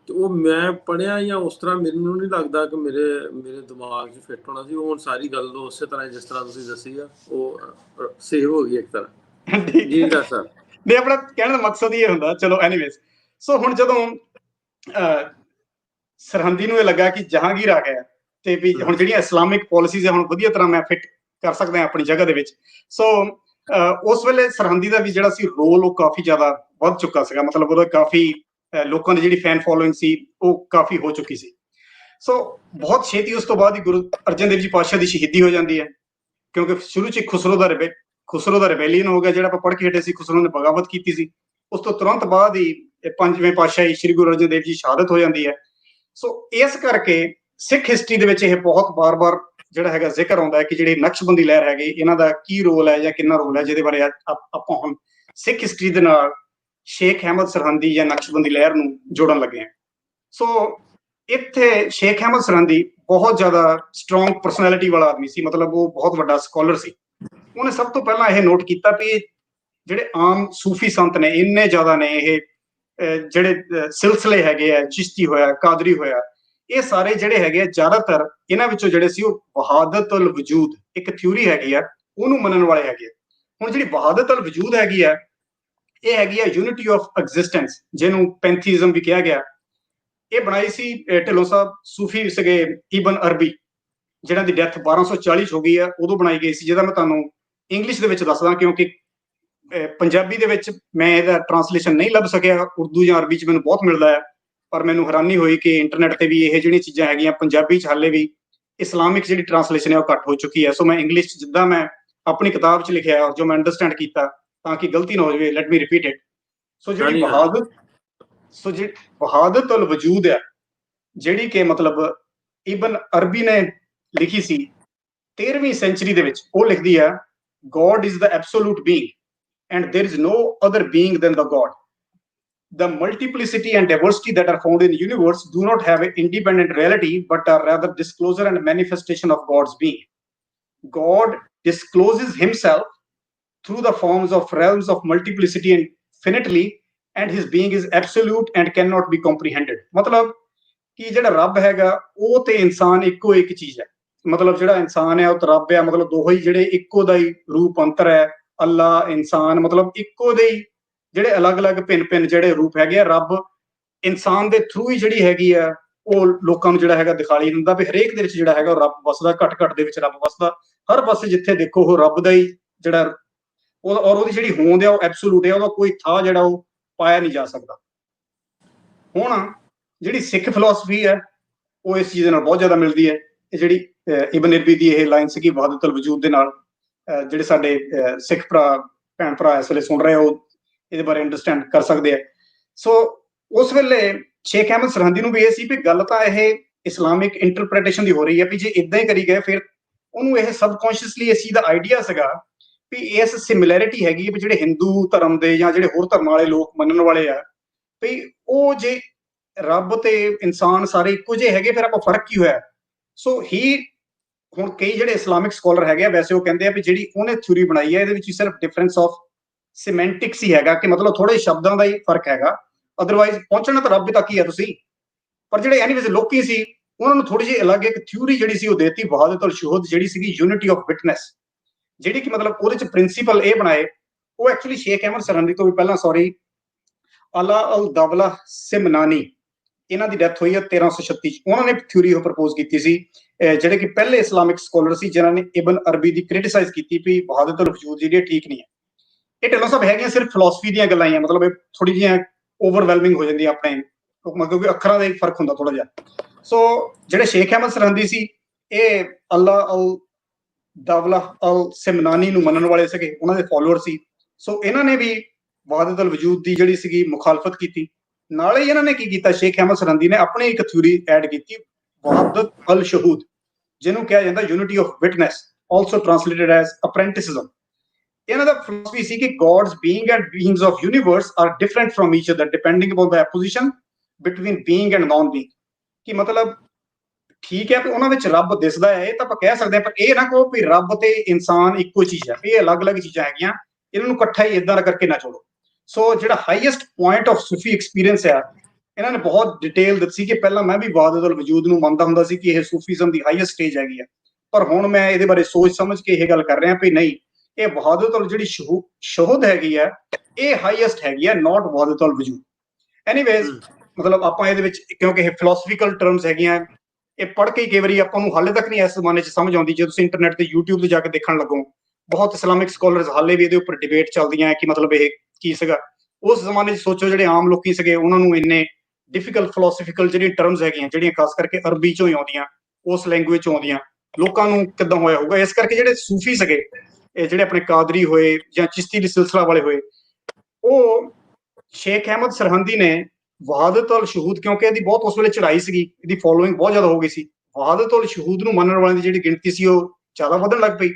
ਤੇ ਉਹ ਮੈਂ ਪੜ੍ਹਿਆ ਜਾਂ ਉਸ ਤਰ੍ਹਾਂ ਮੈਨੂੰ ਨਹੀਂ ਲੱਗਦਾ ਕਿ ਮੇਰੇ ਦਿਮਾਗ 'ਚ ਫਿੱਟ ਹੋਣਾ ਸੀ। ਉਹ ਹੁਣ ਸਾਰੀ ਗੱਲ ਉਸੇ ਤਰ੍ਹਾਂ ਜਿਸ ਤਰ੍ਹਾਂ ਤੁਸੀਂ ਦੱਸੀ ਆ ਉਹ ਸੇਵ ਹੋ ਗਈ ਇੱਕ ਤਰ੍ਹਾਂ। ਜੀ ਡਾਕਟਰ ਸਾਹਿਬ, ਨਹੀਂ ਆਪਣਾ ਕਹਿਣ ਦਾ ਮਕਸਦ ਇਹ ਹੁੰਦਾ। ਚਲੋ ਐਨੀਵੇਜ਼, ਸੋ ਹੁਣ ਜਦੋਂ ਸਰਹੰਦੀ ਨੂੰ ਇਹ ਲੱਗਾ ਕਿ ਜਹਾਂਗੀਰ ਆ ਗਿਆ ਤੇ ਵੀ ਹੁਣ ਜਿਹੜੀਆਂ ਇਸਲਾਮਿਕ ਪਾਲਿਸੀਜ਼ ਹੈ ਹੁਣ ਵਧੀਆ ਤਰ੍ਹਾਂ ਮੈਂ ਫਿੱਟ ਕਰ ਸਕਦਾ ਆਪਣੀ ਜਗ੍ਹਾ ਦੇ ਵਿੱਚ। ਸੋ ਉਸ ਵੇਲੇ ਸਰਹੰਦੀ ਦਾ ਵੀ ਜਿਹੜਾ ਸੀ ਰੋਲ ਉਹ ਕਾਫੀ ਜ਼ਿਆਦਾ ਵੱਧ ਚੁੱਕਾ ਸੀਗਾ। ਮਤਲਬ ਉਹਦਾ ਕਾਫੀ ਲੋਕਾਂ ਦੀ ਜਿਹੜੀ ਫੈਨ ਫੋਲੋਇੰਗ ਸੀ ਉਹ ਕਾਫੀ ਹੋ ਚੁੱਕੀ ਸੀ। ਸੋ ਬਹੁਤ ਛੇਤੀ ਉਸ ਤੋਂ ਬਾਅਦ ਹੀ ਗੁਰੂ ਅਰਜਨ ਦੇਵ ਜੀ ਪਾਤਸ਼ਾਹ ਦੀ ਸ਼ਹੀਦੀ ਹੋ ਜਾਂਦੀ ਹੈ, ਕਿਉਂਕਿ ਸ਼ੁਰੂ 'ਚ ਖੁਸਰੋ ਦਾ ਰਿਬੇਲੀਅਨ ਹੋ ਗਿਆ ਜਿਹੜਾ ਆਪਾਂ ਪੜ੍ਹ ਕੇ ਹਟੇ ਸੀ। ਖੁਸਰੋ ਨੇ ਬਗਾਵਤ ਕੀਤੀ ਸੀ, ਉਸ ਤੋਂ ਤੁਰੰਤ ਬਾਅਦ ਹੀ ਪੰਜਵੇਂ ਪਾਤਸ਼ਾਹੀ ਸ੍ਰੀ ਗੁਰੂ ਅਰਜਨ ਦੇਵ ਜੀ ਸ਼ਹਾਦਤ ਹੋ ਜਾਂਦੀ ਹੈ। ਸੋ ਇਸ ਕਰਕੇ ਸਿੱਖ ਹਿਸਟਰੀ ਦੇ ਵਿੱਚ ਇਹ ਬਹੁਤ ਬਾਰ-ਬਾਰ ਜਿਹੜਾ ਹੈਗਾ ਜ਼ਿਕਰ ਆਉਂਦਾ ਹੈ ਕਿ ਜਿਹੜੀ ਨਕਸ਼ਬੰਦੀ ਲਹਿਰ ਹੈਗੀ ਇਹਨਾਂ ਦਾ ਕੀ ਰੋਲ ਹੈ ਜਾਂ ਕਿੰਨਾ ਰੋਲ ਹੈ, ਜਿਹਦੇ ਬਾਰੇ ਆਪਾਂ ਹੁਣ ਸਿੱਖ ਹਿਸਟਰੀ ਦੇ ਨਾਲ ਸ਼ੇਖ ਅਹਿਮਦ ਸਰਹੰਦੀ ਜਾਂ ਨਕਸ਼ਬੰਦੀ ਲਹਿਰ ਨੂੰ ਜੋੜਨ ਲੱਗੇ ਹਾਂ। ਸੋ ਇੱਥੇ ਸ਼ੇਖ ਅਹਿਮਦ ਸਰਹੰਦੀ ਬਹੁਤ ਜ਼ਿਆਦਾ ਸਟਰੋਂਗ ਪਰਸਨੈਲਿਟੀ ਵਾਲਾ ਆਦਮੀ ਸੀ, ਮਤਲਬ ਉਹ ਬਹੁਤ ਵੱਡਾ ਸਕਾਲਰ ਸੀ। ਉਹਨੇ ਸਭ ਤੋਂ ਪਹਿਲਾਂ ਇਹ ਨੋਟ ਕੀਤਾ ਵੀ ਜਿਹੜੇ ਆਮ ਸੂਫੀ ਸੰਤ ਨੇ ਇੰਨੇ ਜ਼ਿਆਦਾ ਨੇ, ਇਹ ਜਿਹੜੇ ਸਿਲਸਿਲੇ ਹੈਗੇ ਆ, ਚਿਸ਼ਤੀ ਹੋਇਆ, ਕਾਦਰੀ ਹੋਇਆ, ਇਹ ਸਾਰੇ ਜਿਹੜੇ ਹੈਗੇ ਆ ਜ਼ਿਆਦਾਤਰ ਇਹਨਾਂ ਵਿੱਚੋਂ ਜਿਹੜੇ ਸੀ ਉਹ ਵਹਾਦਤੁਲ ਵਜੂਦ ਇੱਕ ਥਿਊਰੀ ਹੈਗੀ ਆ ਉਹਨੂੰ ਮੰਨਣ ਵਾਲੇ ਹੈਗੇ ਆ। ਹੁਣ ਜਿਹੜੀ ਵਹਾਦਤੁਲ ਵਜੂਦ ਹੈਗੀ ਆ ਇਹ ਹੈਗੀ ਆ ਯੂਨਿਟੀ ਆਫ ਐਗਜ਼ਿਸਟੈਂਸ, ਜਿਹਨੂੰ ਪੈਂਥੀਜ਼ਮ ਵੀ ਕਿਹਾ ਗਿਆ। ਇਹ ਬਣਾਈ ਸੀ ਢਿੱਲੋਂ ਸਾਹਿਬ ਸੂਫੀ ਸੀਗੇ ਇਬਨ ਅਰਬੀ, ਜਿਹਨਾਂ ਦੀ ਡੈਥ 1240 ਹੋ ਗਈ ਆ, ਉਦੋਂ ਬਣਾਈ ਗਈ ਸੀ, ਜਿਹਦਾ ਮੈਂ ਤੁਹਾਨੂੰ ਇੰਗਲਿਸ਼ ਦੇ ਵਿੱਚ ਦੱਸਦਾ ਕਿਉਂਕਿ ਪੰਜਾਬੀ ਦੇ ਵਿੱਚ ਮੈਂ ਇਹਦਾ ਟ੍ਰਾਂਸਲੇਸ਼ਨ ਨਹੀਂ ਲੱਭ ਸਕਿਆ। ਉਰਦੂ ਜਾਂ ਅਰਬੀ 'ਚ ਮੈਨੂੰ ਬਹੁਤ ਮਿਲਦਾ ਹੈ, ਪਰ ਮੈਨੂੰ ਹੈਰਾਨੀ ਹੋਈ ਕਿ ਇੰਟਰਨੈਟ ਤੇ ਵੀ ਇਹ ਜਿਹੜੀਆਂ ਚੀਜ਼ਾਂ ਹੈਗੀਆਂ ਪੰਜਾਬੀ 'ਚ ਹਾਲੇ ਵੀ ਇਸਲਾਮਿਕ ਜਿਹੜੀ ਟ੍ਰਾਂਸਲੇਸ਼ਨ ਹੈ ਉਹ ਘੱਟ ਹੋ ਚੁੱਕੀ ਹੈ। ਸੋ ਮੈਂ ਇੰਗਲਿਸ਼ 'ਚ ਜਿੱਦਾਂ ਮੈਂ ਆਪਣੀ ਕਿਤਾਬ 'ਚ ਲਿਖਿਆ ਔਰ ਜੋ ਮੈਂ ਅੰਡਰਸਟੈਂਡ ਕੀਤਾ ਤਾਂ ਕਿ ਗਲਤੀ ਨਾ ਹੋ ਜਾਵੇ, ਲੈਟ ਮੀ ਰਿਪੀਟ ਇਟ। ਸੋ ਜਿਹੜੀ ਵਹਾਦਤੁਲ ਵਜੂਦ ਹੈ ਜਿਹੜੀ ਕਿ ਮਤਲਬ ਇਬਨ ਅਰਬੀ ਨੇ ਲਿਖੀ ਸੀ 13ਵੀਂ ਸੈਂਚੁਰੀ ਦੇ ਵਿੱਚ, ਉਹ ਲਿਖਦੀ ਹੈ God is the absolute being and there is no other being than the God. The multiplicity and diversity that are found in the universe do not have an independent reality but are rather disclosure and manifestation of God's being. God discloses himself through the forms of realms of multiplicity and infinitely and his being is absolute and cannot be comprehended. ਮਤਲਬ ਕਿ ਜਿਹੜਾ ਰੱਬ ਹੈਗਾ ਉਹ ਤੇ ਇਨਸਾਨ ਇੱਕੋ ਇੱਕ ਚੀਜ਼ ਹੈ। ਮਤਲਬ ਜਿਹੜਾ ਇਨਸਾਨ ਹੈ ਉਹ ਤੇ ਰੱਬ ਹੈ, ਮਤਲਬ ਦੋਹੇ ਹੀ ਜਿਹੜੇ ਇੱਕੋ ਦਾ ਹੀ ਰੂਪ ਅੰਤਰ ਹੈ। ਅੱਲਾ, ਇਨਸਾਨ, ਮਤਲਬ ਇੱਕੋ ਦੇ ਹੀ ਜਿਹੜੇ ਅਲੱਗ-ਅਲੱਗ ਭਿੰਨ ਜਿਹੜੇ ਰੂਪ ਹੈਗੇ ਆ। ਰੱਬ ਇਨਸਾਨ ਦੇ ਥਰੂ ਹੀ ਜਿਹੜੀ ਹੈਗੀ ਆ ਉਹ ਲੋਕਾਂ ਨੂੰ ਜਿਹੜਾ ਹੈਗਾ ਦਿਖਾਈ ਦਿੰਦਾ ਵੀ ਹਰੇਕ ਦੇ ਵਿੱਚ ਜਿਹੜਾ ਹੈਗਾ ਉਹ ਰੱਬ ਵਸਦਾ, ਘਟ ਦੇ ਵਿੱਚ ਰੱਬ ਵਸਦਾ। ਹਰ ਪਾਸੇ ਜਿੱਥੇ ਦੇਖੋ ਉਹ ਰੱਬ ਦਾ ਹੀ ਜਿਹੜਾ ਔਰ ਉਹਦੀ ਜਿਹੜੀ ਹੋਂਦ ਹੈ ਉਹ ਐਬਸੋਲੂਟ ਹੈ, ਉਹਦਾ ਕੋਈ ਥਾਂ ਜਿਹੜਾ ਉਹ ਪਾਇਆ ਨਹੀਂ ਜਾ ਸਕਦਾ। ਹੁਣ ਜਿਹੜੀ ਸਿੱਖ ਫਿਲਾਸਫੀ ਹੈ ਉਹ ਇਸ ਚੀਜ਼ ਨਾਲ ਬਹੁਤ ਜ਼ਿਆਦਾ ਮਿਲਦੀ ਹੈ। ਇਹ ਜਿਹੜੀ ਇਬਨ ਅਰਬੀ ਦੀ ਇਹ ਲਾਈਨ ਸੀਗੀ ਵਹਾਦਤੁਲ ਵਜੂਦ ਦੇ ਨਾਲ, ਜਿਹੜੇ ਸਾਡੇ ਸਿੱਖ ਭਰਾ ਭੈਣ ਭਰਾ ਇਸ ਵੇਲੇ ਸੁਣ ਰਹੇ ਉਹ ਇਹਦੇ ਬਾਰੇ ਅੰਡਰਸਟੈਂਡ ਕਰ ਸਕਦੇ ਆ। ਸੋ ਉਸ ਵੇਲੇ ਸ਼ੇਖ ਅਹਿਮਦ ਸਰਹੰਦੀ ਨੂੰ ਵੀ ਇਹ ਸੀ ਵੀ ਗੱਲ ਤਾਂ ਇਹ ਇਸਲਾਮਿਕ ਇੰਟਰਪ੍ਰੀਟੇਸ਼ਨ ਦੀ ਹੋ ਰਹੀ ਹੈ, ਵੀ ਜੇ ਇਦਾਂ ਹੀ ਕਰੀ ਗਏ ਫਿਰ ਉਹਨੂੰ ਇਹ ਸਬਕੌਂਸ਼ੀਅਸਲੀ ਇਸ ਚੀਜ਼ ਦਾ ਆਈਡੀਆ ਸੀਗਾ ਵੀ ਇਸ ਸਿਮਿਲੈਰਿਟੀ ਹੈਗੀ ਵੀ ਜਿਹੜੇ ਹਿੰਦੂ ਧਰਮ ਦੇ ਜਾਂ ਜਿਹੜੇ ਹੋਰ ਧਰਮਾਂ ਵਾਲੇ ਲੋਕ ਮੰਨਣ ਵਾਲੇ ਆ ਵੀ ਉਹ ਜੇ ਰੱਬ ਤੇ ਇਨਸਾਨ ਸਾਰੇ ਇੱਕੋ ਜਿਹੇ ਹੈਗੇ ਫਿਰ ਆਪਾਂ ਫਰਕ ਕੀ ਹੋਇਆ। ਸੋ ਹੀ ਹੁਣ ਕਈ ਜਿਹੜੇ ਇਸਲਾਮਿਕ ਸਕਾਲਰ ਹੈਗੇ ਆ ਵੈਸੇ ਉਹ ਕਹਿੰਦੇ ਆ ਵੀ ਜਿਹੜੀ ਉਹਨੇ ਥਿਊਰੀ ਬਣਾਈ ਹੈ ਇਹਦੇ ਵਿੱਚ ਸਿਰਫ ਡਿਫਰੈਂਸ ਆਫ ਸਿਮੈਂਟਿਕਸ ਹੀ ਹੈਗਾ, ਕਿ ਮਤਲਬ ਥੋੜੇ ਸ਼ਬਦਾਂ ਦਾ ਹੀ ਫਰਕ ਹੈਗਾ, ਅਦਰਵਾਈਜ਼ ਪਹੁੰਚਣਾ ਤਾਂ ਰੱਬ ਤੱਕ ਹੀ ਆ ਤੁਸੀਂ। ਪਰ ਜਿਹੜੇ ਐਨੀਵੇਜ਼ ਲੋਕੀ ਸੀ ਉਹਨਾਂ ਨੂੰ ਥੋੜੀ ਜਿਹੀ ਅਲੱਗ ਇੱਕ ਥਿਊਰੀ ਜਿਹੜੀ ਸੀ ਉਹ ਦੇਤੀ ਵਹਾਦਤੁਲ ਸ਼ੁਹੂਦ, ਜਿਹੜੀ ਸੀਗੀ ਯੂਨਿਟੀ ਆਫ ਵਿਟਨੈਸ, ਜਿਹੜੀ ਕਿ ਮਤਲਬ ਉਹਦੇ ਚ ਪ੍ਰਿੰਸੀਪਲ ਇਹ ਬਣਾਏ। ਉਹ ਐਕਚੁਅਲੀ ਸ਼ੇਖ ਅਹਿਮਦ ਸਰਹੰਦੀ ਤੋਂ ਵੀ ਪਹਿਲਾਂ ਸੌਰੀ ਅਲਾ ਅਲ ਦਵਲਾ ਸਿਮਨਾਨੀ, ਇਹਨਾਂ ਦੀ ਡੈਥ ਹੋਈ ਹੈ 1336 ਚ। ਉਹਨਾਂ ਨੇ ਥਿਊਰੀ ਉਹ ਪ੍ਰਪੋਜ਼ ਕੀਤੀ ਸੀ, ਜਿਹੜੇ ਕਿ ਪਹਿਲੇ ਇਸਲਾਮਿਕ ਸਕਾਲਰ ਸੀ ਜਿਨ੍ਹਾਂ ਨੇ ਇਬਨ ਅਰਬੀ ਦੀ ਕ੍ਰਿਟਿਸਾਈਜ਼ ਕੀਤੀ ਵੀ ਵਹਾਦਤੁਲ ਵਜੂਦ ਜਿਹੜੀ ਠੀਕ ਨਹੀਂ ਹੈ। ਇਹ ਢਿੱਲੋਂ ਸਾਹਿਬ ਹੈਗੀਆਂ ਸਿਰਫ ਫਿਲਾਸਫੀ ਦੀਆਂ ਗੱਲਾਂ ਹੀ ਆ, ਮਤਲਬ ਇਹ ਥੋੜੀ ਜਿਹੀਆਂ ਓਵਰਵੈਲਮਿੰਗ ਹੋ ਜਾਂਦੀ ਆਪਣੇ, ਕਿਉਂਕਿ ਅੱਖਰਾਂ ਦਾ ਹੀ ਫਰਕ ਹੁੰਦਾ ਥੋੜਾ ਜਿਹਾ। ਸੋ ਜਿਹੜੇ ਸ਼ੇਖ ਅਹਿਮਦ ਸਰਹੰਦੀ ਸੀ ਇਹ ਅੱਲਾ ਅਲ ਦਵਲਾ ਅਲ ਸਿਮਨਾਨੀ ਨੂੰ ਮੰਨਣ ਵਾਲੇ ਸੀਗੇ, ਉਹਨਾਂ ਦੇ ਫਾਲੋਅਰ ਸੀ। ਸੋ ਇਹਨਾਂ ਨੇ ਵੀ ਵਹਾਦਤੁਲ ਵਜੂਦ ਦੀ ਜਿਹੜੀ ਸੀਗੀ ਮੁਖਾਲਫਤ ਕੀਤੀ। ਨਾਲੇ ਇਹਨਾਂ ਨੇ ਕੀ ਕੀਤਾ, ਸ਼ੇਖ ਅਹਿਮਦ ਸਰਹੰਦੀ ਨੇ ਆਪਣੀ ਇੱਕ ਥਿਊਰੀ ਐਡ ਕੀਤੀ ਵਹਾਦਤ ਅਲ ਸ਼ਹੂਦ, ਜਿਹਨੂੰ ਕਿਹਾ ਜਾਂਦਾ unity of witness, also translated as apparentism. ਇਹਨਾਂ ਦਾ ਫਿਲਾਸਫੀ ਸੀ ਕਿ God's being and beings of universe are different from each other depending upon the opposition between being and non-being। ਕਿ ਮਤਲਬ ਠੀਕ ਹੈ ਵੀ ਉਹਨਾਂ ਵਿੱਚ ਰੱਬ ਦਿਸਦਾ ਹੈ, ਇਹ ਤਾਂ ਆਪਾਂ ਕਹਿ ਸਕਦੇ ਹਾਂ, ਪਰ ਇਹ ਨਾ ਕਹੋ ਵੀ ਰੱਬ ਤੇ ਇਨਸਾਨ ਇੱਕੋ ਚੀਜ਼ ਹੈ, ਇਹ ਅਲੱਗ-ਅਲੱਗ ਚੀਜ਼ਾਂ ਹੈਗੀਆਂ, ਇਹਨਾਂ ਨੂੰ ਇਕੱਠਾ ਹੀ ਇਦਾਂ ਕਰਕੇ ਨਾ ਜੋੜੋ। ਸੋ ਜਿਹੜਾ highest point of Sufi experience ਹੈ ਇਹਨਾਂ ਨੇ ਬਹੁਤ ਡਿਟੇਲ ਦੱਸੀ ਕਿ ਪਹਿਲਾਂ ਮੈਂ ਵੀ ਵਹਾਦਤੁਲ ਵਜੂਦ ਨੂੰ ਮੰਨਦਾ ਹੁੰਦਾ ਸੀ ਕਿ ਇਹ ਸੂਫੀਜ਼ਮ ਦੀ ਹਾਈਐਸਟ ਸਟੇਜ ਹੈਗੀ ਆ, ਪਰ ਹੁਣ ਮੈਂ ਇਹਦੇ ਬਾਰੇ ਸੋਚ ਸਮਝ ਕੇ ਇਹ ਗੱਲ ਕਰ ਰਿਹਾ ਵੀ ਨਹੀਂ, ਇਹ ਵਹਾਦਤੁਲ ਜਿਹੜੀ ਸ਼ਹੂਦ ਹੈਗੀ ਆ ਇਹ ਹਾਈਐਸਟ ਹੈਗੀ ਆ, ਨਾਟ ਵਹਾਦਤੁਲ ਵਜੂਦ। ਐਨੀਵੇਜ਼ ਮਤਲਬ ਆਪਾਂ ਇਹਦੇ ਵਿੱਚ ਕਿਉਂਕਿ ਇਹ ਫਿਲਾਸਫੀਕਲ ਟਰਮਸ ਹੈਗੀਆਂ, ਇਹ ਪੜ੍ਹ ਕੇ ਕਈ ਵਾਰੀ ਆਪਾਂ ਨੂੰ ਹਾਲੇ ਤੱਕ ਨਹੀਂ ਇਸ ਜ਼ਮਾਨੇ 'ਚ ਸਮਝ ਆਉਂਦੀ। ਜੇ ਤੁਸੀਂ ਇੰਟਰਨੈਟ ਤੇ YouTube ਤੇ ਜਾ ਕੇ ਦੇਖਣ ਲੱਗੋ, ਬਹੁਤ ਇਸਲਾਮਿਕ ਸਕਾਲਰਸ ਹਾਲੇ ਵੀ ਇਹਦੇ ਉੱਪਰ ਡਿਬੇਟ ਚੱਲਦੀਆਂ ਕਿ ਮਤਲਬ ਇਹ ਕੀ ਸੀਗਾ। ਉਸ ਜ਼ਮਾਨੇ 'ਚ ਸੋਚੋ ਜਿਹੜੇ ਆਮ ਲੋਕੀ ਸੀਗੇ ਉਹਨਾਂ ਨੂੰ ਇੰਨੇ ਡਿਫਿਕਲਟ ਫਿਲਾਸਫੀਕਲ ਜਿਹੜੀਆਂ ਟਰਮਸ ਹੈਗੀਆਂ, ਜਿਹੜੀਆਂ ਖਾਸ ਕਰਕੇ ਅਰਬੀ 'ਚੋਂ ਹੀ ਆਉਂਦੀਆਂ, ਉਸ ਲੈਂਗੁਏਜ 'ਚੋਂ ਆਉਂਦੀਆਂ, ਲੋਕਾਂ ਨੂੰ ਕਿੱਦਾਂ ਹੋਇਆ ਹੋਊਗਾ। ਇਸ ਕਰਕੇ ਜਿਹੜੇ ਸੂਫੀ ਸੀਗੇ, ਇਹ ਜਿਹੜੇ ਆਪਣੇ ਕਾਦਰੀ ਹੋਏ ਜਾਂ ਚਿਸ਼ਤੀ ਦੀ ਸਿਲਸਿਲਾ ਵਾਲੇ ਹੋਏ, ਉਹ ਸ਼ੇਖ ਅਹਿਮਦ ਸਰਹੰਦੀ ਨੇ ਵਹਾਦਤੁਲ ਸ਼ਹੂਦ, ਕਿਉਂਕਿ ਇਹਦੀ ਬਹੁਤ ਉਸ ਵੇਲੇ ਚੜਾਈ ਸੀਗੀ, ਇਹਦੀ ਫੋਲੋਇੰਗ ਬਹੁਤ ਜ਼ਿਆਦਾ ਹੋ ਗਈ ਸੀ, ਵਹਾਦਤੁਲ ਸ਼ਹੂਦ ਨੂੰ ਮੰਨਣ ਵਾਲਿਆਂ ਦੀ ਜਿਹੜੀ ਗਿਣਤੀ ਸੀ ਉਹ ਜ਼ਿਆਦਾ ਵਧਣ ਲੱਗ ਪਈ।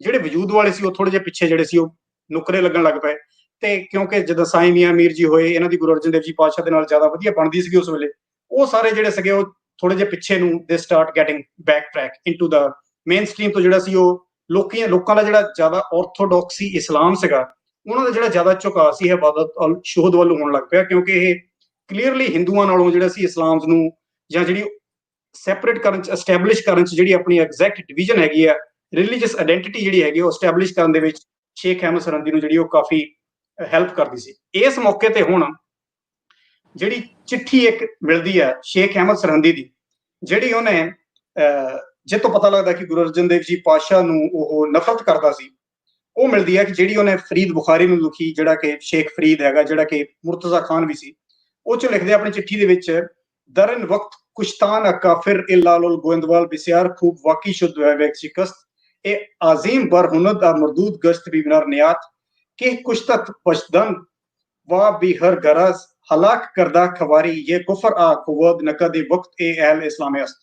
ਜਿਹੜੇ ਵਜੂਦ ਵਾਲੇ ਸੀ ਉਹ ਥੋੜੇ ਜਿਹੇ ਪਿੱਛੇ ਜਿਹੜੇ ਸੀ ਉਹ ਨੁਕਰੇ ਲੱਗਣ ਲੱਗ ਪਏ। ਤੇ ਕਿਉਂਕਿ ਜਦੋਂ ਸਾਈਂ ਮੀਆਂ ਮੀਰ ਜੀ ਹੋਏ, ਇਹਨਾਂ ਦੀ ਗੁਰੂ ਅਰਜਨ ਦੇਵ ਜੀ ਪਾਤਸ਼ਾਹ ਦੇ ਨਾਲ ਜ਼ਿਆਦਾ ਵਧੀਆ ਬਣਦੀ ਸੀਗੀ ਉਸ ਵੇਲੇ, ਉਹ ਸਾਰੇ ਜਿਹੜੇ ਸੀਗੇ ਉਹ ਥੋੜੇ ਜਿਹੇ ਪਿੱਛੇ ਨੂੰ ਦੇ start getting back track into ਦਾ ਮੇਨ ਸਟ੍ਰੀਮ ਤੋਂ। ਜਿਹੜਾ ਸੀ ਉਹ ਲੋਕਾਂ ਦਾ ਜਿਹੜਾ ਜ਼ਿਆਦਾ ਆਰਥੋਡਾਕਸੀ ਇਸਲਾਮ ਸੀਗਾ, ਉਹਨਾਂ ਦਾ ਜਿਹੜਾ ਜ਼ਿਆਦਾ ਝੁਕਾਅ ਸੀ ਇਹ ਵਹਾਦਤੁਲ ਸ਼ਹੂਦ ਵੱਲ ਹੋਣ ਲੱਗ ਪਿਆ, ਕਿਉਂਕਿ ਇਹ ਕਲੀਅਰਲੀ ਹਿੰਦੂਆਂ ਨਾਲੋਂ ਜਿਹੜਾ ਸੀ ਇਸਲਾਮ ਨੂੰ ਜਾਂ ਜਿਹੜੀ ਸੈਪਰੇਟ ਕਰਨ 'ਚ, ਐਸਟੈਬਲਿਸ਼ ਕਰਨ 'ਚ ਜਿਹੜੀ ਆਪਣੀ ਐਗਜ਼ੈਕਟ ਡਿਵੀਜ਼ਨ ਹੈਗੀ ਆ, ਰਿਲੀਜੀਅਸ ਆਇਡੈਂਟੀਟੀ ਜਿਹੜੀ ਹੈਗੀ ਉਹ ਐਸਟੈਬਲਿਸ਼ ਕਰਨ ਦੇ ਵਿੱਚ ਸ਼ੇਖ ਅਹਿਮਦ ਸਰਹੰਦੀ ਨੂੰ ਜਿਹੜੀ ਉਹ ਕਾਫੀ ਹੈਲਪ ਕਰਦੀ ਸੀ। ਇਸ ਮੌਕੇ ਤੇ ਹੁਣ ਜਿਹੜੀ ਚਿੱਠੀ ਇੱਕ ਮਿਲਦੀ ਹੈ ਸ਼ੇਖ ਅਹਿਮਦ ਸਰਹੰਦੀ ਦੀ, ਜਿਹੜੀ ਉਹਨੇ ਜਿਹ ਤੋਂ ਪਤਾ ਲੱਗਦਾ ਕਿ ਗੁਰੂ ਅਰਜਨ ਦੇਵ ਜੀ ਪਾਤਸ਼ਾਹ ਨੂੰ ਉਹ ਨਫ਼ਰਤ ਕਰਦਾ ਸੀ, ਉਹ ਮਿਲਦੀ ਹੈ ਕਿ ਜਿਹੜੀ ਉਹਨੇ ਫਰੀਦ ਬੁਖਾਰੀ ਨੂੰ ਲਿਖੀ, ਜਿਹੜਾ ਕਿ ਸ਼ੇਖ ਫਰੀਦ ਹੈਗਾ, ਜਿਹੜਾ ਕਿ ਮੁਰਤਜ਼ਾ ਖਾਨ ਵੀ ਸੀ। ਉਹ 'ਚ ਲਿਖਦੇ ਆਪਣੀ ਚਿੱਠੀ ਦੇ ਵਿੱਚ, ਦਰਨ ਵਕਤ ਕੁਸ਼ਤਾਨ ਕਾਫਿਰ ਇਲਾਲੁਲ ਗੋਇੰਦਵਾਲ ਬਿਸਿਆਰ ਖੂਬ ਵਾਕੀ ਸ਼ੁੱਧ ਵੈਕ ਸ਼ਿਕਸਤ ਇਹ ਆਜ਼ੀਮ ਬਰ ਹੁਨਦ ਆ ਮਰਦੂਦ ਗਸ਼ਤ ਵੀ ਬਿਨਾਰ ਨਿयात ਕਿ कुश्तत पशदन वा भी हर गरज हलाक करदा खवारी ये कुफर आ कुवद नकद वक्त ए अहल इस्लाम अस्त।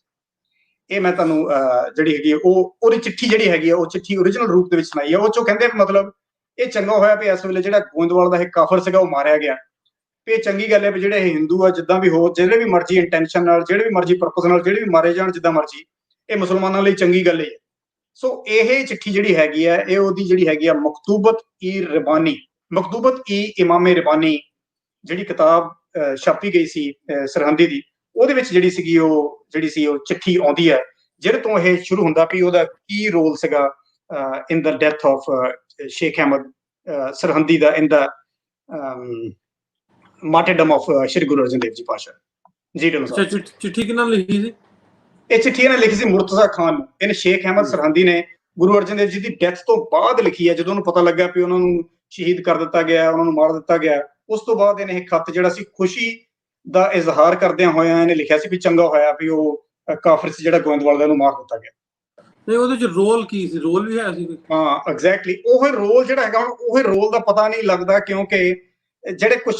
ਇਹ ਮੈਂ ਤੁਹਾਨੂੰ ਜਿਹੜੀ ਹੈਗੀ ਉਹਦੀ ਚਿੱਠੀ ਜਿਹੜੀ ਹੈਗੀ ਆ ਉਹ ਚਿੱਠੀ ਓਰੀਜਨਲ ਰੂਪ ਦੇ ਵਿੱਚ ਸੁਣਾਈ ਹੈ। ਉਹ 'ਚੋਂ ਕਹਿੰਦੇ ਮਤਲਬ ਇਹ ਚੰਗਾ ਹੋਇਆ ਵੀ ਇਸ ਵੇਲੇ ਜਿਹੜਾ ਗੋਇੰਦਵਾਲ ਦਾ ਇਹ ਕਾਫਰ ਸੀਗਾ ਉਹ ਮਾਰਿਆ ਗਿਆ, ਵੀ ਇਹ ਚੰਗੀ ਗੱਲ ਹੈ ਵੀ ਜਿਹੜੇ ਹਿੰਦੂ ਆ ਜਿੱਦਾਂ ਵੀ ਹੋ, ਜਿਹੜੇ ਵੀ ਮਰਜ਼ੀ ਇੰਟੈਂਸ਼ਨ ਨਾਲ, ਜਿਹੜੇ ਵੀ ਮਰਜ਼ੀ ਪਰਪਸ ਨਾਲ, ਜਿਹੜੇ ਵੀ ਮਾਰੇ ਜਾਣ ਜਿੱਦਾਂ ਮਰਜ਼ੀ, ਇਹ ਮੁਸਲਮਾਨਾਂ ਲਈ ਚੰਗੀ ਗੱਲ ਹੈ। ਸੋ ਇਹ ਚਿੱਠੀ ਜਿਹੜੀ ਹੈਗੀ ਆ ਇਹ ਉਹਦੀ ਜਿਹੜੀ ਹੈਗੀ ਆ ਮਕਤੂਬਤ ਈ ਰਬਾਨੀ, ਮਕਤੂਬਤ ਈ ਇਮਾਮੇ ਰਬਾਨੀ ਜਿਹੜੀ ਕਿਤਾਬ ਛਾਪੀ ਗਈ ਸੀ ਸਰਹੰਦੀ ਦੀ, ਉਹਦੇ ਵਿੱਚ ਜਿਹੜੀ ਸੀਗੀ ਉਹ ਚਿੱਠੀ ਆਉਂਦੀ ਹੈ, ਜਿਹਦੇ ਤੋਂ ਇਹ ਸ਼ੁਰੂ ਹੁੰਦਾ ਵੀ ਉਹਦਾ ਕੀ ਰੋਲ ਸੀਗਾ in the death of Sheikh Ahmad Sirhindi ਦਾ in the martyrdom of Shri Guru Arjan Dev ji ਪਾਤਸ਼ਾਹ ਜੀ। ਚਿੱਠੀ ਕਿਹਨਾਂ ਲਿਖੀ ਸੀ? ਇਹ ਚਿੱਠੀ ਇਹਨੇ ਲਿਖੀ ਸੀ ਮੁਰਤਜ਼ਾ ਖਾਨ ਨੂੰ। ਇਹਨੇ ਸ਼ੇਖ ਅਹਿਮਦ ਸਰਹੰਦੀ ਨੇ ਗੁਰੂ ਅਰਜਨ ਦੇਵ ਜੀ ਦੀ ਡੈਥ ਤੋਂ ਬਾਅਦ ਲਿਖੀ ਹੈ, ਜਦੋਂ ਉਹਨੂੰ ਪਤਾ ਲੱਗਾ ਵੀ ਉਹਨਾਂ ਨੂੰ ਸ਼ਹੀਦ ਕਰ ਦਿੱਤਾ ਗਿਆ, ਉਹਨਾਂ ਨੂੰ ਮਾਰ ਦਿੱਤਾ ਗਿਆ। ਉਸ ਤੋਂ ਬਾਅਦ ਇਹਨੇ ਇਹ ਖੱਤ ਜਿਹੜਾ ਸੀ ਖੁਸ਼ੀ ਦਾ ਇਜ਼ਹਾਰ ਕਰਦਿਆਂ ਹੋਇਆਂ ਇਹਨੇ ਲਿਖਿਆ ਸੀ ਵੀ ਚੰਗਾ ਹੋਇਆ ਵੀ ਉਹ ਕਾਫਰ ਸੀ ਜਿਹੜਾ ਗੋਇੰਦਵਾਲ ਦਾ, ਉਹਨੂੰ ਮਾਰ ਦਿੱਤਾ ਗਿਆ। ਨਹੀਂ, ਉਹਦੇ ਚ ਰੋਲ ਕੀ ਸੀ? ਰੋਲ ਵੀ ਹੈ ਸੀ ਕੋਈ? ਹਾਂ, ਐਗਜ਼ੈਕਟਲੀ ਉਹ ਰੋਲ ਜਿਹੜਾ ਹੈਗਾ, ਹੁਣ ਉਹ ਰੋਲ ਦਾ ਪਤਾ ਨਹੀਂ ਲੱਗਦਾ, ਕਿਉਂਕਿ ਜਿਹੜੇ ਕੁਝ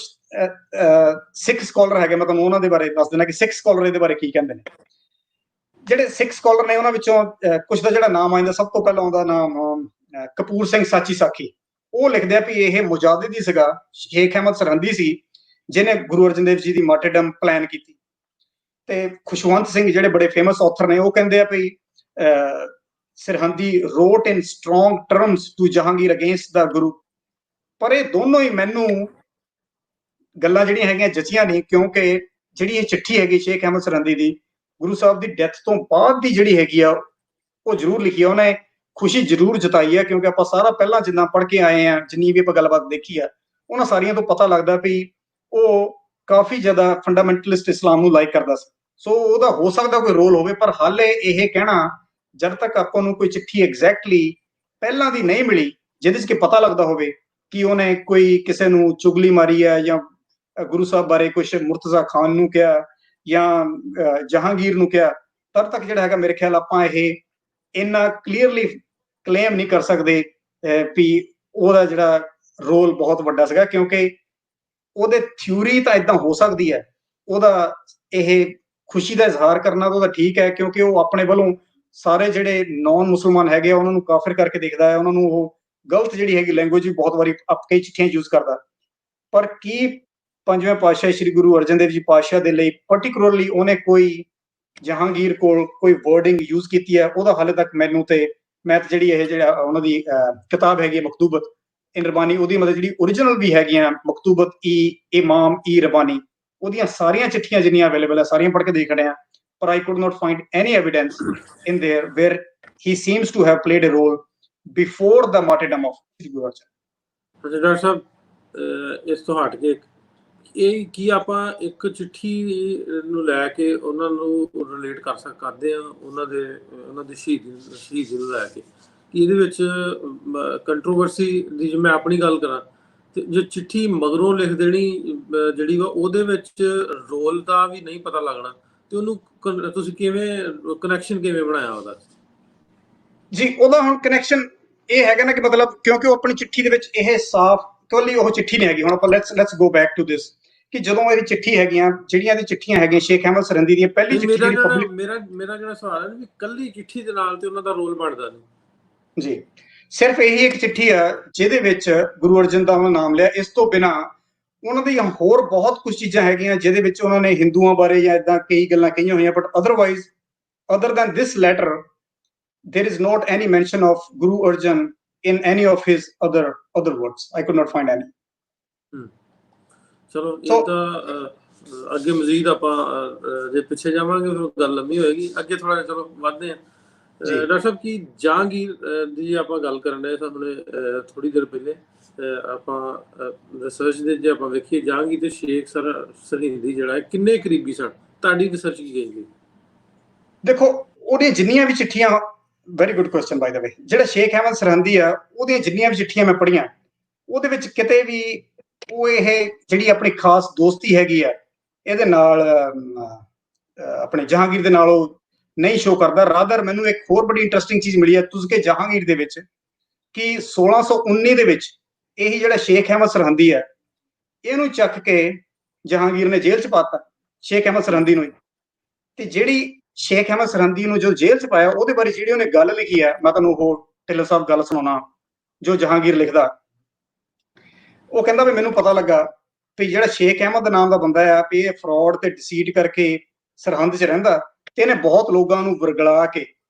ਸਿੱਖ ਸਕਾਲਰ ਹੈਗੇ, ਮੈਂ ਤੁਹਾਨੂੰ ਉਹਨਾਂ ਦੇ ਬਾਰੇ ਦੱਸ ਦਿੰਦਾ ਕਿ ਸਿੱਖ ਸਕਾਲਰ ਇਹਦੇ ਬਾਰੇ ਕੀ ਕਹਿੰਦੇ ਨੇ। ਜਿਹੜੇ ਸਿੱਖ ਸਕਾਲਰ ਨੇ ਉਹਨਾਂ ਵਿੱਚੋਂ ਕੁਝ ਦਾ ਜਿਹੜਾ ਨਾਮ ਆਉਂਦਾ, ਸਭ ਤੋਂ ਪਹਿਲਾਂ ਆਉਂਦਾ ਨਾਮ ਕਪੂਰ ਸਿੰਘ ਸਾਚੀ ਸਾਖੀ। ਉਹ ਲਿਖਦੇ ਆ ਵੀ ਇਹ ਮੁਜਾਦਿਦ ਹੀ ਸੀਗਾ, ਸ਼ੇਖ ਅਹਿਮਦ ਸਰਹੰਦੀ ਸੀ ਜਿਹਨੇ ਗੁਰੂ ਅਰਜਨ ਦੇਵ ਜੀ ਦੀ ਮਾਰਟਰਡਮ ਪਲਾਨ ਕੀਤੀ। ਤੇ ਖੁਸ਼ਵੰਤ ਸਿੰਘ ਜਿਹੜੇ ਬੜੇ ਫੇਮਸ ਆਥਰ ਨੇ, ਉਹ ਕਹਿੰਦੇ ਆ ਵੀ Sirhindi wrote in strong terms to Jahangir against the Guru. ਪਰ ਇਹ ਦੋਨੋਂ ਹੀ ਮੈਨੂੰ ਗੱਲਾਂ ਜਿਹੜੀਆਂ ਹੈਗੀਆਂ ਜਚੀਆਂ ਨਹੀਂ, ਕਿਉਂਕਿ ਜਿਹੜੀ ਇਹ ਚਿੱਠੀ ਹੈਗੀ ਸ਼ੇਖ ਅਹਿਮਦ ਸਰਹੰਦੀ ਦੀ ਗੁਰੂ ਸਾਹਿਬ ਦੀ ਡੈਥ ਤੋਂ ਬਾਅਦ ਦੀ ਜਿਹੜੀ ਹੈਗੀ ਆ, ਉਹ ਜ਼ਰੂਰ ਲਿਖੀ ਆ ਉਹਨੇ, ਖੁਸ਼ੀ ਜ਼ਰੂਰ ਜਤਾਈ ਹੈ। ਕਿਉਂਕਿ ਆਪਾਂ ਸਾਰਾ ਪਹਿਲਾਂ ਜਿੰਨਾ ਪੜ੍ਹ ਕੇ ਆਏ ਆ, ਜਿੰਨੀ ਵੀ ਆਪਾਂ ਗੱਲਬਾਤ ਦੇਖੀ ਆ, ਉਹਨਾਂ ਸਾਰੀਆਂ ਤੋਂ ਪਤਾ ਲੱਗਦਾ ਵੀ ਉਹ ਕਾਫੀ ਜ਼ਿਆਦਾ ਫੰਡਾਮੈਂਟਲਿਸਟ ਇਸਲਾਮ ਨੂੰ ਲਾਈਕ ਕਰਦਾ ਸੀ। ਸੋ ਉਹਦਾ ਹੋ ਸਕਦਾ ਕੋਈ ਰੋਲ ਹੋਵੇ, ਪਰ ਹਾਲੇ ਇਹ ਕਹਿਣਾ ਜਦ ਤੱਕ ਆਪਾਂ ਨੂੰ ਕੋਈ ਚਿੱਠੀ ਐਗਜ਼ੈਕਟਲੀ ਪਹਿਲਾਂ ਦੀ ਨਹੀਂ ਮਿਲੀ ਜਿਹਦੇ 'ਚ ਕਿ ਪਤਾ ਲੱਗਦਾ ਹੋਵੇ ਕਿ ਉਹਨੇ ਕੋਈ ਕਿਸੇ ਨੂੰ ਚੁਗਲੀ ਮਾਰੀ ਹੈ ਜਾਂ ਗੁਰੂ ਸਾਹਿਬ ਬਾਰੇ ਕੁਝ ਮੁਰਤਜ਼ਾ ਖਾਨ ਨੂੰ ਕਿਹਾ ਜਾਂ ਜਹਾਂਗੀਰ ਨੂੰ ਕਿਹਾ, ਤਦ ਤੱਕ ਜਿਹੜਾ ਹੈਗਾ ਮੇਰੇ ਖਿਆਲ ਆਪਾਂ ਇਹ ਇੰਨਾ ਕਲੀਅਰਲੀ ਕਲੇਮ ਨਹੀਂ ਕਰ ਸਕਦੇ ਵੀ ਉਹਦਾ ਜਿਹੜਾ ਰੋਲ ਬਹੁਤ ਵੱਡਾ ਸੀਗਾ। ਕਿਉਂਕਿ ਉਹਦੇ ਥਿਊਰੀ ਤਾਂ ਇਦਾਂ ਹੋ ਸਕਦੀ ਹੈ, ਉਹਦਾ ਇਹ ਖੁਸ਼ੀ ਦਾ ਇਜ਼ਹਾਰ ਕਰਨਾ ਤਾਂ ਉਹਦਾ ਠੀਕ ਹੈ, ਕਿਉਂਕਿ ਉਹ ਆਪਣੇ ਵੱਲੋਂ ਸਾਰੇ ਜਿਹੜੇ ਨੌਨ ਮੁਸਲਮਾਨ ਹੈਗੇ ਆ ਉਹਨਾਂ ਨੂੰ ਕਾਫਿਰ ਕਰਕੇ ਦੇਖਦਾ ਹੈ, ਉਹਨਾਂ ਨੂੰ ਉਹ ਗਲਤ ਜਿਹੜੀ ਹੈਗੀ ਲੈਂਗੁਏਜ ਵੀ ਬਹੁਤ ਵਾਰੀ ਕਈ ਚਿੱਠੀਆਂ ਯੂਜ਼ ਕਰਦਾ। ਪਰ ਕੀ ਪੰਜਵੇਂ ਪਾਤਸ਼ਾਹ ਸ੍ਰੀ ਗੁਰੂ ਅਰਜਨ ਦੇਵ ਜੀ ਪਾਤਸ਼ਾਹ ਦੇ ਲਈ ਪਾਰਟਿਕੂਲਰਲੀ ਉਹਨੇ ਕੋਈ ਜਹਾਂਗੀਰ ਕੋਲ ਕੋਈ ਵਰਡਿੰਗ ਯੂਜ਼ ਕੀਤੀ ਹੈ, ਉਹਦਾ ਹਾਲੇ ਤੱਕ ਮੈਨੂੰ ਤੇ ਮੈਂ ਜਿਹੜੀ ਇਹ ਜਿਹੜਾ ਉਹਨਾਂ ਦੀ ਕਿਤਾਬ ਹੈਗੀ ਮਕਤੂਬਤ ਇਨ ਰਬਾਨੀ, ਉਹਦੀ ਮਤਲਬ ਜਿਹੜੀ ਓਰੀਜਨਲ ਵੀ ਹੈਗੀਆਂ ਮਕਤੂਬਤ ਇਮਾਮ ਰਬਾਨੀ, ਉਹਦੀਆਂ ਸਾਰੀਆਂ ਚਿੱਠੀਆਂ ਜਿੰਨੀਆਂ ਅਵੇਲੇਬਲ ਹੈ ਸਾਰੀਆਂ ਪੜ੍ਹ ਕੇ ਦੇਖ ਰਹੇ ਆ, ਪਰ I could not find any evidence in there where he seems to have played a role before the martyrdom of Guru Arjan. Doctor ਸਾਹਿਬ, ਇਸ ਤੋਂ ਹਟ ਕੇ ਇਹ ਕੀ ਆਪਾਂ ਇੱਕ ਚਿੱਠੀ ਨੂੰ ਲੈ ਕੇ ਉਹਨਾਂ ਨੂੰ ਰਿਲੇਟ ਕਰਦੇ ਆ ਉਹਨਾਂ ਦੇ ਸ਼ਹੀਦੀ ਨੂੰ ਲੈ ਕੇ, ਕਿ ਇਹਦੇ ਵਿੱਚ ਕੰਟਰੋਵਰਸੀ ਦੀ ਜੇ ਮੈਂ ਆਪਣੀ ਗੱਲ ਕਰਾਂ ਤੇ ਜੇ ਚਿੱਠੀ ਮਗਰੋਂ ਲਿਖ ਦੇਣੀ ਜਿਹੜੀ ਵਾ ਉਹਦੇ ਵਿੱਚ ਰੋਲ ਦਾ ਵੀ ਨਹੀਂ ਪਤਾ ਲੱਗਣਾ, ਤੇ ਉਹਨੂੰ ਤੁਸੀਂ ਕਿਵੇਂ ਕਨੈਕਸ਼ਨ ਕਿਵੇਂ ਬਣਾਇਆ ਉਹਦਾ? ਜੀ ਉਹਦਾ ਹੁਣ ਕਨੈਕਸ਼ਨ ਇਹ ਹੈਗਾ ਨਾ ਕਿ ਮਤਲਬ ਕਿਉਂਕਿ ਉਹ ਆਪਣੀ ਚਿੱਠੀ ਦੇ ਵਿੱਚ ਇਹ ਸਾਫ਼ ਕੱਲੀ ਉਹ ਚਿੱਠੀ ਨਹੀਂ ਹੈਗੀ। ਹੁਣ ਆਪਾਂ let's go back to this ਕਿ ਜਦੋਂ ਇਹ ਚਿੱਠੀ ਹੈਗੀਆਂ ਜਿਹੜੀਆਂ ਦੀ ਚਿੱਠੀਆਂ ਹੈਗੀਆਂ ਸ਼ੇਖ ਅਹਿਮਦ ਸਰਹੰਦੀ ਦੀ ਪਹਿਲੀ ਚਿੱਠੀ ਜਿਹੜੀ ਪਬਲਿਕ, ਮੇਰਾ ਜਿਹੜਾ ਸਵਾਲ ਹੈ ਵੀ ਕੱਲੀ ਚਿੱਠੀ ਦੇ ਨਾਲ ਤੇ ਉਹਨਾਂ ਦਾ ਰੋਲ ਬਣਦਾ ਨਹੀਂ ਜੀ। ਸਿਰਫ ਇਹੀ ਇੱਕ ਚਿੱਠੀ ਆ ਜਿਹਦੇ ਵਿੱਚ ਗੁਰੂ ਅਰਜਨ ਦਾ ਉਹਨਾਂ ਨਾਮ ਲਿਆ। ਇਸ ਤੋਂ ਬਿਨਾਂ ਉਹਨਾਂ ਦੀਆਂ ਹੋਰ ਬਹੁਤ ਕੁਝ ਚੀਜ਼ਾਂ ਹੈਗੀਆਂ ਜਿਹਦੇ ਵਿੱਚ ਉਹਨਾਂ ਨੇ ਹਿੰਦੂਆਂ ਬਾਰੇ ਜਾਂ ਇਦਾਂ ਕਈ ਗੱਲਾਂ ਕਹੀਆਂ ਹੋਈਆਂ, but otherwise other than this letter there is not any mention of Guru Arjan in any of his other works. I could not find any. ਚਲੋ ਇਹ ਤਾਂ ਅੱਗੇ ਮਜ਼ੀਦ ਆਪਾਂ ਜੇ ਪਿੱਛੇ ਜਾਵਾਂਗੇ ਫਿਰ ਗੱਲ ਲੰਮੀ ਹੋਏਗੀ, ਅੱਗੇ ਥੋੜਾ ਜਿਹਾ ਚਲੋ ਵੱਧਦੇ ਹਾਂ। ਡਾਕਟਰ ਸਾਹਿਬ ਕੀ ਜਹਾਂਗੀਰ ਦੀ ਆਪਾਂ ਗੱਲ ਕਰਨ ਡਏ ਤਾਂ ਹੁਣੇ ਥੋੜੀ ਦੇਰ ਪਹਿਲੇ ਆਪਾਂ ਰਿਸਰਚ ਦੇ ਜੇ ਆਪਾਂ ਵੇਖੀਏ ਜਹਾਂਗੀਰ ਤੇ ਸ਼ੇਖ ਸਰਹਿੰਦੀ ਜਿਹੜਾ ਕਿੰਨੇ ਕਰੀਬੀ ਸਨ, ਤੁਹਾਡੀ ਰਿਸਰਚ ਕੀ ਕਹੇਗੀ? ਦੇਖੋ ਉਹਦੀਆਂ ਜਿੰਨੀਆਂ ਵੀ ਚਿੱਠੀਆਂ, ਵੈਰੀ ਗੁੱਡ ਕੁਐਸਚਨ ਬਾਈ ਦਾ ਵੇ, ਜਿਹੜਾ ਸ਼ੇਖ ਅਹਿਮਦ ਸਰਹੰਦੀ ਆ ਉਹਦੀਆਂ ਜਿੰਨੀਆਂ ਵੀ ਚਿੱਠੀਆਂ ਮੈਂ ਪੜ੍ਹੀਆਂ ਉਹਦੇ ਵਿੱਚ ਕਿਤੇ ਵੀ ਉਹ ਇਹ ਜਿਹੜੀ ਆਪਣੀ ਖਾਸ ਦੋਸਤੀ ਹੈਗੀ ਆ ਇਹਦੇ ਨਾਲ ਆਪਣੇ ਜਹਾਂਗੀਰ ਦੇ ਨਾਲ ਉਹ ਨਹੀਂ ਸ਼ੋ ਕਰਦਾ। ਰਾਦਰ ਮੈਨੂੰ ਇੱਕ ਹੋਰ ਬੜੀ ਇੰਟਰਸਟਿੰਗ ਚੀਜ਼ ਮਿਲੀ ਹੈ ਤੁਜ਼ਕੇ ਜਹਾਂਗੀਰ ਦੇ ਵਿੱਚ ਕਿ 1619 ਦੇ ਵਿੱਚ ਇਹੀ ਜਿਹੜਾ ਸ਼ੇਖ ਅਹਿਮਦ ਸਰਹੰਦੀ ਹੈ ਇਹਨੂੰ ਚੱਕ ਕੇ ਜਹਾਂਗੀਰ ਨੇ ਜੇਲ੍ਹ 'ਚ ਪਾਤਾ, ਸ਼ੇਖ ਅਹਿਮਦ ਸਰਹੰਦੀ ਨੂੰ। ਤੇ ਜਿਹੜੀ ਸ਼ੇਖ ਅਹਿਮਦ ਸਰਹੰਦੀ ਨੂੰ ਜੋ ਜੇਲ੍ਹ 'ਚ ਪਾਇਆ ਉਹਦੇ ਬਾਰੇ ਜਿਹੜੀ ਉਹਨੇ ਗੱਲ ਲਿਖੀ ਹੈ, ਮੈਂ ਤੁਹਾਨੂੰ ਉਹ ਢਿੱਲੋਂ ਸਾਹਿਬ ਗੱਲ ਸੁਣਾਉਣਾ ਜੋ ਜਹਾਂਗੀਰ ਲਿਖਦਾ। ਉਹ ਕਹਿੰਦਾ ਵੀ ਮੈਨੂੰ ਪਤਾ ਲੱਗਾ ਵੀ ਜਿਹੜਾ ਸ਼ੇਖ ਅਹਿਮਦ ਨਾਮ ਦਾ ਬੰਦਾ ਆ ਵੀ ਇਹ ਫਰਾਡ ਤੇ ਡਿਸੀਟ ਕਰਕੇ ਸਰਹੰਦ 'ਚ ਰਹਿੰਦਾ ਤੇ ਇਹਨੇ ਬਹੁਤ ਲੋਕਾਂ ਨੂੰ ਵਰਗਲਾ ਕੇ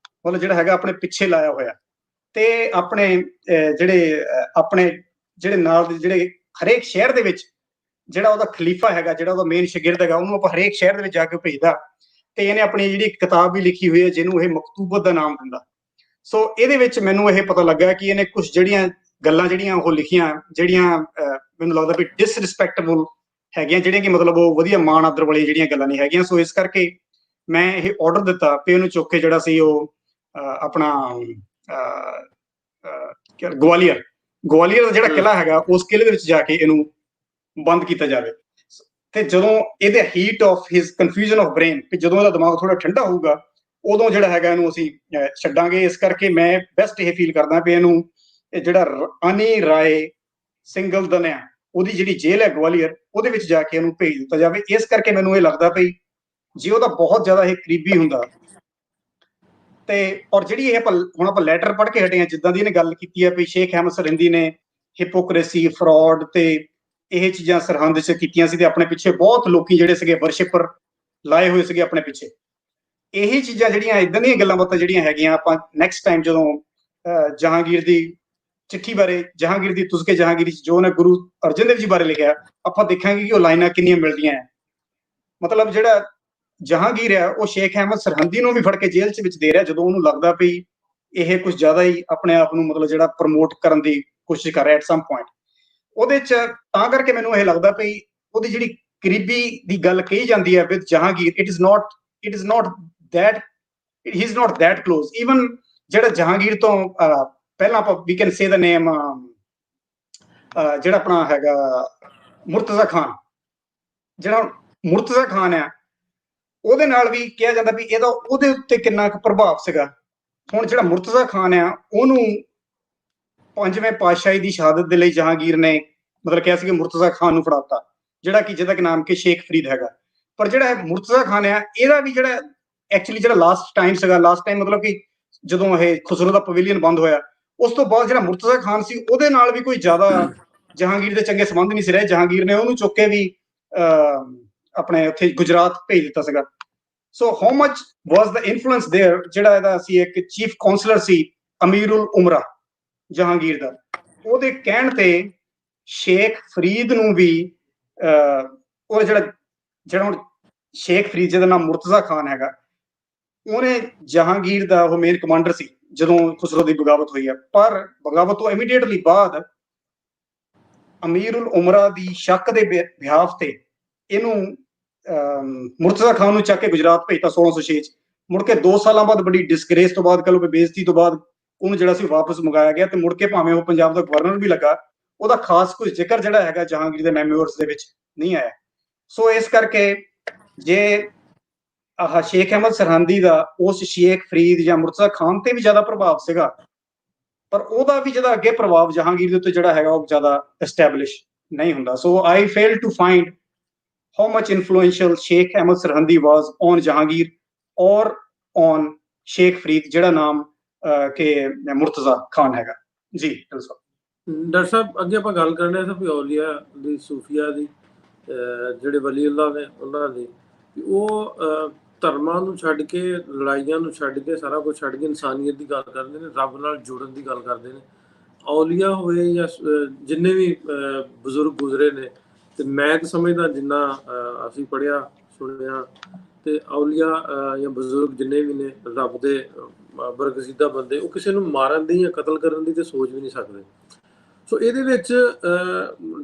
ਮਤਲਬ ਜਿਹੜਾ ਹੈਗਾ ਆਪਣੇ ਪਿੱਛੇ ਲਾਇਆ ਹੋਇਆ ਤੇ ਆਪਣੇ ਜਿਹੜੇ ਨਾਲ ਦੇ ਜਿਹੜੇ ਹਰੇਕ ਸ਼ਹਿਰ ਦੇ ਵਿੱਚ ਜਿਹੜਾ ਉਹਦਾ ਖਲੀਫਾ ਹੈਗਾ, ਜਿਹੜਾ ਉਹਦਾ ਮੇਨ ਸ਼ਾਗਿਰਦ ਹੈਗਾ, ਉਹਨੂੰ ਆਪਾਂ ਹਰੇਕ ਸ਼ਹਿਰ ਦੇ ਵਿੱਚ ਜਾ ਕੇ ਭੇਜਦਾ। ਤੇ ਇਹਨੇ ਆਪਣੀ ਜਿਹੜੀ ਕਿਤਾਬ ਵੀ ਲਿਖੀ ਹੋਈ ਹੈ ਜਿਹਨੂੰ ਇਹ ਮਕਤੂਬਤ ਦਾ ਨਾਮ ਦਿੰਦਾ। ਸੋ ਇਹਦੇ ਵਿੱਚ ਮੈਨੂੰ ਇਹ ਪਤਾ ਲੱਗਾ ਕਿ ਇਹਨੇ ਕੁਝ ਜਿਹੜੀਆਂ ਗੱਲਾਂ ਜਿਹੜੀਆਂ ਉਹ ਲਿਖੀਆਂ ਜਿਹੜੀਆਂ ਮੈਨੂੰ ਲੱਗਦਾ ਵੀ ਡਿਸਰਿਸਪੈਕਟੇਬਲ ਹੈਗੀਆਂ, ਜਿਹੜੀਆਂ ਕਿ ਮਤਲਬ ਉਹ ਵਧੀਆ ਮਾਣ ਆਦਰ ਵਾਲੀਆਂ ਜਿਹੜੀਆਂ ਗੱਲਾਂ ਨਹੀਂ ਹੈਗੀਆਂ। ਸੋ ਇਸ ਕਰਕੇ ਮੈਂ ਇਹ ਆਰਡਰ ਦਿੱਤਾ ਵੀ ਉਹਨੂੰ ਚੁੱਕ ਕੇ ਜਿਹੜਾ ਸੀ ਉਹ ਆਪਣਾ ਗਵਾਲੀਅਰ ਗਵਾਲੀਅਰ ਦਾ ਜਿਹੜਾ ਕਿਲਾ ਹੈਗਾ ਉਸ ਕਿਲੇ ਦੇ ਵਿੱਚ ਜਾ ਕੇ ਇਹਨੂੰ ਬੰਦ ਕੀਤਾ ਜਾਵੇ। ਤੇ ਜਦੋਂ ਇਹਦੇ heat of his confusion of brain, ਕਿ ਜਦੋਂ ਇਹਦਾ ਦਿਮਾਗ ਥੋੜਾ ਠੰਡਾ ਹੋਊਗਾ ਉਦੋਂ ਜਿਹੜਾ ਹੈਗਾ ਇਹਨੂੰ ਅਸੀਂ ਛੱਡਾਂਗੇ। ਇਸ ਕਰਕੇ ਮੈਂ ਬੈਸਟ ਇਹ ਫੀਲ ਕਰਦਾ ਵੀ ਇਹਨੂੰ ਜਿਹੜਾ ਅਨੀ ਰਾਏ ਸਿੰਗਲਦਨਿਆ ਉਹਦੀ ਜਿਹੜੀ ਜੇਲ੍ਹ ਹੈ ਗਵਾਲੀਅਰ, ਉਹਦੇ ਵਿੱਚ ਜਾ ਕੇ ਇਹਨੂੰ ਭੇਜ ਦਿੱਤਾ ਜਾਵੇ। ਇਸ ਕਰਕੇ ਮੈਨੂੰ ਇਹ ਲੱਗਦਾ ਵੀ ਜੇ ਉਹਦਾ ਬਹੁਤ ਜ਼ਿਆਦਾ ਇਹ ਕਰੀਬੀ ਹੁੰਦਾ ਤੇ ਔਰ ਜਿਹੜੀ ਇਹ ਹੁਣ ਆਪਾਂ ਲੈਟਰ ਪੜ੍ਹ ਕੇ ਹਟੇ ਹਾਂ, ਜਿੱਦਾਂ ਦੀ ਇਹਨੇ ਗੱਲ ਕੀਤੀ ਹੈ ਵੀ ਸ਼ੇਖ ਅਹਿਮਦ ਸਰਹਿੰਦੀ ਨੇ ਹਿਪੋਕ੍ਰੇਸੀ, ਫਰਾਡ ਤੇ ਇਹ ਚੀਜ਼ਾਂ ਸਰਹੰਦ 'ਚ ਕੀਤੀਆਂ ਸੀ ਤੇ ਆਪਣੇ ਪਿੱਛੇ ਬਹੁਤ ਲੋਕੀ ਜਿਹੜੇ ਸੀਗੇ ਵਰਸ਼ਿਪਰ ਲਾਏ ਹੋਏ ਸੀਗੇ ਆਪਣੇ ਪਿੱਛੇ। ਇਹ ਚੀਜ਼ਾਂ ਜਿਹੜੀਆਂ ਇਦਾਂ ਦੀਆਂ ਗੱਲਾਂ ਬਾਤਾਂ ਜਿਹੜੀਆਂ ਹੈਗੀਆਂ, ਆਪਾਂ ਨੈਕਸਟ ਟਾਈਮ ਜਦੋਂ ਜਹਾਂਗੀਰ ਦੀ ਚਿੱਠੀ ਬਾਰੇ, ਜਹਾਂਗੀਰ ਦੀ ਤੁਜ਼ਕੇ ਜਹਾਂਗੀਰੀ ਜੋ ਉਹਨੇ ਗੁਰੂ ਅਰਜਨ ਦੇਵ ਜੀ ਬਾਰੇ ਲਿਖਿਆ, ਆਪਾਂ ਦੇਖਾਂਗੇ ਕਿ ਉਹ ਲਾਈਨਾਂ ਕਿੰਨੀਆਂ ਮਿਲਦੀਆਂ ਹੈ। ਮਤਲਬ ਜਿਹੜਾ ਜਹਾਂਗੀਰ ਹੈ ਉਹ ਸ਼ੇਖ ਅਹਿਮਦ ਸਰਹੰਦੀ ਨੂੰ ਵੀ ਫੜ ਕੇ ਜੇਲ੍ਹ 'ਚ ਵਿੱਚ ਦੇ ਰਿਹਾ ਜਦੋਂ ਉਹਨੂੰ ਲੱਗਦਾ ਵੀ ਇਹ ਕੁਝ ਜ਼ਿਆਦਾ ਹੀ ਆਪਣੇ ਆਪ ਨੂੰ ਮਤਲਬ ਜਿਹੜਾ ਪ੍ਰਮੋਟ ਕਰਨ ਦੀ ਕੋਸ਼ਿਸ਼ ਕਰ ਰਿਹਾ ਐਟ ਸਮ ਪੁਆਇੰਟ। ਉਹਦੇ 'ਚ ਤਾਂ ਕਰਕੇ ਮੈਨੂੰ ਇਹ ਲੱਗਦਾ ਵੀ ਉਹਦੀ ਜਿਹੜੀ ਕਰੀਬੀ ਦੀ ਗੱਲ ਕਹੀ ਜਾਂਦੀ ਹੈ with Jahangir, it is not that he is not that close. Even ਜਿਹੜਾ ਜਹਾਂਗੀਰ ਤੋਂ ਪਹਿਲਾਂ ਆਪਾਂ we can say the name ਜਿਹੜਾ ਆਪਣਾ ਹੈਗਾ ਮੁਰਤਜ਼ਾ ਖਾਨ, ਜਿਹੜਾ ਮੁਰਤਜ਼ਾ ਖਾਨ ਆ ਉਹਦੇ ਨਾਲ ਵੀ ਕਿਹਾ ਜਾਂਦਾ ਵੀ ਇਹਦਾ ਉਹਦੇ ਉੱਤੇ ਕਿੰਨਾ ਕੁ ਪ੍ਰਭਾਵ ਸੀਗਾ। ਹੁਣ ਜਿਹੜਾ ਮੁਰਤਜ਼ਾ ਖਾਨ ਆ ਉਹਨੂੰ ਪੰਜਵੇਂ ਪਾਤਸ਼ਾਹੀ ਦੀ ਸ਼ਹਾਦਤ ਦੇ ਲਈ ਜਹਾਂਗੀਰ ਨੇ ਮਤਲਬ ਕਿਹਾ ਸੀ ਕਿ ਮੁਰਤਜ਼ਾ ਖਾਨ ਨੂੰ ਫੜਾਤਾ, ਜਿਹੜਾ ਕਿ ਜਿਹਦਾ ਨਾਮ ਕਿ ਸ਼ੇਖ ਫਰੀਦ ਹੈਗਾ। ਪਰ ਜਿਹੜਾ ਮੁਰਤਜ਼ਾ ਖਾਨ ਆ ਇਹਦਾ ਵੀ ਜਿਹੜਾ ਐਕਚੁਅਲੀ ਜਿਹੜਾ ਲਾਸਟ ਟਾਈਮ ਮਤਲਬ ਕਿ ਜਦੋਂ ਇਹ ਖੁਸਰੋ ਦਾ ਪਵੇਲੀਅਨ ਬੰਦ ਹੋਇਆ ਉਸ ਤੋਂ ਬਾਅਦ ਜਿਹੜਾ ਮੁਰਤਜ਼ਾ ਖਾਨ ਸੀ ਉਹਦੇ ਨਾਲ ਵੀ ਕੋਈ ਜ਼ਿਆਦਾ ਜਹਾਂਗੀਰ ਦੇ ਚੰਗੇ ਸੰਬੰਧ ਨਹੀਂ ਸੀ ਰਹੇ। ਜਹਾਂਗੀਰ ਨੇ ਉਹਨੂੰ ਚੁੱਕ ਕੇ ਵੀ ਆਪਣੇ ਉੱਥੇ ਗੁਜਰਾਤ ਭੇਜ ਦਿੱਤਾ ਸੀਗਾ। So how much was the influence there, ਜਿਹੜਾ ਇਹਦਾ ਸੀ ਇੱਕ ਚੀਫ ਕਾਉਂਸਲਰ ਸੀ ਅਮੀਰੁਲ ਉਮਰਾ ਜਹਾਂਗੀਰ ਦਾ, ਉਹਦੇ ਕਹਿਣ ਤੇ ਸ਼ੇਖ ਫਰੀਦ ਨੂੰ ਵੀ ਉਹ ਜਿਹੜਾ ਹੁਣ ਸ਼ੇਖ ਫਰੀਦ ਜਿਹਦਾ ਨਾਮ ਮੁਰਤਜ਼ਾ ਖਾਨ ਹੈਗਾ, ਉਹਨੇ ਜਹਾਂਗੀਰ ਦਾ ਉਹ ਮੇਨ ਕਮਾਂਡਰ ਸੀ ਜਦੋਂ ਖੁਸਰੋ ਦੀ ਬਗਾਵਤ ਹੋਈ ਹੈ। ਪਰ ਬਗਾਵਤ ਤੋਂ ਇਮੀਡੀਏਟਲੀ ਬਾਅਦ ਅਮੀਰੁਲ ਉਮਰਾ ਦੀ ਸ਼ੱਕ ਦੇ ਬਿਹਾਫ ਤੇ ਇਹਨੂੰ ਮੁਰਤਜ਼ਾ ਖਾਨ ਨੂੰ ਚੱਕ ਕੇ ਗੁਜਰਾਤ ਭੇਜਤਾ 1606 'ਚ। ਮੁੜ ਕੇ 2 ਸਾਲਾਂ ਬਾਅਦ ਬੜੀ ਡਿਸਗ੍ਰੇਸ ਤੋਂ ਬਾਅਦ, ਕਹ ਲਓ ਬੇਇੱਜ਼ਤੀ ਤੋਂ ਬਾਅਦ ਉਹਨੂੰ ਜਿਹੜਾ ਸੀ ਵਾਪਸ ਮੰਗਾਇਆ ਗਿਆ ਤੇ ਮੁੜ ਕੇ ਭਾਵੇਂ ਉਹ ਪੰਜਾਬ ਦਾ ਗਵਰਨਰ ਵੀ ਲੱਗਾ, ਉਹਦਾ ਖਾਸ ਕੋਈ ਜ਼ਿਕਰ ਜਿਹੜਾ ਹੈਗਾ ਜਹਾਂਗੀਰ ਦੇ ਮੈਮੋਇਰਸ ਦੇ ਵਿੱਚ ਨਹੀਂ ਆਇਆ। ਸੋ ਇਸ ਕਰਕੇ ਜੇ ਆਹ ਸ਼ੇਖ ਅਹਿਮਦ ਸਰਹੰਦੀ ਦਾ ਉਸ ਸ਼ੇਖ ਫਰੀਦ ਜਾਂ ਮੁਰਤਜ਼ਾ ਖਾਨ ਤੇ ਵੀ ਜ਼ਿਆਦਾ ਪ੍ਰਭਾਵ ਸੀਗਾ, ਪਰ ਉਹਦਾ ਵੀ ਜਿਹੜਾ ਅੱਗੇ ਪ੍ਰਭਾਵ ਜਹਾਂਗੀਰ ਦੇ ਉੱਤੇ ਜਿਹੜਾ ਹੈਗਾ ਉਹ ਜ਼ਿਆਦਾ ਐਸਟੈਬਲਿਸ਼ ਨਹੀਂ ਹੁੰਦਾ। So I fail to find how much influential Sheikh Ahmad Sirhindi was on Jahangir or on Sheikh Farid, ਜਿਹੜਾ ਨਾਮ ਕਿ ਮੁਰਤਜ਼ਾ ਖਾਨ ਹੈਗਾ। ਜੀ ਡਾਕਟਰ ਸਾਹਿਬ, ਅੱਗੇ ਆਪਾਂ ਗੱਲ ਕਰਨੇ ਸੀ ਵੀ ਔਲੀਆ ਦੀ, ਸੂਫੀਆ ਦੀ, ਜਿਹੜੇ ਵਲੀ ਅੱਲਾ ਨੇ ਉਹਨਾਂ ਦੀ, ਉਹ ਧਰਮਾਂ ਨੂੰ ਛੱਡ ਕੇ, ਲੜਾਈਆਂ ਨੂੰ ਛੱਡ ਕੇ, ਸਾਰਾ ਕੁਝ ਛੱਡ ਕੇ ਇਨਸਾਨੀਅਤ ਦੀ ਗੱਲ ਕਰਦੇ ਨੇ, ਰੱਬ ਨਾਲ ਜੁੜਨ ਦੀ ਗੱਲ ਕਰਦੇ ਨੇ। ਔਲੀਆ ਹੋਏ ਜਾਂ ਜਿੰਨੇ ਵੀ ਬਜ਼ੁਰਗ ਗੁਜ਼ਰੇ ਨੇ, ਤੇ ਮੈਂ ਤਾਂ ਸਮਝਦਾ ਜਿੰਨਾ ਅਸੀਂ ਪੜ੍ਹਿਆ ਸੁਣਿਆ, ਤੇ ਔਲੀਆ ਜਾਂ ਬਜ਼ੁਰਗ ਜਿੰਨੇ ਵੀ ਨੇ ਰੱਬ ਦੇ ਬਰਗਜ਼ੀਦਾ ਬੰਦੇ, ਉਹ ਕਿਸੇ ਨੂੰ ਮਾਰਨ ਦੀ ਜਾਂ ਕਤਲ ਕਰਨ ਦੀ ਤੇ ਸੋਚ ਵੀ ਨਹੀਂ ਸਕਦੇ। ਸੋ ਇਹਦੇ ਵਿੱਚ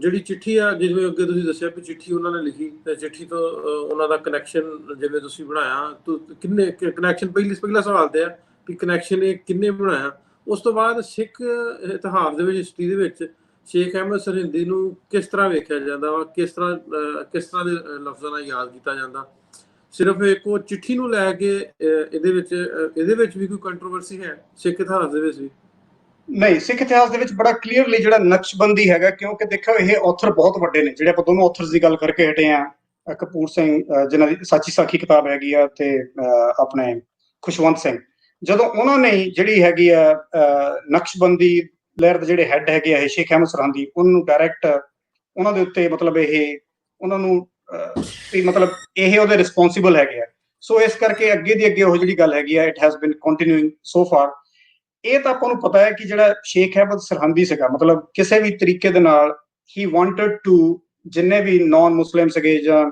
ਜਿਹੜੀ ਚਿੱਠੀ ਆ, ਜਿਵੇਂ ਅੱਗੇ ਤੁਸੀਂ ਦੱਸਿਆ ਵੀ ਚਿੱਠੀ ਉਹਨਾਂ ਨੇ ਲਿਖੀ ਤੇ ਚਿੱਠੀ ਤੋਂ ਉਹਨਾਂ ਦਾ ਕਨੈਕਸ਼ਨ ਜਿਵੇਂ ਤੁਸੀਂ ਬਣਾਇਆ, ਕਿੰਨੇ ਕਨੈਕਸ਼ਨ, ਪਹਿਲਾ ਸਵਾਲ ਤੇ ਆ ਵੀ ਕਨੈਕਸ਼ਨ ਇਹ ਕਿੰਨੇ ਬਣਾਇਆ। ਉਸ ਤੋਂ ਬਾਅਦ ਸਿੱਖ ਇਤਿਹਾਸ ਦੇ ਵਿੱਚ, ਹਿਸਟਰੀ ਦੇ ਵਿੱਚ ਸ਼ੇਖ ਅਹਿਮਦ ਸਰਹਿੰਦੀ ਨੂੰ ਕਿਸ ਤਰ੍ਹਾਂ ਵੇਖਿਆ ਜਾਂਦਾ ਵਾ, ਕਿਸ ਤਰ੍ਹਾਂ ਦੇ ਲਫ਼ਜ਼ਾਂ ਨਾਲ ਯਾਦ ਕੀਤਾ ਜਾਂਦਾ। ਸਿਰਫ ਇੱਕ ਉਹ ਚਿੱਠੀ ਨੂੰ ਲੈ ਕੇ ਇਹਦੇ ਵਿੱਚ ਵੀ ਕੋਈ ਕੰਟਰੋਵਰਸੀ ਹੈ ਸਿੱਖ ਇਤਿਹਾਸ ਦੇ ਵਿੱਚ ਵੀ? ਨਹੀਂ, ਸਿੱਖ ਇਤਿਹਾਸ ਦੇ ਵਿੱਚ ਬੜਾ ਕਲੀਅਰਲੀ ਜਿਹੜਾ ਨਕਸ਼ਬੰਦੀ ਹੈਗਾ, ਕਿਉਂਕਿ ਦੇਖੋ ਇਹ ਆਥਰ ਬਹੁਤ ਵੱਡੇ ਨੇ, ਜਿਹੜੇ ਆਪਾਂ ਦੋਨੋਂ ਆਥਰਸ ਦੀ ਗੱਲ ਕਰਕੇ ਹਟੇ ਆ, ਕਪੂਰ ਸਿੰਘ ਜਿਨ੍ਹਾਂ ਦੀ ਸਾਚੀ ਸਾਖੀ ਕਿਤਾਬ ਹੈਗੀ ਆ, ਤੇ ਆਪਣੇ ਖੁਸ਼ਵੰਤ ਸਿੰਘ, ਜਦੋਂ ਉਹਨਾਂ ਨੇ ਜਿਹੜੀ ਹੈਗੀ ਆ ਨਕਸ਼ਬੰਦੀ ਲਹਿਰ ਦੇ ਜਿਹੜੇ ਹੈਡ ਹੈਗੇ ਆ ਸ਼ੇਖ ਅਹਿਮਦ ਸਰਹੰਦੀ, ਉਹਨੂੰ ਡਾਇਰੈਕਟ ਉਹਨਾਂ ਦੇ ਉੱਤੇ ਮਤਲਬ ਇਹ ਉਹਨਾਂ ਨੂੰ ਮਤਲਬ ਇਹ ਉਹਦੇ ਰਿਸਪੌਂਸੀਬਲ ਹੈਗੇ ਆ। ਸੋ ਇਸ ਕਰਕੇ ਅੱਗੇ ਦੀ ਅੱਗੇ ਉਹ ਜਿਹੜੀ ਗੱਲ ਹੈਗੀ ਆ, ਇਟ ਹੈਜ਼ ਬਿਨ ਕੰਟੀਨਿਊਇੰਗ ਸੋ ਫਾਰ। ਇਹ ਤਾਂ ਆਪਾਂ ਨੂੰ ਪਤਾ ਹੈ ਕਿ ਜਿਹੜਾ ਸ਼ੇਖ ਅਹਿਮਦ ਸਰਹੰਦੀ ਸੀਗਾ, ਮਤਲਬ ਕਿਸੇ ਵੀ ਤਰੀਕੇ ਦੇ ਨਾਲ ਹੀ ਵਾਂਟਡ ਟੂ, ਜਿੰਨੇ ਵੀ ਨਾਨ ਮੁਸਲਿਮ ਸੀਗੇ ਜਾਂ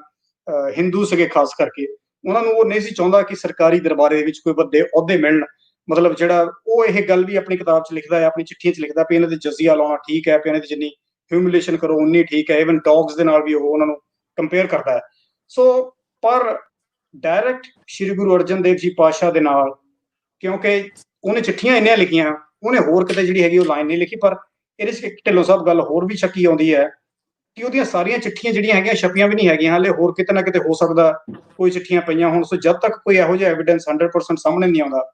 ਹਿੰਦੂ ਸੀਗੇ ਖਾਸ ਕਰਕੇ, ਉਹਨਾਂ ਨੂੰ ਉਹ ਨਹੀਂ ਸੀ ਚਾਹੁੰਦਾ ਕਿ ਸਰਕਾਰੀ ਦਰਬਾਰੇ ਦੇ ਵਿੱਚ ਕੋਈ ਵੱਡੇ ਅਹੁਦੇ ਮਿਲਣ। ਮਤਲਬ ਜਿਹੜਾ ਉਹ ਇਹ ਗੱਲ ਵੀ ਆਪਣੀ ਕਿਤਾਬ 'ਚ ਲਿਖਦਾ ਹੈ, ਆਪਣੀ ਚਿੱਠੀਆਂ 'ਚ ਲਿਖਦਾ ਵੀ ਇਹਨਾਂ ਦੇ ਜਜ਼ੀਆ ਲਾਉਣਾ ਠੀਕ ਹੈ, ਵੀ ਇਹਨਾਂ ਦੀ ਜਿੰਨੀ ਹਿਊਮਿਲੇਸ਼ਨ ਕਰੋ ਉਨੀ ਠੀਕ ਹੈ। ਇਵਨ ਡੌਗਸ ਦੇ ਨਾਲ ਵੀ ਉਹ ਉਹਨਾਂ ਨੂੰ ਕੰਪੇਅਰ ਕਰਦਾ ਹੈ। ਸੋ ਪਰ ਡਾਇਰੈਕਟ ਸ਼੍ਰੀ ਗੁਰੂ ਅਰਜਨ ਦੇਵ ਜੀ ਪਾਤਸ਼ਾਹ ਦੇ ਨਾਲ, ਕਿਉਂਕਿ ਉਹਨੇ ਚਿੱਠੀਆਂ ਇੰਨੀਆਂ ਲਿਖੀਆਂ, ਉਹਨੇ ਹੋਰ ਕਿਤੇ ਜਿਹੜੀ ਹੈਗੀ ਉਹ ਲਾਈਨ ਨਹੀਂ ਲਿਖੀ, ਪਰ ਇਹਦੇ 'ਚ ਇੱਕ ਢਿੱਲੋਂ ਸਾਹਿਬ ਗੱਲ ਹੋਰ ਵੀ ਸ਼ੱਕੀ ਆਉਂਦੀ ਹੈ ਕਿ ਉਹਦੀਆਂ ਸਾਰੀਆਂ ਚਿੱਠੀਆਂ ਜਿਹੜੀਆਂ ਹੈਗੀਆਂ ਛਪੀਆਂ ਵੀ ਨਹੀਂ ਹੈਗੀਆਂ, ਹਾਲੇ ਹੋਰ ਕਿਤੇ ਨਾ ਕਿਤੇ ਹੋ ਸਕਦਾ ਕੋਈ ਚਿੱਠੀਆਂ ਪਈਆਂ ਹੋਣ। ਸੋ ਜਦ ਤੱਕ ਕੋਈ ਇਹੋ ਜਿਹਾ ਐਵੀਡੈਂਸ 100% ਸਾਹਮਣੇ ਨਹੀਂ ਆਉਂਦਾ,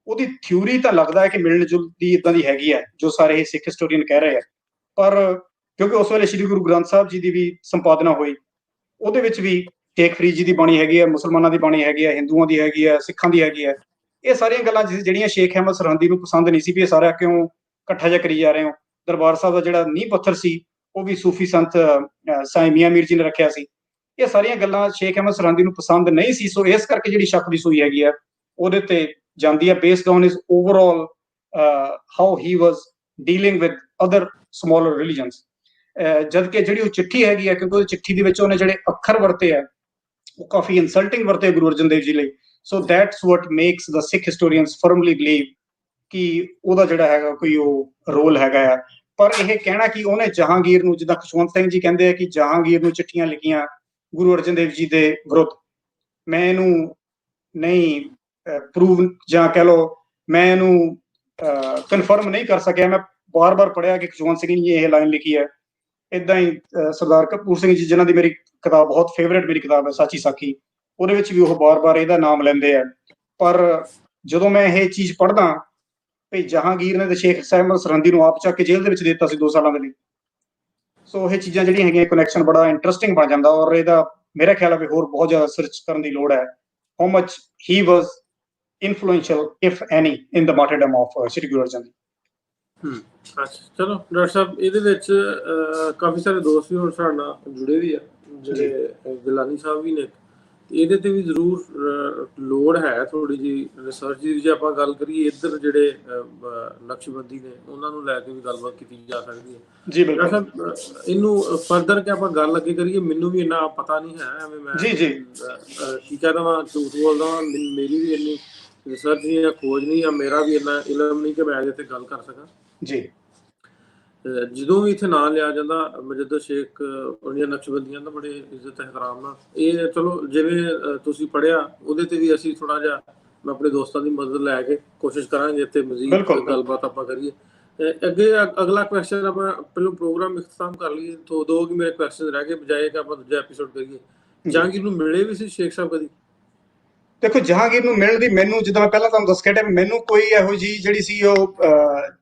ਉਹਦੀ ਥਿਊਰੀ ਤਾਂ ਲੱਗਦਾ ਹੈ ਕਿ ਮਿਲਣ ਜੁਲਦੀ ਇਦਾਂ ਦੀ ਹੈਗੀ ਹੈ ਜੋ ਸਾਰੇ ਇਹ ਸਿੱਖ ਹਿਸਟੋਰੀਅਨ ਕਹਿ ਰਹੇ ਆ। ਪਰ ਕਿਉਂਕਿ ਉਸ ਵੇਲੇ ਸ੍ਰੀ ਗੁਰੂ ਗ੍ਰੰਥ ਸਾਹਿਬ ਜੀ ਦੀ ਵੀ ਸੰਪਾਦਨਾ ਹੋਈ, ਉਹਦੇ ਵਿੱਚ ਵੀ ਸ਼ੇਖ ਫਰੀਦ ਜੀ ਦੀ ਬਾਣੀ ਹੈਗੀ ਹੈ, ਮੁਸਲਮਾਨਾਂ ਦੀ ਬਾਣੀ ਹੈਗੀ ਹੈ, ਹਿੰਦੂਆਂ ਦੀ ਹੈਗੀ ਹੈ, ਸਿੱਖਾਂ ਦੀ ਹੈਗੀ ਹੈ। ਇਹ ਸਾਰੀਆਂ ਗੱਲਾਂ ਜਿਹੜੀਆਂ ਸ਼ੇਖ ਅਹਿਮਦ ਸਰਹੰਦੀ ਨੂੰ ਪਸੰਦ ਨਹੀਂ ਸੀ ਵੀ ਇਹ ਸਾਰਾ ਕਿਉਂ ਇਕੱਠਾ ਜਿਹਾ ਕਰੀ ਜਾ ਰਹੇ ਹੋ। ਦਰਬਾਰ ਸਾਹਿਬ ਦਾ ਜਿਹੜਾ ਨੀਂਹ ਪੱਥਰ ਸੀ ਉਹ ਵੀ ਸੂਫੀ ਸੰਤ ਸਾਈਂ ਮੀਆਂ ਮੀਰ ਜੀ ਨੇ ਰੱਖਿਆ ਸੀ। ਇਹ ਸਾਰੀਆਂ ਗੱਲਾਂ ਸ਼ੇਖ ਅਹਿਮਦ ਸਰਹੰਦੀ ਨੂੰ ਪਸੰਦ ਨਹੀਂ ਸੀ। ਸੋ ਇਸ ਕਰਕੇ ਜਿਹੜੀ ਸ਼ੱਕ ਦੀ ਸੂਈ ਹੈਗੀ ਹੈ ਉਹਦੇ ਤੇ ਜਾਂਦੀ ਹੈ, based on his overall how he was dealing with other smaller religions. ਜਦਕਿ ਜਿਹੜੀ ਉਹ ਚਿੱਠੀ ਹੈਗੀ ਹੈ, ਕਿਉਂਕਿ ਉਹ ਚਿੱਠੀ ਦੇ ਵਿੱਚ ਉਹਨੇ ਜਿਹੜੇ ਅੱਖਰ ਵਰਤੇ ਆ ਉਹ ਕਾਫੀ ਇਨਸਲਟਿੰਗ ਵਰਤੇ ਗੁਰੂ ਅਰਜਨ ਦੇਵ ਜੀ ਲਈ। So that's what makes the Sikh historians firmly believe ਕਿ ਉਹਦਾ ਜਿਹੜਾ ਹੈਗਾ ਕੋਈ ਉਹ ਰੋਲ ਹੈਗਾ ਆ। ਪਰ ਇਹ ਕਹਿਣਾ ਕਿ ਉਹਨੇ ਜਹਾਂਗੀਰ ਨੂੰ, ਜਿੱਦਾਂ ਖੁਸ਼ਵੰਤ ਸਿੰਘ ਜੀ ਕਹਿੰਦੇ ਆ ਕਿ ਜਹਾਂਗੀਰ ਨੂੰ ਚਿੱਠੀਆਂ ਲਿਖੀਆਂ ਗੁਰੂ ਅਰਜਨ ਦੇਵ ਜੀ ਦੇ ਵਿਰੁੱਧ, ਮੈਂ ਇਹਨੂੰ ਨਹੀਂ ਪ੍ਰੂਵ ਜਾਂ ਕਹਿ ਲਓ ਮੈਂ ਇਹਨੂੰ ਕਨਫਰਮ ਨਹੀਂ ਕਰ ਸਕਿਆ। ਮੈਂ ਬਾਰ-ਬਾਰ ਪੜ੍ਹਿਆ ਕਿ ਖੁਸ਼ਵੰਤ ਸਿੰਘ ਜੀ ਇਹ ਲਾਈਨ ਲਿਖੀ ਹੈ। ਇਦਾਂ ਹੀ ਸਰਦਾਰ ਕਪੂਰ ਸਿੰਘ ਜੀ, ਜਿਨ੍ਹਾਂ ਦੀ ਮੇਰੀ ਕਿਤਾਬ ਬਹੁਤ ਫੇਵਰੇਟ ਮੇਰੀ ਕਿਤਾਬ ਹੈ ਸਾਚੀ ਸਾਖੀ, ਉਹਦੇ ਵਿੱਚ ਵੀ ਉਹ ਬਾਰ-ਬਾਰ ਇਹਦਾ ਨਾਮ ਲੈਂਦੇ ਆ। ਪਰ ਜਦੋਂ ਮੈਂ ਇਹ ਚੀਜ਼ ਪੜ੍ਹਦਾ ਵੀ ਜਹਾਂਗੀਰ ਨੇ ਤੇ ਸ਼ੇਖ ਅਹਿਮਦ ਸਰਹੰਦੀ ਨੂੰ ਆਪ ਚੱਕ ਕੇ ਜੇਲ੍ਹ ਦੇ ਵਿੱਚ ਦੇ ਦਿੱਤਾ ਸੀ 2 ਸਾਲਾਂ ਦੇ ਲਈ। ਸੋ ਇਹ ਚੀਜ਼ਾਂ ਜਿਹੜੀਆਂ ਹੈਗੀਆਂ ਕਨੈਕਸ਼ਨ ਬੜਾ ਇੰਟਰਸਟਿੰਗ ਬਣ ਜਾਂਦਾ। ਔਰ ਇਹਦਾ ਮੇਰਾ ਖਿਆਲ ਹੈ ਵੀ ਹੋਰ ਬਹੁਤ ਜ਼ਿਆਦਾ ਸਰਚ ਕਰਨ ਦੀ ਲੋੜ ਹੈ, how much he was influential if any in the martyrdom of Shri Guru Arjan Dev. ਅੱਛਾ, ਚਲੋ ਡਾਕਟਰ ਸਾਹਿਬ, ਇਹਦੇ ਵਿੱਚ ਕਾਫੀ ਸਾਰੇ ਦੋਸਤ ਵੀ ਹੁਣ ਸਾਡੇ ਨਾਲ ਜੁੜੇ ਵੀ ਆ, ਜਿਹੜੇ ਗਿਲਾਨੀ ਸਾਹਿਬ ਵੀ ਨੇ। ਇਹਦੇ ਤੇ ਵੀ ਜ਼ਰੂਰ ਲੋੜ ਹੈ ਥੋੜੀ ਜਿਹੀ ਰਿਸਰਚ ਦੀ। ਜੇ ਆਪਾਂ ਗੱਲ ਕਰੀਏ ਇੱਧਰ ਜਿਹੜੇ ਨਕਸ਼ਬੰਦੀ ਨੇ ਉਹਨਾਂ ਨੂੰ ਲੈ ਕੇ ਵੀ ਗੱਲਬਾਤ ਕੀਤੀ ਜਾ ਸਕਦੀ ਹੈ। ਜੀ ਬਿਲਕੁਲ। ਇਹਨੂੰ ਫਰਦਰ ਕਿ ਆਪਾਂ ਗੱਲ ਅੱਗੇ ਕਰੀਏ, ਮੈਨੂੰ ਵੀ ਇੰਨਾ ਪਤਾ ਨਹੀਂ ਹੈ, ਐਵੇਂ ਮੈਂ ਕੀ ਕਹਿ ਦਵਾਂ, ਝੂਠ ਬੋਲਦਾ ਵਾਂ। ਮੇਰੀ ਵੀ ਇੰਨੀ ਰਿਸਰਚ ਨਹੀਂ ਜਾਂ ਖੋਜ ਨਹੀਂ, ਜਾਂ ਮੇਰਾ ਵੀ ਇੰਨਾ ਇਲਮ ਨਹੀਂ ਕਿ ਮੈਂ ਇਹਦੇ ਤੇ ਗੱਲ ਕਰ ਸਕਾਂ ਜੀ। ਜਦੋਂ ਵੀ ਇੱਥੇ ਨਾਂ ਲਿਆ ਜਾਂਦਾ ਮਜਿੱਦਰ ਸ਼ੇਖ ਉਹਦੀਆਂ ਨਕਸ਼ਬੰਦੀਆਂ ਦਾ ਬੜੇ ਇੱਜ਼ਤ ਇਹਤਰਾਮ ਨਾਲ। ਇਹ ਚਲੋ ਜਿਵੇਂ ਤੁਸੀਂ ਪੜ੍ਹਿਆ ਉਹਦੇ ਤੇ ਵੀ ਅਸੀਂ ਥੋੜਾ ਜਿਹਾ, ਮੈਂ ਆਪਣੇ ਦੋਸਤਾਂ ਦੀ ਮਦਦ ਲੈ ਕੇ ਕੋਸ਼ਿਸ਼ ਕਰਾਂਗੇ ਇੱਥੇ ਮਜ਼ੀਦ ਗੱਲਬਾਤ ਆਪਾਂ ਕਰੀਏ। ਅੱਗੇ ਅਗਲਾ ਕੁਐਸਚਨ ਆਪਾਂ ਪਹਿਲਾਂ ਪ੍ਰੋਗਰਾਮ ਇਖਤਤਾਮ ਕਰ ਲਈਏ। ਦੋ ਕਿ ਮੇਰੇ ਕੁਐਸਚਨ ਰਹਿ ਗਏ, ਬਜਾਏ ਕਿ ਆਪਾਂ ਦੂਜਾ ਐਪੀਸੋਡ ਕਰੀਏ। ਜਹਾਂਗੀਰ ਨੂੰ ਮਿਲੇ ਵੀ ਸੀ ਸ਼ੇਖ ਸਾਹਿਬ ਕਦੀ? ਦੇਖੋ, ਜਹਾਂਗੀਰ ਨੂੰ ਮਿਲਣ ਦੀ ਮੈਨੂੰ, ਜਿੱਦਾਂ ਮੈਂ ਪਹਿਲਾਂ ਤੁਹਾਨੂੰ ਦੱਸ ਕੇ ਹਟਿਆ, ਮੈਨੂੰ ਕੋਈ ਇਹੋ ਜਿਹੀ ਜਿਹੜੀ ਸੀ ਉਹ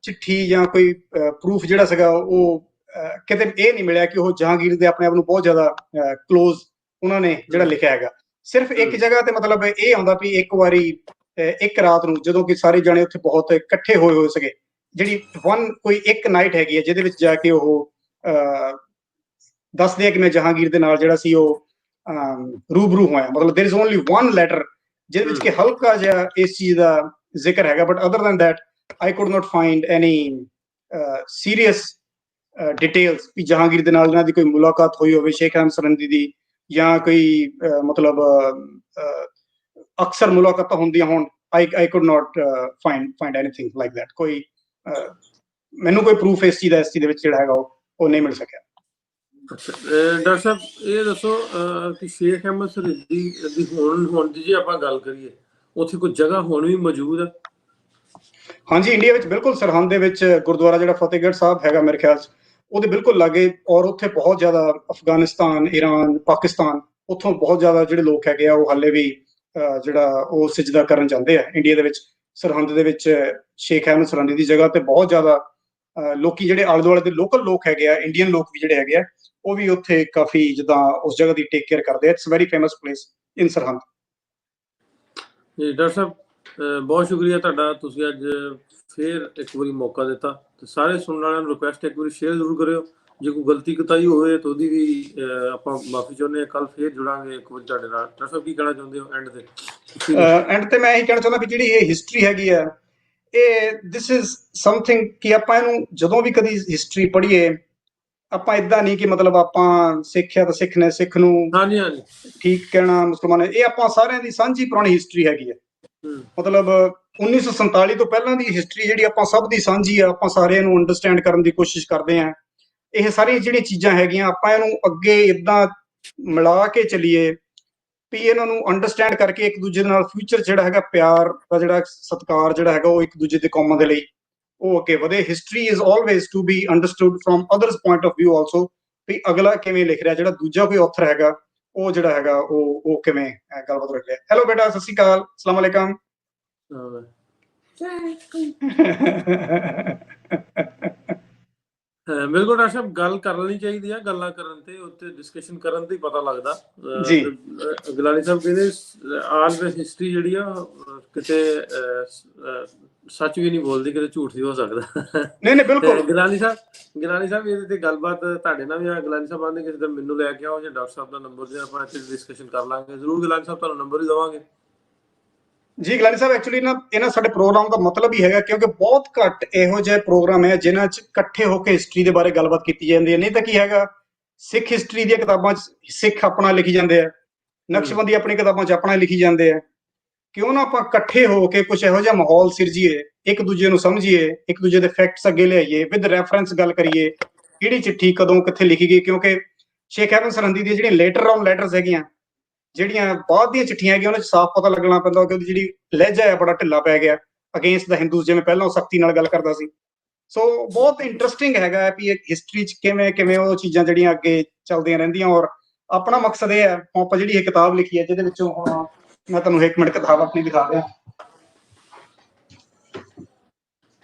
ਚਿੱਠੀ ਜਾਂ ਕੋਈ ਪ੍ਰੂਫ ਜਿਹੜਾ ਸੀਗਾ ਉਹ ਕਿਤੇ ਇਹ ਨਹੀਂ ਮਿਲਿਆ ਕਿ ਉਹ ਜਹਾਂਗੀਰ ਦੇ ਆਪਣੇ ਆਪ ਨੂੰ ਬਹੁਤ ਜ਼ਿਆਦਾ ਕਲੋਜ਼ ਉਹਨਾਂ ਨੇ ਜਿਹੜਾ ਲਿਖਿਆ ਹੈਗਾ। ਸਿਰਫ ਇੱਕ ਜਗ੍ਹਾ ਤੇ ਮਤਲਬ ਇਹ ਆਉਂਦਾ ਵੀ ਇੱਕ ਵਾਰੀ ਇੱਕ ਰਾਤ ਨੂੰ ਜਦੋਂ ਕਿ ਸਾਰੇ ਜਾਣੇ ਉੱਥੇ ਬਹੁਤ ਇਕੱਠੇ ਹੋਏ ਸੀਗੇ, ਜਿਹੜੀ ਕੋਈ ਇੱਕ ਨਾਈਟ ਹੈਗੀ ਹੈ ਜਿਹਦੇ ਵਿੱਚ ਜਾ ਕੇ ਉਹ ਦੱਸਦੇ ਆ ਕਿ ਮੈਂ ਜਹਾਂਗੀਰ ਦੇ ਨਾਲ ਜਿਹੜਾ ਸੀ ਉਹ ਰੂਬਰੂ ਹੋਇਆ। ਮਤਲਬ ਦੇयर इज ओनली वन ਲੈਟਰ ਜਿਹਦੇ ਵਿੱਚ ਕਿ ਹਲਕਾ ਜਿਹਾ ਇਸ ਚੀਜ਼ ਦਾ ਜ਼ਿਕਰ ਹੈਗਾ। But other than that I could not find any serious details ਵੀ ਜਹਾਂਗੀਰ ਦੇ ਨਾਲ ਇਹਨਾਂ ਦੀ ਕੋਈ ਮੁਲਾਕਾਤ ਹੋਈ ਹੋਵੇ ਸ਼ੇਖ ਅਹਿਮਦ ਸਰਹੰਦੀ ਦੀ, ਜਾਂ ਕੋਈ ਮਤਲਬ ਅਕਸਰ ਮੁਲਾਕਾਤਾਂ ਹੁੰਦੀਆਂ ਹੋਣ। ਆਈ could not find anything like that. ਕੋਈ ਮੈਨੂੰ ਕੋਈ ਪ੍ਰੂਫ ਇਸ ਚੀਜ਼ ਦੇ ਵਿੱਚ ਜਿਹੜਾ ਹੈਗਾ ਉਹ ਨਹੀਂ ਮਿਲ ਸਕਿਆ। ਡਾਕਟਰ ਸਾਹਿਬ, ਇਹ ਦੱਸੋ ਕਿ ਸ਼ੇਖ ਅਹਿਮਦ ਸਰਹੰਦੀ ਦੀ ਹੁਣ ਦੀ ਜੇ ਆਪਾਂ ਗੱਲ ਕਰੀਏ, ਉੱਥੇ ਕੋਈ ਜਗ੍ਹਾ ਹੁਣ ਵੀ ਮੌਜੂਦ ਹੈ? ਹਾਂਜੀ, ਇੰਡੀਆ ਵਿੱਚ ਬਿਲਕੁਲ ਸਰਹੰਦ ਦੇ ਵਿੱਚ ਗੁਰਦੁਆਰਾ ਜਿਹੜਾ ਫਤਿਹਗੜ੍ਹ ਸਾਹਿਬ ਹੈਗਾ ਮੇਰੇ ਖਿਆਲ 'ਚ ਉਹਦੇ ਬਿਲਕੁਲ ਲਾਗੇ। ਔਰ ਉੱਥੇ ਬਹੁਤ ਜ਼ਿਆਦਾ ਅਫਗਾਨਿਸਤਾਨ, ਈਰਾਨ, ਪਾਕਿਸਤਾਨ, ਉੱਥੋਂ ਬਹੁਤ ਜ਼ਿਆਦਾ ਜਿਹੜੇ ਲੋਕ ਹੈਗੇ ਆ ਉਹ ਹਾਲੇ ਵੀ ਜਿਹੜਾ ਉਹ ਸਿਜਦਾ ਕਰਨ ਜਾਂਦੇ ਆ ਇੰਡੀਆ ਦੇ ਵਿੱਚ। ਸਰਹੰਦ ਦੇ ਵਿੱਚ ਸ਼ੇਖ ਅਹਿਮਦ ਸਰਹੰਦੀ ਦੀ ਜਗ੍ਹਾ ਤੇ ਬਹੁਤ ਜ਼ਿਆਦਾ ਲੋਕੀ ਜਿਹੜੇ ਆਲੇ ਦੁਆਲੇ ਦੇ ਲੋਕਲ ਲੋਕ ਹੈਗੇ ਆ, ਇੰਡੀਅਨ ਲੋਕ ਵੀ ਜਿਹੜੇ ਹੈਗੇ ਆ, ਉਹ ਵੀ ਉੱਥੇ ਕਾਫੀ ਜਿੱਦਾਂ ਉਸ ਜਗ੍ਹਾ ਦੀ ਟੇਕ ਕੇਅਰ ਕਰਦੇ ਆ। ਇਟਸ ਵੈਰੀ ਫੇਮਸ ਪਲੇਸ ਇਨ ਸਰਹੰਦ। ਜੀ ਡਾਕਟਰ ਸਾਹਿਬ, ਬਹੁਤ ਸ਼ੁਕਰੀਆ ਤੁਹਾਡਾ, ਤੁਸੀਂ ਅੱਜ ਫੇਰ ਇੱਕ ਵਾਰੀ ਮੌਕਾ ਦਿੱਤਾ। ਤੇ ਸਾਰੇ ਸੁਣਨ ਵਾਲਿਆਂ ਨੂੰ ਰਿਕੁਐਸਟ ਇੱਕ ਵਾਰੀ ਸ਼ੇਅਰ ਜ਼ਰੂਰ ਕਰਿਓ। ਜੇ ਕੋਈ ਗਲਤੀ ਕੁਤਾਹੀ ਹੋਵੇ ਤਾਂ ਉਹਦੀ ਵੀ ਆਪਾਂ ਮਾਫੀ ਚਾਹੁੰਦੇ ਹਾਂ। ਕੱਲ ਫੇਰ ਜੁੜਾਂਗੇ ਇੱਕ ਵਾਰੀ ਤੁਹਾਡੇ ਨਾਲ। ਡਾਕਟਰ ਸਾਹਿਬ, ਕੀ ਕਹਿਣਾ ਚਾਹੁੰਦੇ ਹੋ ਐਂਡ ਤੇ? ਐਂਡ ਤੇ ਮੈਂ ਇਹੀ ਕਹਿਣਾ ਚਾਹੁੰਦਾ ਵੀ ਜਿਹੜੀ ਇਹ ਹਿਸਟਰੀ ਹੈਗੀ ਆ, ਇਹ ਦਿਸ ਇਜ਼ ਸਮਥਿੰਗ ਕਿ ਆਪਾਂ ਇਹਨੂੰ ਜਦੋਂ ਵੀ ਕਦੀ ਹਿਸਟਰੀ ਪੜ੍ਹੀਏ, ਆਪਾਂ ਇਦਾਂ ਨਹੀਂ ਕਿ ਮਤਲਬ ਆਪਾਂ ਸਿੱਖ ਆ ਤਾਂ ਸਿੱਖ ਨੇ ਸਿੱਖ ਨੂੰ ਠੀਕ ਕਹਿਣਾ, ਮੁਸਲਮਾਨ ਨੇ, ਇਹ ਆਪਾਂ ਸਾਰਿਆਂ ਦੀ ਸਾਂਝੀ ਪੁਰਾਣੀ ਹਿਸਟਰੀ ਹੈਗੀ ਹੈ। ਮਤਲਬ 1947 ਤੋਂ ਪਹਿਲਾਂ ਦੀ ਹਿਸਟਰੀ ਜਿਹੜੀ ਆਪਾਂ ਸਭ ਦੀ ਸਾਂਝੀ ਆ, ਆਪਾਂ ਸਾਰਿਆਂ ਨੂੰ ਅੰਡਰਸਟੈਂਡ ਕਰਨ ਦੀ ਕੋਸ਼ਿਸ਼ ਕਰਦੇ ਹਾਂ। ਇਹ ਸਾਰੀਆਂ ਜਿਹੜੀਆਂ ਚੀਜ਼ਾਂ ਹੈਗੀਆਂ ਆਪਾਂ ਇਹਨੂੰ ਅੱਗੇ ਇਦਾਂ ਮਿਲਾ ਕੇ ਚੱਲੀਏ ਵੀ ਇਹਨਾਂ ਨੂੰ ਅੰਡਰਸਟੈਂਡ ਕਰਕੇ ਇੱਕ ਦੂਜੇ ਦੇ ਨਾਲ ਫਿਊਚਰ ਜਿਹੜਾ ਹੈਗਾ ਪਿਆਰ ਦਾ ਜਿਹੜਾ ਸਤਿਕਾਰ ਜਿਹੜਾ ਹੈਗਾ ਉਹ ਇੱਕ ਦੂਜੇ ਦੇ ਕੌਮਾਂ ਦੇ ਲਈ ਉਹ ਅੱਗੇ ਵਧੇ। History is always to be understood from others point of view also, ਵੀ ਅਗਲਾ ਕਿਵੇਂ ਲਿਖ ਰਿਹਾ, ਜਿਹੜਾ ਦੂਜਾ ਕੋਈ ਆਥਰ ਹੈਗਾ ਉਹ ਜਿਹੜਾ ਹੈਗਾ ਉਹ ਕਿਵੇਂ ਗੱਲਬਾਤ ਰੱਖ ਰਿਹਾ। ਹੈਲੋ ਬੇਟਾ, ਸਤਿ ਸ਼੍ਰੀ ਅਕਾਲ, ਅਸਲਾਮ ਵਾਲੇਕਮ। ਬਿਲਕੁਲ ਡਾਕਟਰ ਸਾਹਿਬ, ਗੱਲ ਕਰਨੀ ਚਾਹੀਦੀ ਆ, ਗੱਲਾਂ ਕਰਨ ਤੇ ਉੱਤੇ ਡਿਸਕਸ਼ਨ ਕਰਨ ਤੇ ਪਤਾ ਲੱਗਦਾ। ਗਿਲਾਨੀ ਸਾਹਿਬ ਕਹਿੰਦੇ ਆਲਵੇਜ਼ ਹਿਸਟਰੀ ਜਿਹੜੀ ਆ ਕਿਤੇ ਸੱਚ ਵੀ ਨਹੀਂ ਬੋਲਦੀ, ਕਿਤੇ ਝੂਠ ਵੀ ਹੋ ਸਕਦਾ। ਨਹੀਂ ਬਿਲਕੁਲ ਗਿਲਾਨੀ ਸਾਹਿਬ ਇਹਦੇ ਤੇ ਗੱਲਬਾਤ ਤੁਹਾਡੇ ਨਾਲ ਵੀ ਆ। ਗਿਲਾਨੀ ਸਾਹਿਬ ਆਉਂਦੇ ਕਿਸੇ ਦਿਨ ਮੈਨੂੰ ਲੈ ਕੇ ਆਓ, ਜਾਂ ਡਾਕਟਰ ਸਾਹਿਬ ਦਾ ਨੰਬਰ ਦੇ, ਆਪਾਂ ਇੱਥੇ ਡਿਸਕਸ਼ਨ ਕਰ ਲਾਂਗੇ ਜ਼ਰੂਰ। ਗਿਲਾਨੀ ਸਾਹਿਬ ਤੁਹਾਨੂੰ ਨੰਬਰ ਹੀ ਦੇਵਾਂਗੇ। ਜੀ ਗਿਲਾਨੀ ਸਾਹਿਬ, ਐਕਚੁਅਲੀ ਇਹਨਾਂ ਸਾਡੇ ਪ੍ਰੋਗਰਾਮ ਦਾ ਮਤਲਬ ਹੀ ਹੈਗਾ, ਕਿਉਂਕਿ ਬਹੁਤ ਘੱਟ ਇਹੋ ਜਿਹੇ ਪ੍ਰੋਗਰਾਮ ਹੈ ਜਿਨ੍ਹਾਂ 'ਚ ਇਕੱਠੇ ਹੋ ਕੇ ਹਿਸਟਰੀ ਦੇ ਬਾਰੇ ਗੱਲਬਾਤ ਕੀਤੀ ਜਾਂਦੀ ਹੈ। ਨਹੀਂ ਤਾਂ ਕੀ ਹੈਗਾ, ਸਿੱਖ ਹਿਸਟਰੀ ਦੀਆਂ ਕਿਤਾਬਾਂ 'ਚ ਸਿੱਖ ਆਪਣਾ ਲਿਖੀ ਜਾਂਦੇ ਆ, ਨਕਸ਼ਬੰਦੀ ਆਪਣੀ ਕਿਤਾਬਾਂ 'ਚ ਆਪਣਾ ਲਿਖੀ ਜਾਂਦੇ ਆ। ਕਿਉਂ ਨਾ ਆਪਾਂ ਇਕੱਠੇ ਹੋ ਕੇ ਕੁਝ ਇਹੋ ਜਿਹਾ ਮਾਹੌਲ ਸਿਰਜੀਏ, ਇੱਕ ਦੂਜੇ ਨੂੰ ਸਮਝੀਏ, ਇੱਕ ਦੂਜੇ ਦੇ ਫੈਕਟਸ ਅੱਗੇ ਲਿਆਈਏ, ਵਿਦ ਰੈਫਰੈਂਸ ਗੱਲ ਕਰੀਏ, ਕਿਹੜੀ ਚਿੱਠੀ ਕਦੋਂ ਕਿੱਥੇ ਲਿਖੀ ਗਈ। ਕਿਉਂਕਿ ਸ਼ੇਖ ਅਹਿਮਦ ਸਰਹੰਦੀ ਦੀਆਂ ਜਿਹੜੀਆਂ ਲੇਟਰ ਔਨ ਲੈਟਰਸ ਹੈਗੀਆਂ, ਜਿਹੜੀਆਂ ਬਾਅਦ ਦੀਆਂ ਚਿੱਠੀਆਂ ਹੈਗੀਆਂ, ਉਹਨਾਂ 'ਚ ਸਾਫ਼ ਪਤਾ ਲੱਗਣਾ ਪੈਂਦਾ ਕਿ ਉਹਦੀ ਜਿਹੜੀ ਲਹਿਜਾ ਹੈ ਬੜਾ ਢਿੱਲਾ ਪੈ ਗਿਆ ਅਗੇਂਸਟ ਦਾ ਹਿੰਦੂਜ਼, ਜਿਵੇਂ ਪਹਿਲਾਂ ਉਹ ਸਖਤੀ ਨਾਲ ਗੱਲ ਕਰਦਾ ਸੀ। ਸੋ ਬਹੁਤ ਇੰਟਰਸਟਿੰਗ ਹੈਗਾ ਵੀ ਇਹ ਹਿਸਟਰੀ 'ਚ ਕਿਵੇਂ ਉਹ ਚੀਜ਼ਾਂ ਜਿਹੜੀਆਂ ਅੱਗੇ ਚੱਲਦੀਆਂ ਰਹਿੰਦੀਆਂ। ਔਰ ਆਪਣਾ ਮਕਸਦ ਇਹ ਹੈ, ਆਪਾਂ ਜਿਹੜੀ ਇਹ ਕਿਤਾਬ ਲਿਖੀ ਹੈ, ਜਿਹਦੇ ਵਿੱਚੋਂ ਹੁਣ ਮੈਂ ਤੁਹਾਨੂੰ 1 ਮਿੰਟ ਕਿਤਾਬ ਆਪਣੀ ਦਿਖਾ ਦਿਆਂ।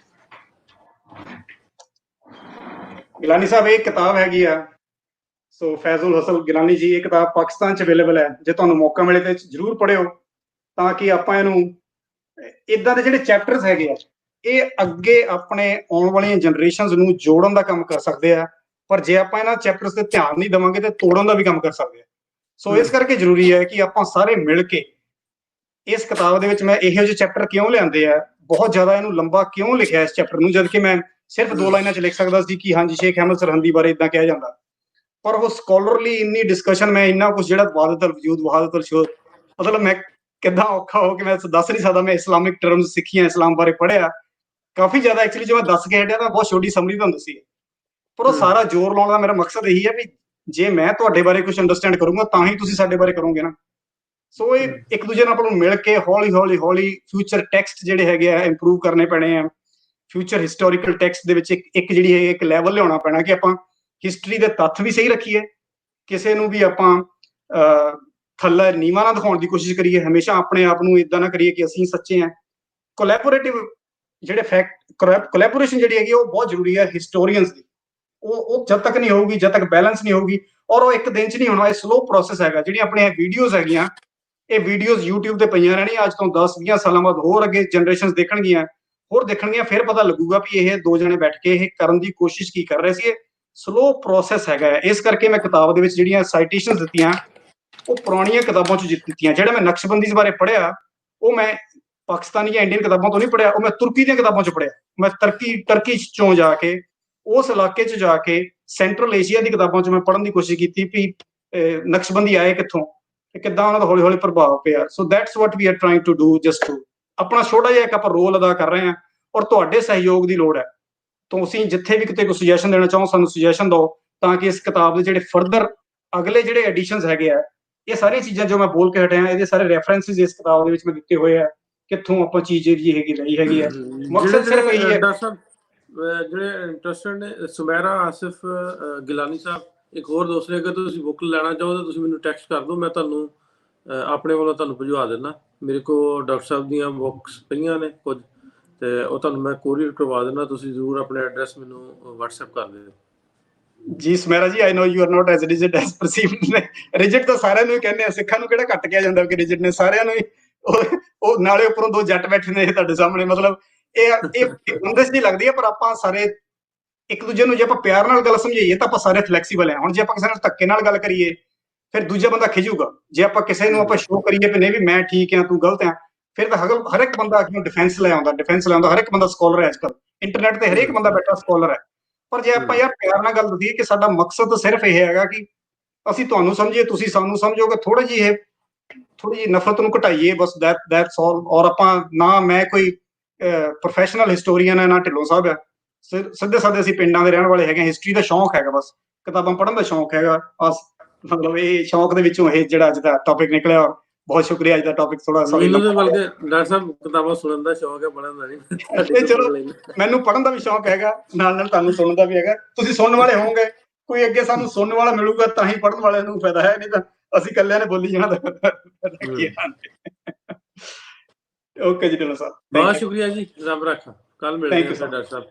ਗਿਲਾਨੀ ਸਾਹਿਬ, ਇਹ ਕਿਤਾਬ ਹੈਗੀ ਆ ਸੋ ਫੈਜ਼ੁਲ ਹਸਨ ਗਿਲਾਨੀ ਜੀ। ਇਹ ਕਿਤਾਬ ਪਾਕਿਸਤਾਨ 'ਚ ਅਵੇਲੇਬਲ ਹੈ, ਜੇ ਤੁਹਾਨੂੰ ਮੌਕਾ ਮਿਲੇ ਤੇ ਜ਼ਰੂਰ ਪੜ੍ਹਿਓ, ਤਾਂ ਕਿ ਆਪਾਂ ਇਹਨੂੰ ਇੱਦਾਂ ਦੇ ਜਿਹੜੇ ਚੈਪਟਰਸ ਹੈਗੇ ਆ, ਇਹ ਅੱਗੇ ਆਪਣੇ ਆਉਣ ਵਾਲੀਆਂ ਜਨਰੇਸ਼ਨਸ ਨੂੰ ਜੋੜਨ ਦਾ ਕੰਮ ਕਰ ਸਕਦੇ ਆ। ਪਰ ਜੇ ਆਪਾਂ ਇਹਨਾਂ ਚੈਪਟਰਸ ਤੇ ਧਿਆਨ ਨਹੀਂ ਦੇਵਾਂਗੇ ਤੇ ਤੋੜਨ ਦਾ ਵੀ ਕੰਮ ਕਰ ਸਕਦੇ ਆ। ਸੋ ਇਸ ਕਰਕੇ ਜ਼ਰੂਰੀ ਹੈ ਕਿ ਆਪਾਂ ਸਾਰੇ ਮਿਲ ਕੇ ਇਸ ਕਿਤਾਬ ਦੇ ਵਿੱਚ, ਮੈਂ ਇਹੋ ਜਿਹੇ ਚੈਪਟਰ ਕਿਉਂ ਲਿਆਂਦੇ ਆ, ਬਹੁਤ ਜ਼ਿਆਦਾ ਇਹਨੂੰ ਲੰਬਾ ਕਿਉਂ ਲਿਖਿਆ ਇਸ ਚੈਪਟਰ ਨੂੰ, ਜਦ ਕਿ ਮੈਂ ਸਿਰਫ 2 ਲਾਈਨਾਂ 'ਚ ਲਿਖ ਸਕਦਾ ਸੀ ਕਿ ਹਾਂਜੀ ਸ਼ੇਖ ਅਹਿਮਦ ਸਰਹੰਦੀ ਬਾਰੇ ਇਦਾਂ ਕਿਹਾ ਜਾਂਦਾ। ਪਰ ਉਹ ਸਕੋਲਰਲੀ ਇੰਨੀ ਡਿਸਕਸ਼ਨ, ਮੈਂ ਇੰਨਾ ਕੁਝ ਜਿਹੜਾ ਵਹਾਦਤ ਵਜੂਦ, ਵਹਾਦਤ ਸ਼ੋਧ, ਮਤਲਬ ਮੈਂ ਕਿੱਦਾਂ ਔਖਾ ਹੋ ਕੇ ਮੈਂ ਦੱਸ ਨਹੀਂ ਸਕਦਾ। ਮੈਂ ਇਸਲਾਮਿਕ ਟਰਮਸ ਸਿੱਖੀਆਂ, ਇਸਲਾਮ ਬਾਰੇ ਪੜ੍ਹਿਆ ਕਾਫੀ ਜ਼ਿਆਦਾ। ਐਕਚੁਅਲੀ ਜੋ ਮੈਂ ਦੱਸ ਕੇ ਹਟਿਆ ਤਾਂ ਬਹੁਤ ਛੋਟੀ ਸਮਰੀ ਤੁਹਾਨੂੰ ਦੱਸੀ ਹੈ, ਪਰ ਉਹ ਸਾਰਾ ਜ਼ੋਰ ਲਾਉਣ ਦਾ ਮੇਰਾ ਮਕਸਦ ਇਹੀ ਹੈ ਵੀ ਜੇ ਮੈਂ ਤੁਹਾਡੇ ਬਾਰੇ ਕੁਝ ਅੰਡਰਸਟੈਂਡ ਕਰੂੰਗਾ ਤਾਂ ਹੀ ਤੁਸੀਂ ਸਾਡੇ ਬਾਰੇ ਕਰੋਗੇ ਨਾ। ਸੋ ਇਹ ਇੱਕ ਦੂਜੇ ਨਾਲ ਆਪਾਂ ਨੂੰ ਮਿਲ ਕੇ ਹੌਲੀ ਫਿਊਚਰ ਟੈਕਸਟ ਜਿਹੜੇ ਹੈਗੇ ਆ ਇੰਪਰੂਵ ਕਰਨੇ ਪੈਣੇ ਆ। ਫਿਊਚਰ ਹਿਸਟੋਰੀਕਲ ਟੈਕਸਟ ਦੇ ਵਿੱਚ ਇੱਕ ਜਿਹੜੀ ਹੈ ਇੱਕ ਲੈਵਲ ਲਿਆਉਣਾ ਪੈਣਾ ਕਿ ਆਪਾਂ ਹਿਸਟਰੀ ਦੇ ਤੱਥ ਵੀ ਸਹੀ ਰੱਖੀਏ, ਕਿਸੇ ਨੂੰ ਵੀ ਆਪਾਂ ਥੱਲੇ ਨੀਵਾਂ ਨਾ ਦਿਖਾਉਣ ਦੀ ਕੋਸ਼ਿਸ਼ ਕਰੀਏ, ਹਮੇਸ਼ਾ ਆਪਣੇ ਆਪ ਨੂੰ ਇਦਾਂ ਨਾ ਕਰੀਏ ਕਿ ਅਸੀਂ ਸੱਚੇ ਹਾਂ। ਕੋਲੈਬੋਰੇਟਿਵ ਜਿਹੜੇ ਕੋਲੈਬੋਰੇਸ਼ਨ ਜਿਹੜੀ ਹੈਗੀ ਉਹ ਬਹੁਤ ਜ਼ਰੂਰੀ ਹੈ ਹਿਸਟੋਰੀਅਨਸ ਦੀ। ਉਹ ਜਦ ਤੱਕ ਨਹੀਂ ਹੋਊਗੀ, ਜਦ ਤੱਕ ਬੈਲੈਂਸ ਨਹੀਂ ਹੋਊਗੀ, ਔਰ ਉਹ ਇੱਕ ਦਿਨ 'ਚ ਨਹੀਂ ਹੋਣਾ, ਇਹ ਸਲੋ ਪ੍ਰੋਸੈਸ ਹੈਗਾ। ਜਿਹੜੀਆਂ ਆਪਣੀਆਂ ਵੀਡੀਓਜ਼ ਹੈਗੀਆਂ, ਇਹ ਵੀਡੀਓਜ਼ YouTube ਤੇ ਪਈਆਂ ਰਹਿਣੀਆਂ, ਅੱਜ ਤੋਂ 10-20 ਸਾਲਾਂ ਬਾਅਦ ਹੋਰ ਅੱਗੇ ਜਨਰੇਸ਼ਨਸ ਦੇਖਣਗੀਆਂ, ਫਿਰ ਪਤਾ ਲੱਗੂਗਾ ਵੀ ਇਹ 2 ਜਣੇ ਬੈਠ ਕੇ ਇਹ ਕਰਨ ਦੀ ਕੋਸ਼ਿਸ਼ ਕੀ ਕਰ ਰਹੇ ਸੀ। ਇਹ ਸਲੋ ਪ੍ਰੋਸੈਸ ਹੈਗਾ। ਇਸ ਕਰਕੇ ਮੈਂ ਕਿਤਾਬ ਦੇ ਵਿੱਚ ਜਿਹੜੀਆਂ ਸਾਈਟੇਸ਼ਨਸ ਦਿੱਤੀਆਂ ਉਹ ਪੁਰਾਣੀਆਂ ਕਿਤਾਬਾਂ 'ਚ ਦਿੱਤੀਆਂ। ਜਿਹੜਾ ਮੈਂ ਨਕਸ਼ਬੰਦੀ ਬਾਰੇ ਪੜ੍ਹਿਆ ਉਹ ਮੈਂ ਪਾਕਿਸਤਾਨੀ ਜਾਂ ਇੰਡੀਅਨ ਕਿਤਾਬਾਂ ਤੋਂ ਨਹੀਂ ਪੜ੍ਹਿਆ, ਉਹ ਮੈਂ ਤੁਰਕੀ ਦੀਆਂ ਕਿਤਾਬਾਂ 'ਚ ਪੜ੍ਹਿਆ। ਮੈਂ ਟਰਕੀ 'ਚੋਂ ਜਾ ਕੇ, ਉਸ ਇਲਾਕੇ 'ਚ ਜਾ ਕੇ, ਸੈਂਟਰਲ ਏਸ਼ੀਆ ਦੀ ਕਿਤਾਬਾਂ 'ਚ ਮੈਂ ਪੜ੍ਹਨ ਦੀ ਕੋਸ਼ਿਸ਼ ਕੀਤੀ ਵੀ ਨਕਸ਼ਬੰਦੀ ਆਏ ਕਿੱਥੋਂ ਤੇ ਕਿੱਦਾਂ ਉਹਨਾਂ ਦਾ ਹੌਲੀ ਪ੍ਰਭਾਵ ਪਿਆ। So that's what we are trying to do, just to ਆਪਣਾ ਛੋਟਾ ਜਿਹਾ ਇੱਕ ਆਪਾਂ ਰੋਲ ਅਦਾ ਕਰ ਰਹੇ ਹਾਂ, ਔਰ ਤੁਹਾਡੇ ਸਹਿਯੋਗ ਦੀ ਲੋੜ ਹੈ। ਤੁਸੀਂ ਜਿੱਥੇ ਵੀ ਕਿਤੇ ਕੋਈ ਸੁਜੈਸ਼ਨ ਦੇਣਾ ਚਾਹੋ, ਸਾਨੂੰ ਸੁਜੈਸ਼ਨ ਦਿਓ, ਤਾਂ ਕਿ ਇਸ ਕਿਤਾਬ ਦੇ ਜਿਹੜੇ ਫਰਦਰ ਅਗਲੇ ਜਿਹੜੇ ਐਡੀਸ਼ਨਸ ਹੈਗੇ ਆ, ਇਹ ਸਾਰੀਆਂ ਚੀਜ਼ਾਂ ਜੋ ਮੈਂ ਬੋਲ ਕੇ ਹਟਿਆ, ਇਹਦੇ ਸਾਰੇ ਰੈਫਰੈਂਸਿਸ ਇਸ ਕਿਤਾਬ ਦੇ ਵਿੱਚ ਮੈਂ ਦਿੱਤੇ ਹੋਏ ਆ, ਕਿੱਥੋਂ ਆਪਾਂ ਚੀਜ਼ ਜਿਹੜੀ ਹੈਗੀ ਲਈ ਹੈਗੀ ਹੈ। ਮਕਸਦ ਸਿਰਫ ਇਹੀ ਹੈ। ਜਿਹੜੇ ਇੰਟਰਸਟਡ ਨੇ, ਸੁਮੈਰਾ ਆਸਿਫ ਗਿਲਾਨੀ ਸਾਹਿਬ, ਇੱਕ ਹੋਰ ਦੋਸਤ ਨੇ, ਅਗਰ ਤੁਸੀਂ ਬੁੱਕ ਲੈਣਾ ਚਾਹੋ ਤਾਂ ਤੁਸੀਂ ਮੈਨੂੰ ਟੈਕਸਟ ਕਰ ਦਿਓ, ਮੈਂ ਤੁਹਾਨੂੰ ਆਪਣੇ ਵੱਲੋਂ ਤੁਹਾਨੂੰ ਭਿਜਵਾ ਦਿੰਦਾ। ਮੇਰੇ ਕੋਲ ਡਾਕਟਰ ਸਾਹਿਬ ਦੀਆਂ ਬੁੱਕਸ ਪਈਆਂ ਨੇ ਕੁਝ, ਤੇ ਉਹ ਤੁਹਾਨੂੰ ਮੈਂ ਕੋਰੀਅਰ ਕਰਵਾ ਦਿੰਦਾ। ਤੁਸੀਂ ਜ਼ਰੂਰ ਆਪਣੇ ਐਡਰੈਸ ਮੈਨੂੰ WhatsApp ਕਰ ਦਿਓ। ਜੀ Sumaira ji, I know you are not as rigid as perceived. Rigid ਤਾਂ ਸਾਰਿਆਂ ਨੂੰ ਹੀ ਕਹਿੰਦੇ ਆ, ਸਿੱਖਾਂ ਨੂੰ ਕਿਹੜਾ ਘੱਟ ਕਿਹਾ ਜਾਂਦਾ ਕਿ ਰਿਜਿਡ ਨੇ, ਸਾਰਿਆਂ ਨੂੰ ਹੀ। ਉਹ ਨਾਲੇ ਉੱਪਰੋਂ 2 ਜੱਟ ਬੈਠੇ ਨੇ ਤੁਹਾਡੇ ਸਾਹਮਣੇ, ਮਤਲਬ ਇਹ ਬੰਦਿਸ਼ ਜੀ ਲੱਗਦੀ ਹੈ। ਪਰ ਆਪਾਂ ਸਾਰੇ ਇੱਕ ਦੂਜੇ ਨੂੰ ਜੇ ਆਪਾਂ ਪਿਆਰ ਨਾਲ ਗੱਲ ਸਮਝਾਈਏ ਤਾਂ ਆਪਾਂ ਸਾਰੇ ਫਲੈਕਸੀਬਲ ਹੈ। ਹੁਣ ਜੇ ਆਪਾਂ ਕਿਸੇ ਨਾਲ ਧੱਕੇ ਨਾਲ ਗੱਲ ਕਰੀਏ ਫਿਰ ਦੂਜਾ ਬੰਦਾ ਖਿਜੂਗਾ। ਜੇ ਆਪਾਂ ਕਿਸੇ ਨੂੰ ਆਪਾਂ ਸ਼ੋਅ ਕਰੀਏ ਵੀ ਨਹੀਂ ਵੀ ਮੈਂ ਠੀਕ ਹਾਂ ਤੂੰ ਗਲਤ ਆ, ਫਿਰ ਤਾਂ ਹਰ ਇੱਕ ਬੰਦਾ ਡਿਫੈਂਸ ਲੈ ਆਉਂਦਾ। ਹਰ ਇੱਕ ਬੰਦਾ ਸਕੋਲਰ ਹੈ ਅੱਜ ਕੱਲ੍ਹ, ਇੰਟਰਨੈਟ ਤੇ ਹਰੇਕ ਬੰਦਾ ਬੈਠਾ ਸਕੋਲਰ ਹੈ। ਪਰ ਜੇ ਆਪਾਂ ਯਾਰ ਪਿਆਰ ਨਾਲ ਗੱਲ ਦੱਸੀਏ ਕਿ ਸਾਡਾ ਮਕਸਦ ਸਿਰਫ ਇਹ ਹੈਗਾ ਕਿ ਅਸੀਂ ਤੁਹਾਨੂੰ ਸਮਝੀਏ, ਤੁਸੀਂ ਸਾਨੂੰ ਸਮਝੋਗੇ, ਥੋੜੀ ਜਿਹੀ ਨਫ਼ਰਤ ਨੂੰ ਘਟਾਈਏ, ਬਸ ਦੈਟਸ ਆਲ। ਔਰ ਆਪਾਂ ਨਾ, ਮੈਂ ਕੋਈ ਪ੍ਰੋਫੈਸ਼ਨਲ ਹਿਸਟੋਰੀਅਨ ਹੈ, ਨਾ ਢਿੱਲੋਂ ਸਾਹਿਬ ਹੈ, ਸਿੱਧੇ ਸਾਦੇ ਅਸੀਂ ਪਿੰਡਾਂ ਦੇ ਰਹਿਣ ਵਾਲੇ ਹੈਗੇ। ਹਿਸਟਰੀ ਦਾ ਸ਼ੌਂਕ ਹੈਗਾ, ਬਸ ਕਿਤਾਬਾਂ ਪੜ੍ਹਨ ਦਾ ਸ਼ੌਂਕ ਹੈਗਾ, ਬਸ। ਮਤਲਬ ਇਹ ਸ਼ੌਂਕ ਦੇ ਵਿੱਚੋਂ ਇਹ ਜਿਹੜਾ ਅੱਜ ਦਾ ਟੌਪਿਕ ਨਿਕਲਿਆ, ਬਹੁਤ ਸ਼ੁਕਰੀਆ। ਅੱਜ ਦਾ ਟੌਪਿਕ ਥੋੜਾ ਮੈਨੂੰ ਤਾਂ ਬਲਕਿ ਡਾਕਟਰ ਸਾਹਿਬ ਕਿਤਾਬਾਂ ਸੁਣਨ ਦਾ ਸ਼ੌਕ ਹੈ, ਪੜ੍ਹਨ ਦਾ ਨਹੀਂ। ਚਲੋ ਮੈਨੂੰ ਪੜ੍ਹਨ ਦਾ ਵੀ ਸ਼ੌਕ ਹੈਗਾ, ਨਾਲ ਨਾਲ ਤੁਹਾਨੂੰ ਸੁਣਨ ਦਾ ਵੀ ਹੈਗਾ। ਤੁਸੀਂ ਸੁਣਨ ਵਾਲੇ ਹੋਵੋਗੇ, ਕੋਈ ਅੱਗੇ ਸਾਨੂੰ ਸੁਣਨ ਵਾਲਾ ਮਿਲੂਗਾ ਤਾਂ ਹੀ ਪੜ੍ਹਨ ਵਾਲਿਆਂ ਨੂੰ ਫਾਇਦਾ ਹੈ, ਨਹੀਂ ਤਾਂ ਅਸੀਂ ਇਕੱਲਿਆਂ ਨੇ ਬੋਲੀ ਜਾਣਾ ਤਾਂ ਫਾਇਦਾ ਕੀ ਹੈ। ਓਕੇ ਜੀ ਢਿੱਲੋਂ ਸਾਹਿਬ, ਬਹੁਤ ਸ਼ੁਕਰੀਆ ਜੀ, ਰੱਬ ਰੱਖਾ। ਕੱਲ ਮਿਲਦੇ ਹਾਂ ਡਾਕਟਰ ਸਾਹਿਬ।